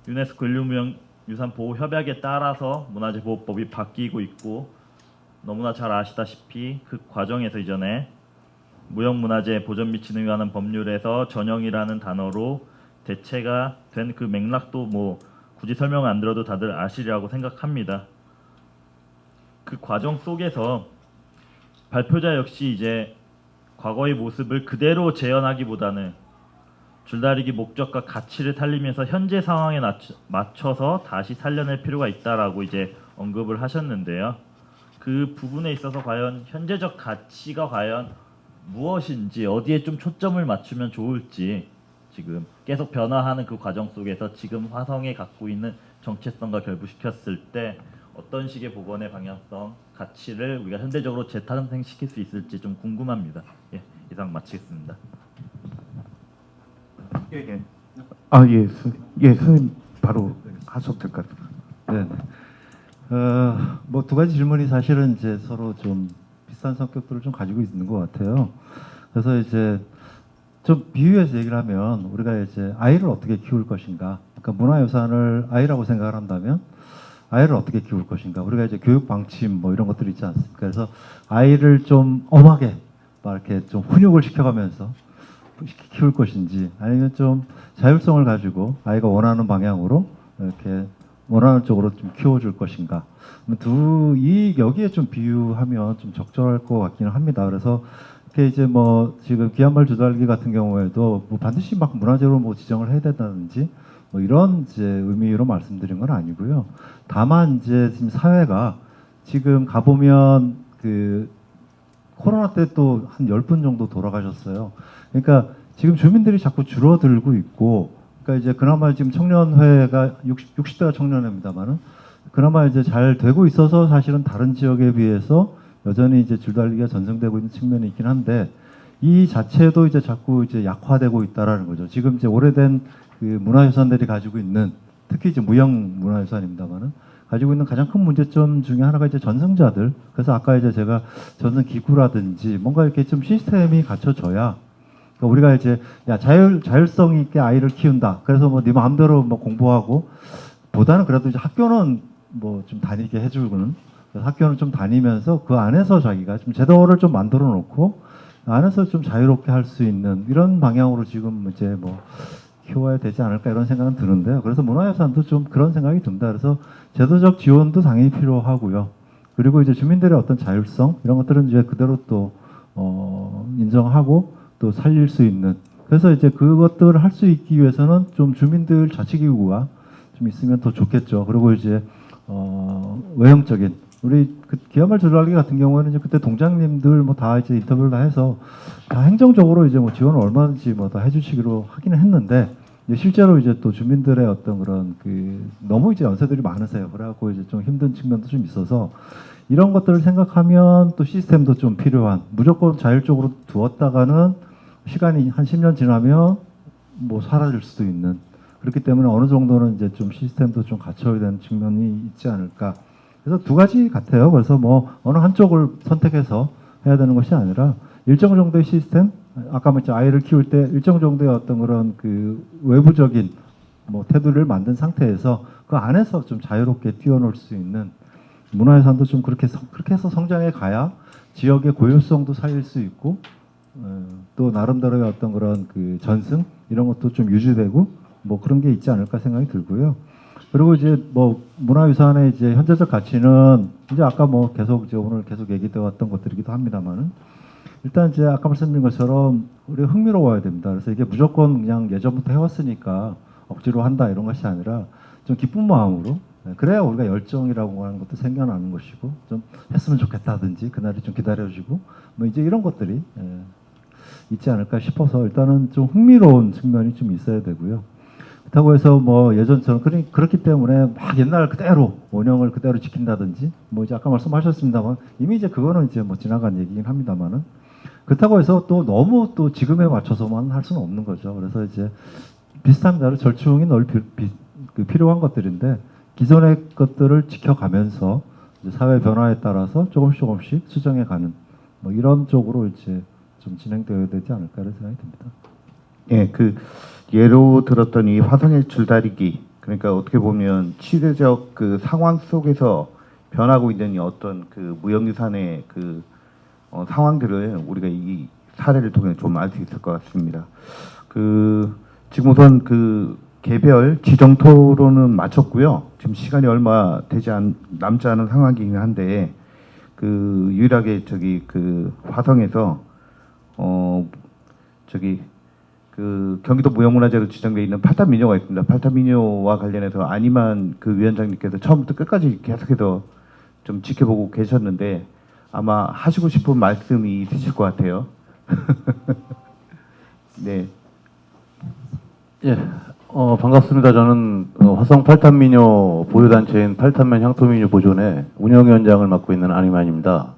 유네스코 인류무형유산 보호 협약에 따라서 문화재보호법이 바뀌고 있고 너무나 잘 아시다시피 그 과정에서 이전에 무형문화재 보전 및 진흥에 관한 법률에서 전형이라는 단어로 대체가 된 그 맥락도 뭐 굳이 설명 안 드려도 다들 아시리라고 생각합니다. 그 과정 속에서 발표자 역시 이제 과거의 모습을 그대로 재현하기보다는 줄다리기 목적과 가치를 살리면서 현재 상황에 맞춰서 다시 살려낼 필요가 있다라고 이제 언급을 하셨는데요. 그 부분에 있어서 과연 현재적 가치가 과연 무엇인지 어디에 좀 초점을 맞추면 좋을지 지금 계속 변화하는 그 과정 속에서 지금 화성에 갖고 있는 정체성과 결부시켰을 때 어떤 식의 복원의 방향성, 가치를 우리가 현대적으로 재탄생시킬 수 있을지 좀 궁금합니다. 예, 이상 마치겠습니다. 예. 선생님 바로 하셔도 될 것 같아요. 네. 뭐 두 가지 질문이 사실은 이제 서로 좀 비슷한 성격들을 좀 가지고 있는 것 같아요. 그래서 이제 좀 비유해서 얘기를 하면 우리가 이제 아이를 어떻게 키울 것인가, 그러니까 문화유산을 아이라고 생각을 한다면 아이를 어떻게 키울 것인가, 우리가 이제 교육 방침 뭐 이런 것들이 있지 않습니까? 그래서 아이를 좀 엄하게 막 이렇게 좀 훈육을 시켜가면서 키울 것인지 아니면 좀 자율성을 가지고 아이가 원하는 방향으로 이렇게 원하는 쪽으로 좀 키워줄 것인가, 여기에 좀 비유하면 좀 적절할 것 같기는 합니다. 그래서 이렇게 이제 뭐 지금 기한말 줄다리기 같은 경우에도 뭐 반드시 막 문화재로 뭐 지정을 해야 된다든지 뭐 이런 이제 의미로 말씀드린 건 아니고요. 다만 이제 지금 사회가 지금 가보면 그 코로나 때 또 한 10분 정도 돌아가셨어요. 그러니까 지금 주민들이 자꾸 줄어들고 있고, 그러니까 이제 그나마 지금 청년회가 60대가 청년회입니다만은 그나마 이제 잘 되고 있어서 사실은 다른 지역에 비해서 여전히 이제 줄다리기가 전승되고 있는 측면이 있긴 한데 이 자체도 이제 자꾸 이제 약화되고 있다라는 거죠. 지금 이제 오래된 그 문화유산들이 가지고 있는, 특히 이제 무형 문화유산입니다만은 가지고 있는 가장 큰 문제점 중에 하나가 이제 전승자들. 그래서 아까 이제 제가 전승 기구라든지 뭔가 이렇게 좀 시스템이 갖춰져야 그러니까 우리가 이제 야 자율성 있게 아이를 키운다. 그래서 뭐 네 마음대로 뭐 공부하고 보다는 그래도 이제 학교는 뭐 좀 다니게 해주고는 그래서 학교는 좀 다니면서 그 안에서 자기가 좀 제도를 좀 만들어 놓고 안에서 좀 자유롭게 할 수 있는 이런 방향으로 지금 이제 뭐 키워야 되지 않을까 이런 생각은 드는데요. 그래서 문화유산도 좀 그런 생각이 듭니다. 그래서 제도적 지원도 당연히 필요하고요. 그리고 이제 주민들의 어떤 자율성 이런 것들은 이제 그대로 또 인정하고 또 살릴 수 있는 그래서 이제 그것들을 할 수 있기 위해서는 좀 주민들 자치기구가 좀 있으면 더 좋겠죠. 그리고 이제 외형적인 우리 그 기아말 조달기 같은 경우에는 이제 그때 동장님들 뭐 다 이제 인터뷰를 다 해서 다 행정적으로 이제 뭐 지원을 얼마든지 뭐 다 해주시기로 하기는 했는데 이제 실제로 이제 또 주민들의 어떤 그런 그 너무 이제 연세들이 많으세요. 그래갖고 이제 좀 힘든 측면도 좀 있어서 이런 것들을 생각하면 또 시스템도 좀 필요한 무조건 자율적으로 두었다가는 시간이 한 10년 지나면 뭐 사라질 수도 있는 그렇기 때문에 어느 정도는 이제 좀 시스템도 좀 갖춰야 되는 측면이 있지 않을까. 그래서 두 가지 같아요. 그래서 뭐 어느 한쪽을 선택해서 해야 되는 것이 아니라 일정 정도의 시스템, 아까 말했죠 아이를 키울 때 일정 정도의 어떤 그런 그 외부적인 뭐 테두리를 만든 상태에서 그 안에서 좀 자유롭게 뛰어놀 수 있는 문화유산도 좀 그렇게 해서 성장해 가야 지역의 고유성도 살릴 수 있고 또 나름대로의 어떤 그런 그 전승 이런 것도 좀 유지되고 뭐 그런 게 있지 않을까 생각이 들고요. 그리고 이제 뭐 문화유산의 이제 현재적 가치는 이제 아까 뭐 계속 이제 오늘 계속 얘기되어 왔던 것들이기도 합니다만은 일단 이제 아까 말씀드린 것처럼 우리가 흥미로워야 됩니다. 그래서 이게 무조건 그냥 예전부터 해왔으니까 억지로 한다 이런 것이 아니라 좀 기쁜 마음으로 그래야 우리가 열정이라고 하는 것도 생겨나는 것이고 좀 했으면 좋겠다든지 그날이 좀 기다려지고 뭐 이제 이런 것들이 있지 않을까 싶어서 일단은 좀 흥미로운 측면이 좀 있어야 되고요. 그렇다고 해서 뭐 예전처럼 그렇기 때문에 막 옛날 그대로 원형을 그대로 지킨다든지 뭐 이제 아까 말씀하셨습니다만 이미 이제 그거는 이제 뭐 지나간 얘기긴 합니다만은 그렇다고 해서 또 너무 또 지금에 맞춰서만 할 수는 없는 거죠. 그래서 이제 비슷합니다. 절충이 늘 필요한 것들인데 기존의 것들을 지켜가면서 이제 사회 변화에 따라서 조금씩 수정해가는 뭐 이런 쪽으로 이제 좀 진행되어야 되지 않을까 이런 생각이 듭니다. 예, 그 예로 들었던 이 화성의 줄다리기 그러니까 어떻게 보면 시대적 그 상황 속에서 변하고 있는 이 어떤 그 무형유산의 그 상황들을 우리가 이 사례를 통해 좀 알 수 있을 것 같습니다. 그 지금 우선 그 개별 지정 토론은 마쳤고요. 지금 시간이 얼마 남지 않은 상황이긴 한데 그 유일하게 저기 그 화성에서 그 경기도 무형문화재로 지정되어 있는 팔탑민요가 있습니다. 팔탑민요와 관련해서 안희만 그 위원장님께서 처음부터 끝까지 계속해서 좀 지켜보고 계셨는데 아마 하시고 싶은 말씀이 있으실 것 같아요. 네. 예, 반갑습니다. 저는 화성 팔탑민요 보유단체인 팔탑면 향토민요 보존의 운영위원장을 맡고 있는 안희만입니다.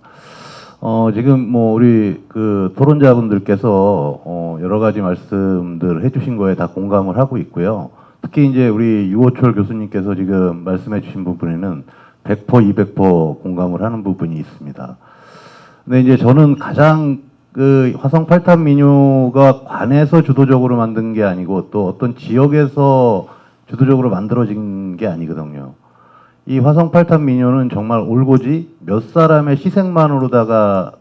지금 뭐 우리 그 토론자분들께서 여러 가지 말씀들 해주신 거에 다 공감을 하고 있고요. 특히 이제 우리 유호철 교수님께서 지금 말씀해주신 부분에는 100% 200% 공감을 하는 부분이 있습니다. 근데 이제 저는 가장 그 화성 팔탑 민요가 관에서 주도적으로 만든 게 아니고 또 어떤 지역에서 주도적으로 만들어진 게 아니거든요. 이 화성 팔탑 민요는 정말 올고지 몇 사람의 희생만으로다가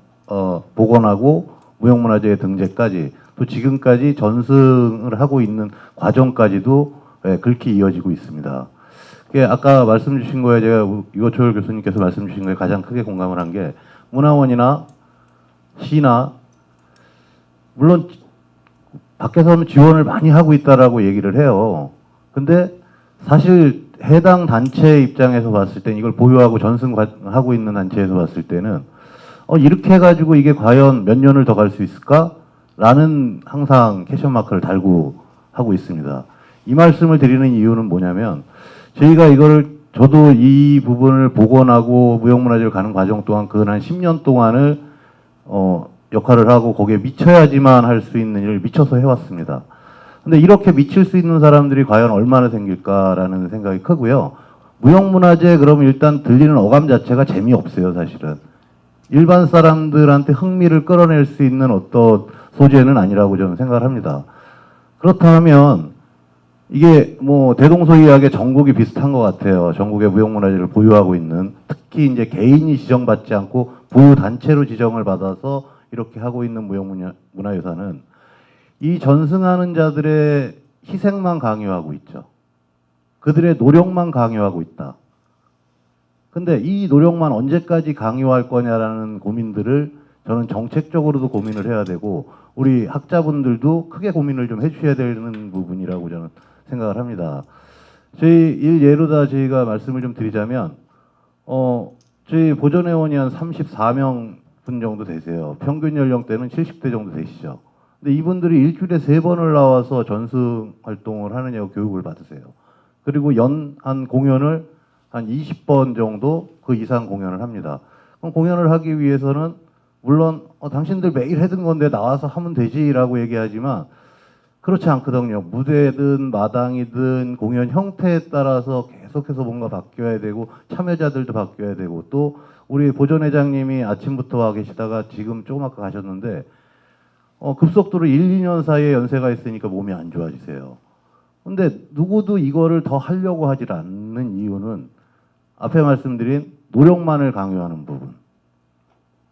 복원하고 무형문화재의 등재까지 또 지금까지 전승을 하고 있는 과정까지도 긁히 이어지고 있습니다. 아까 말씀 주신 거에 제가 유호철 교수님께서 말씀 주신 거에 가장 크게 공감을 한 게 문화원이나 시나 물론 밖에서는 지원을 많이 하고 있다라고 얘기를 해요. 근데 사실 해당 단체 입장에서 봤을 땐 이걸 보유하고 전승하고 있는 단체에서 봤을 때는 이렇게 해가지고 이게 과연 몇 년을 더 갈 수 있을까라는 항상 캐션 마크를 달고 하고 있습니다. 이 말씀을 드리는 이유는 뭐냐면 저희가 이거를 저도 이 부분을 복원하고 무형문화재를 가는 과정 동안 그 한 10년 동안을 역할을 하고 거기에 미쳐야지만 할 수 있는 일을 미쳐서 해왔습니다. 근데 이렇게 미칠 수 있는 사람들이 과연 얼마나 생길까라는 생각이 크고요. 무형문화재 그러면 일단 들리는 어감 자체가 재미없어요, 사실은. 일반 사람들한테 흥미를 끌어낼 수 있는 어떤 소재는 아니라고 저는 생각을 합니다. 그렇다면 이게 뭐 대동소이하게 전국이 비슷한 것 같아요. 전국의 무형문화재를 보유하고 있는, 특히 이제 개인이 지정받지 않고 부단체로 지정을 받아서 이렇게 하고 있는 무형문화유산은 이 전승하는 자들의 희생만 강요하고 있죠. 그들의 노력만 강요하고 있다. 근데 이 노력만 언제까지 강요할 거냐라는 고민들을 저는 정책적으로도 고민을 해야 되고, 우리 학자분들도 크게 고민을 좀 해주셔야 되는 부분이라고 저는 생각을 합니다. 저희 예로다 저희가 말씀을 좀 드리자면, 저희 보존회원이 한 34명 분 정도 되세요. 평균 연령대는 70대 정도 되시죠. 근데 이분들이 일주일에 3번을 나와서 전승 활동을 하느냐고 교육을 받으세요. 그리고 한 공연을 한 20번 정도 그 이상 공연을 합니다. 그럼 공연을 하기 위해서는 물론 당신들 매일 해둔 건데 나와서 하면 되지라고 얘기하지만 그렇지 않거든요. 무대든 마당이든 공연 형태에 따라서 계속해서 뭔가 바뀌어야 되고 참여자들도 바뀌어야 되고, 또 우리 보존회장님이 아침부터 와 계시다가 지금 조금 아까 가셨는데 급속도로 1, 2년 사이에 연세가 있으니까 몸이 안 좋아지세요. 근데 누구도 이거를 더 하려고 하질 않는 이유는 앞에 말씀드린 노력만을 강요하는 부분.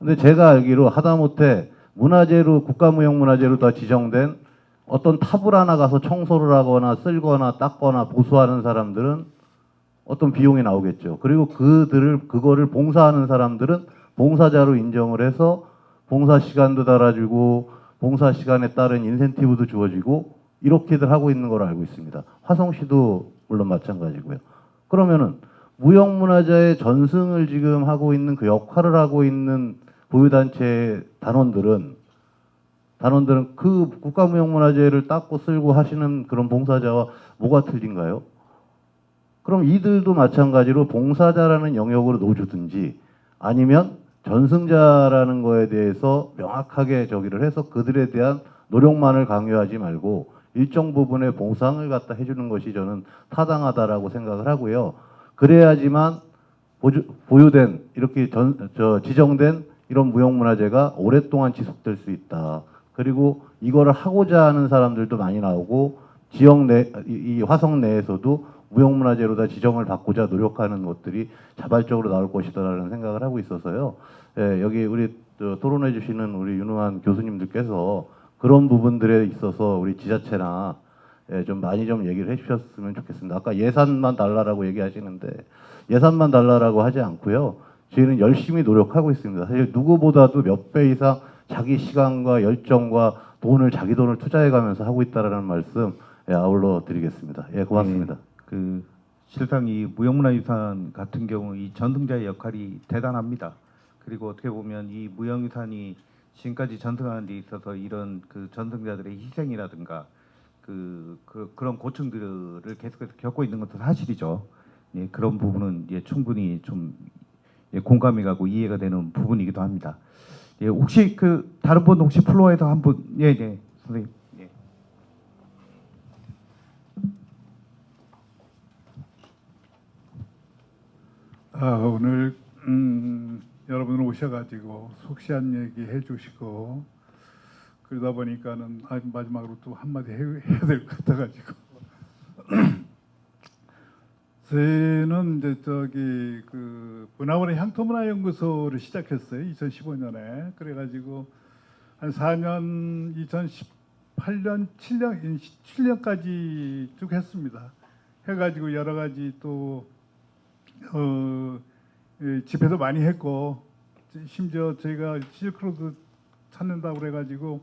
근데 제가 알기로 하다못해 문화재로, 국가무형문화재로 다 지정된 어떤 탑을 하나 가서 청소를 하거나 쓸거나 닦거나 보수하는 사람들은 어떤 비용이 나오겠죠. 그리고 그거를 봉사하는 사람들은 봉사자로 인정을 해서 봉사 시간도 달아주고 봉사 시간에 따른 인센티브도 주어지고 이렇게들 하고 있는 걸로 알고 있습니다. 화성시도 물론 마찬가지고요. 그러면은 무형문화재의 전승을 지금 하고 있는 그 역할을 하고 있는 보유단체 단원들은 그 국가무형문화재를 닦고 쓸고 하시는 그런 봉사자와 뭐가 틀린가요? 그럼 이들도 마찬가지로 봉사자라는 영역으로 놓아주든지 아니면 전승자라는 거에 대해서 명확하게 저기를 해서 그들에 대한 노력만을 강요하지 말고 일정 부분의 보상을 갖다 해주는 것이 저는 타당하다라고 생각을 하고요. 그래야지만 보유된 이렇게 지정된 이런 무형문화재가 오랫동안 지속될 수 있다. 그리고 이거를 하고자 하는 사람들도 많이 나오고 지역 이 화성 내에서도 무형문화재로 다 지정을 받고자 노력하는 것들이 자발적으로 나올 것이다라는 생각을 하고 있어서요. 예, 여기 우리 토론해 주시는 우리 유능한 교수님들께서 그런 부분들에 있어서 우리 지자체나 좀 많이 좀 얘기를 해주셨으면 좋겠습니다. 아까 예산만 달라라고 얘기하시는데 예산만 달라라고 하지 않고요. 저희는 열심히 노력하고 있습니다. 사실 누구보다도 몇 배 이상 자기 시간과 열정과 자기 돈을 투자해가면서 하고 있다라는 말씀 아울러 드리겠습니다. 예, 고맙습니다. 그 실상 이 무형문화유산 같은 경우 이 전승자의 역할이 대단합니다. 그리고 어떻게 보면 이 무형유산이 지금까지 전승하는 데 있어서 이런 그 전승자들의 희생이라든가 그런 고충들을 계속해서 겪고 있는 것도 사실이죠. 예, 그런 부분은 충분히 좀 공감이 가고 이해가 되는 부분이기도 합니다. 예, 혹시 다른 분 혹시 플로어에서 한 분, 선생님. 예. 오늘 여러분 오셔가지고 속시한 얘기 해주시고 그러다 보니까는 마지막으로 또 한마디 해야 될 것 같아가지고 저희는 이제 문화원의 향토문화연구소를 시작했어요. 2015년에. 그래가지고 한 4년, 2018년, 7년까지 쭉 했습니다. 해가지고 여러 가지 또 집회도 많이 했고, 심지어 저희가 실크로드 찾는다고 그래가지고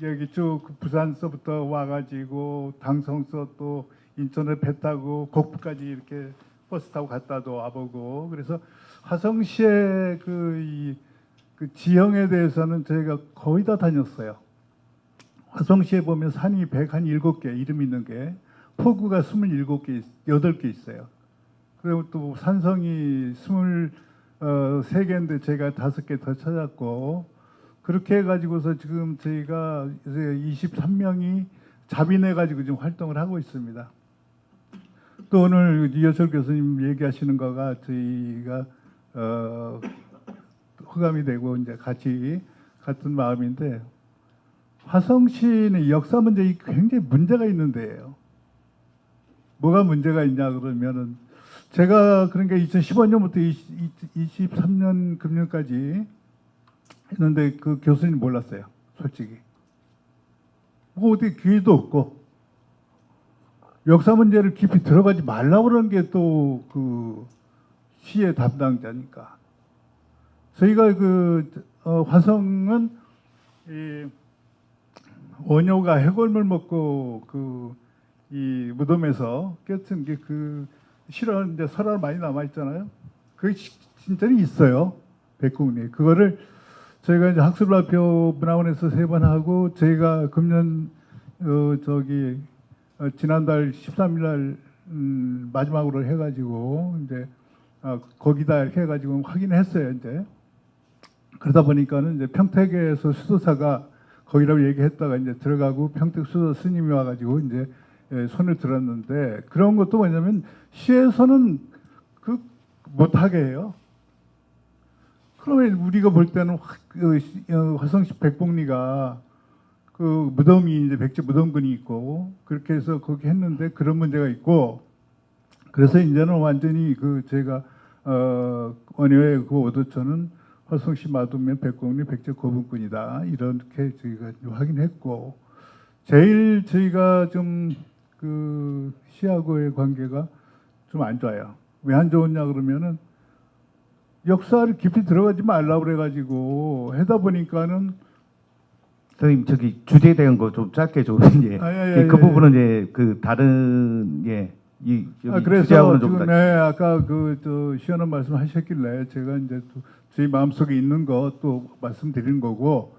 여기 쭉 부산서부터 와가지고 당성서 또 인천에 배 타고 곡부까지 이렇게 버스 타고 갔다도 와보고, 그래서 화성시의 그 지형에 대해서는 저희가 거의 다 다녔어요. 화성시에 보면 산이 107개 이름 있는 게, 포구가 27개, 8개 있어요. 그리고 또 산성이 23개인데 제가 5개 더 찾았고, 그렇게 해가지고서 지금 저희가 이제 23명이 자비내가지고 지금 활동을 하고 있습니다. 또 오늘 이효철 교수님 얘기하시는 거가 저희가 호감이 되고 이제 같이 같은 마음인데, 화성시는 역사 문제에 굉장히 문제가 있는 데예요. 뭐가 문제가 있냐 그러면은 제가 그러니까 2015년부터 23년 금년까지 했는데 그 교수님 몰랐어요. 솔직히. 뭐 어떻게 기회도 없고 역사 문제를 깊이 들어가지 말라고 그러는 게 또 그 시의 담당자니까. 저희가 화성은 이 원효가 해골물 먹고 이 무덤에서 깨친 게 실은 이제 설화 많이 남아 있잖아요. 그게 진짜는 있어요. 백궁리에. 그거를 저희가 이제 학술발표 문화원에서 3번 하고 저희가 금년 지난달 13일 날 마지막으로 해가지고 이제 거기다 이렇게 해가지고 확인했어요. 이제 그러다 보니까는 이제 평택에서 수도사가 거기라고 얘기했다가 이제 들어가고 평택 수도 스님이 와가지고 이제 손을 들었는데 그런 것도 뭐냐면 시에서는 못하게 해요. 그러면 우리가 볼 때는 화성시 백봉리가 무덤이 이제 백제 무덤군이 있고 그렇게 해서 거기 했는데 그런 문제가 있고 그래서 이제는 완전히 제가 원효의 오도천은 화성시 마동면 백공리 백제 고분군이다 이렇게 저희가 확인했고 제일 저희가 좀 시하고의 관계가 좀 안 좋아요. 왜 안 좋았냐 그러면은 역사를 깊이 들어가지 말라고 그래가지고 하다 보니까는 선생님 저기 주제에 대한 거 좀 짧게 좀 그 부분은 이제 다른 그래서 주제하고는 좀 지금 아까 시원한 말씀하셨길래 제가 이제 또 저희 마음속에 있는 거 또 말씀드리는 거고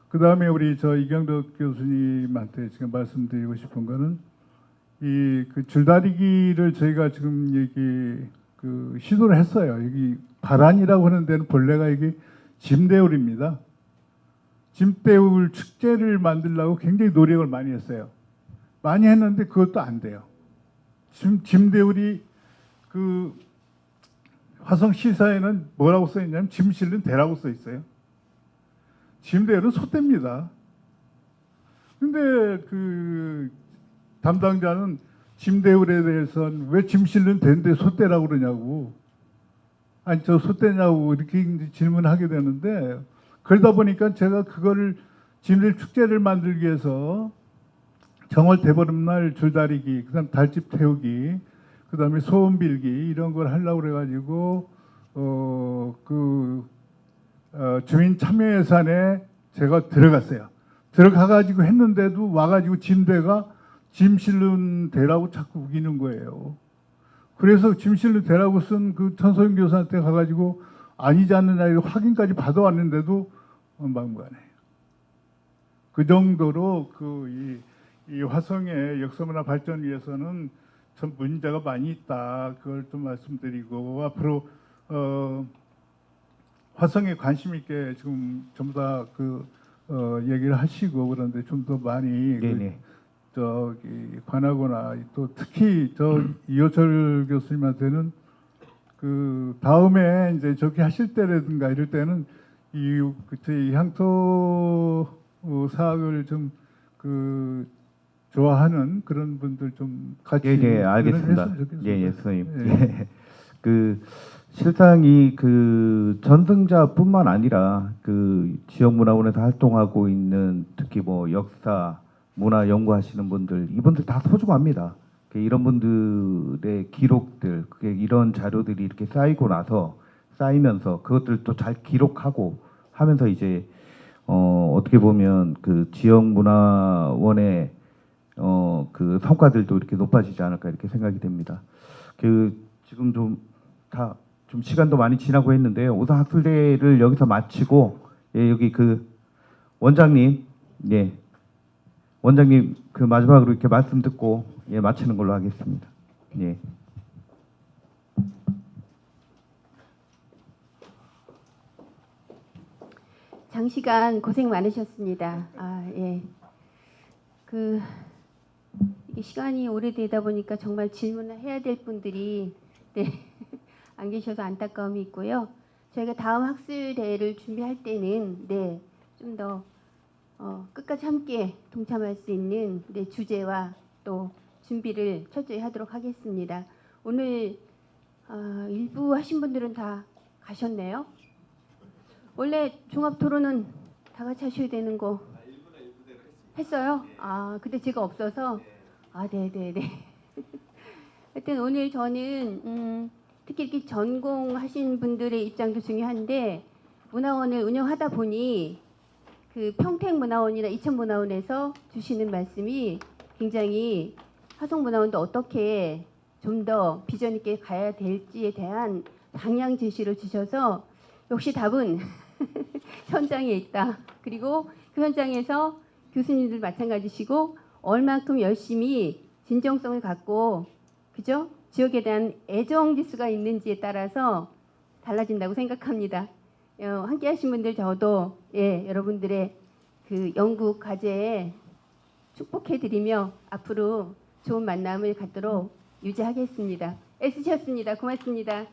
그 다음에 우리 이경덕 교수님한테 지금 말씀드리고 싶은 거는 줄다리기를 저희가 지금 시도를 했어요. 여기 발안이라고 하는 데는 본래가 이게 짐대울입니다. 짐대울 축제를 만들려고 굉장히 노력을 많이 했어요. 많이 했는데 그것도 안 돼요. 지금 짐대울이 화성 시사에는 뭐라고 써 있냐면 짐 실는 대라고 써 있어요. 짐대울은 소대입니다. 근데 담당자는 짐대울에 대해서는 왜 짐 실는 대인데 소대라고 그러냐고. 아니 저 소대냐고 이렇게 질문하게 되는데 그러다 보니까 제가 그거를 짐대울 축제를 만들기 위해서 정월 대보름날 줄다리기, 그다음 달집 태우기, 그다음에 소원 빌기 이런 걸 하려고 그래가지고 주민 참여 예산에 제가 들어갔어요. 들어가가지고 했는데도 와가지고 짐대가 짐 실는 대라고 자꾸 우기는 거예요. 그래서 짐 실는 대라고 쓴 천소영 교수한테 가가지고 아니지 않느냐 이거 확인까지 받아왔는데도 막무가내요. 그 정도로 이 화성의 역사문화 발전 위해서는 참 문제가 많이 있다. 그걸 좀 말씀드리고 앞으로 화성에 관심 있게 지금 전부 다 얘기를 하시고 그런데 좀 더 많이 관하거나 또 특히 이호철 교수님한테는 다음에 이제 저기 하실 때라든가 이럴 때는 이 향토 사학을 좀 좋아하는 그런 분들 좀 같이 알겠습니다. 했으면 좋겠습니다. 선생님. 실상 이 전승자뿐만 아니라 지역문화원에서 활동하고 있는 특히 뭐 문화 연구하시는 분들 이분들 다 소중합니다. 이런 분들의 기록들, 이런 자료들이 이렇게 쌓이면서 그것들도 잘 기록하고 하면서 이제 어떻게 보면 지역문화원의 성과들도 이렇게 높아지지 않을까 이렇게 생각이 됩니다. 지금 좀 시간도 많이 지나고 했는데요. 우선 학술대를 여기서 마치고 여기 원장님 원장님 마지막으로 이렇게 말씀 듣고 마치는 걸로 하겠습니다. 장시간 고생 많으셨습니다. 이게 시간이 오래되다 보니까 정말 질문을 해야 될 분들이 안 계셔서 안타까움이 있고요. 저희가 다음 학술대회를 준비할 때는 좀 더 끝까지 함께 동참할 수 있는 내 주제와 또 준비를 철저히 하도록 하겠습니다. 오늘 일부 하신 분들은 다 가셨네요. 원래 종합토론은 다 같이 하셔야 되는 거 했어요? 근데 제가 없어서 네네네. 하여튼 오늘 저는 특히 이렇게 전공하신 분들의 입장도 중요한데 문화원을 운영하다 보니 그 평택문화원이나 이천문화원에서 주시는 말씀이 굉장히 화성문화원도 어떻게 좀 더 비전 있게 가야 될지에 대한 방향 제시를 주셔서 역시 답은 현장에 있다. 그리고 그 현장에서 교수님들 마찬가지시고 얼만큼 열심히 진정성을 갖고 그죠? 지역에 대한 애정 지수가 있는지에 따라서 달라진다고 생각합니다. 함께 하신 분들 저도 여러분들의 그 연구 과제에 축복해 드리며 앞으로 좋은 만남을 갖도록 유지하겠습니다. 애쓰셨습니다. 고맙습니다.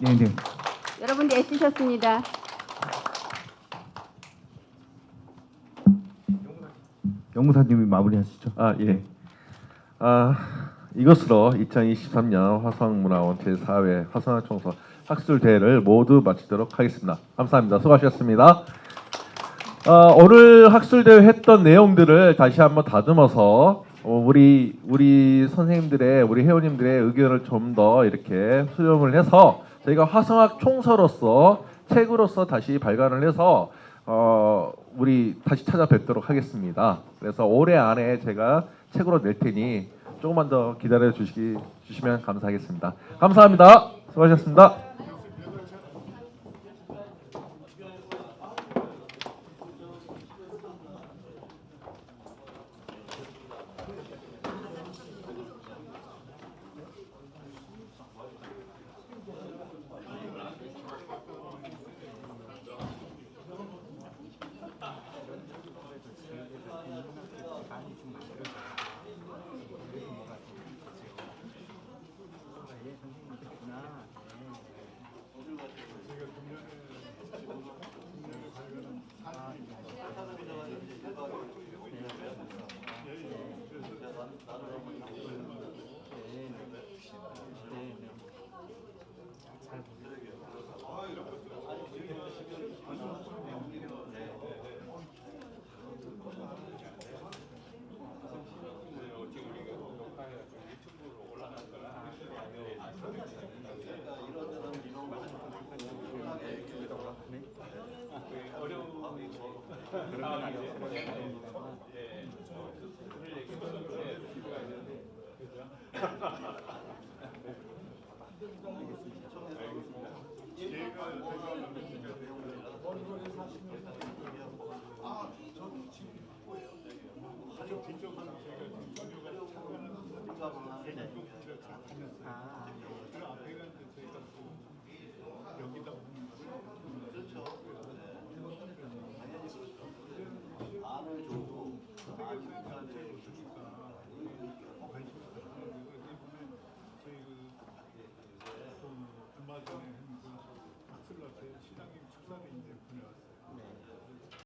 네네. 여러분들 애쓰셨습니다. 영무사님이 마무리하시죠. 예. 이것으로 2023년 화성문화원 제4회 화성학총서 학술대회를 모두 마치도록 하겠습니다. 감사합니다. 수고하셨습니다. 오늘 학술대회 했던 내용들을 다시 한번 다듬어서 우리 선생님들의 우리 회원님들의 의견을 좀 더 이렇게 수렴을 해서 저희가 화성학 총서로서 책으로서 다시 발간을 해서 우리 다시 찾아뵙도록 하겠습니다. 그래서 올해 안에 제가 책으로 낼 테니 조금만 더 기다려 주시면 감사하겠습니다. 감사합니다. 수고하셨습니다. 여기다